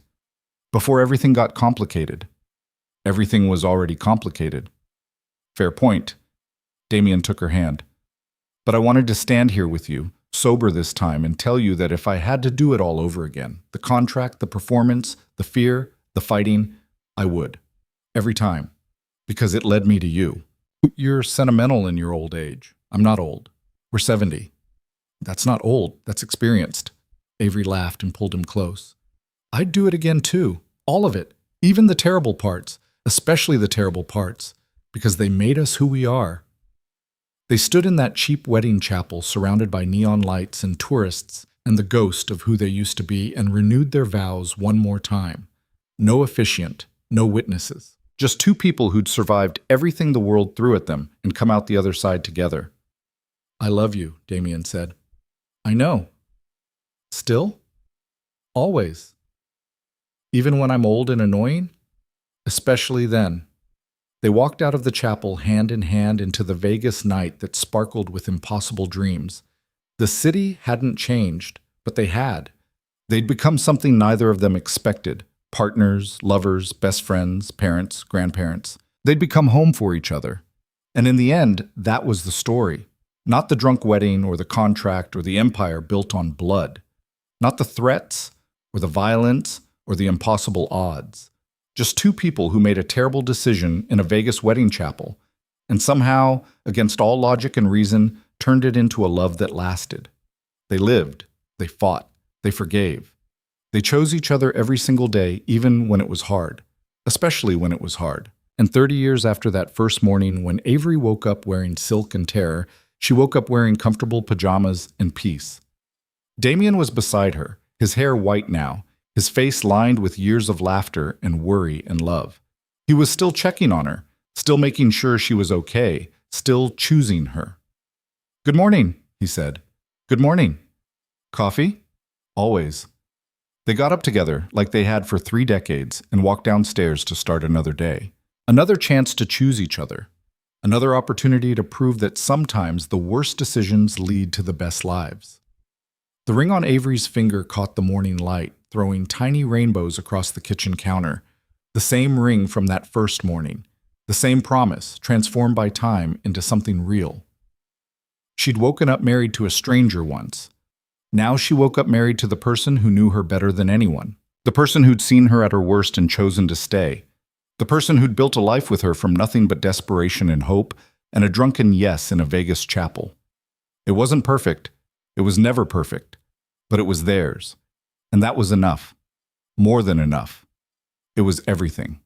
Before everything got complicated." "Everything was already complicated." "Fair point." Damien took her hand. "But I wanted to stand here with you, sober this time, and tell you that if I had to do it all over again, the contract, the performance, the fear, the fighting, I would. Every time. Because it led me to you. You're sentimental in your old age. I'm not old. We're 70. That's not old, that's experienced. Avery laughed and pulled him close. I'd do it again too. All of it. Even the terrible parts. Especially the terrible parts. Because they made us who we are. They stood in that cheap wedding chapel surrounded by neon lights and tourists and the ghost of who they used to be and renewed their vows one more time. No officiant, no witnesses. Just two people who'd survived everything the world threw at them and come out the other side together. I love you, Damien said. I know. Still? Always. Even when I'm old and annoying? Especially then. They walked out of the chapel hand in hand into the Vegas night that sparkled with impossible dreams. The city hadn't changed, but they had. They'd become something neither of them expected. Partners, lovers, best friends, parents, grandparents. They'd become home for each other. And in the end, that was the story. Not the drunk wedding or the contract or the empire built on blood. Not the threats or the violence or the impossible odds. Just two people who made a terrible decision in a Vegas wedding chapel and somehow, against all logic and reason, turned it into a love that lasted. They lived. They fought. They forgave. They chose each other every single day, even when it was hard. Especially when it was hard. And 30 years after that first morning, when Avery woke up wearing silk and terror, she woke up wearing comfortable pajamas and peace. Damien was beside her, his hair white now, his face lined with years of laughter and worry and love. He was still checking on her, still making sure she was okay, still choosing her. Good morning, he said. Good morning. Coffee? Always. They got up together, like they had for 3 decades, and walked downstairs to start another day. Another chance to choose each other. Another opportunity to prove that sometimes the worst decisions lead to the best lives. The ring on Avery's finger caught the morning light, throwing tiny rainbows across the kitchen counter. The same ring from that first morning. The same promise, transformed by time into something real. She'd woken up married to a stranger once. Now she woke up married to the person who knew her better than anyone. The person who'd seen her at her worst and chosen to stay. The person who'd built a life with her from nothing but desperation and hope, and a drunken yes in a Vegas chapel. It wasn't perfect. It was never perfect. But it was theirs. And that was enough. More than enough. It was everything.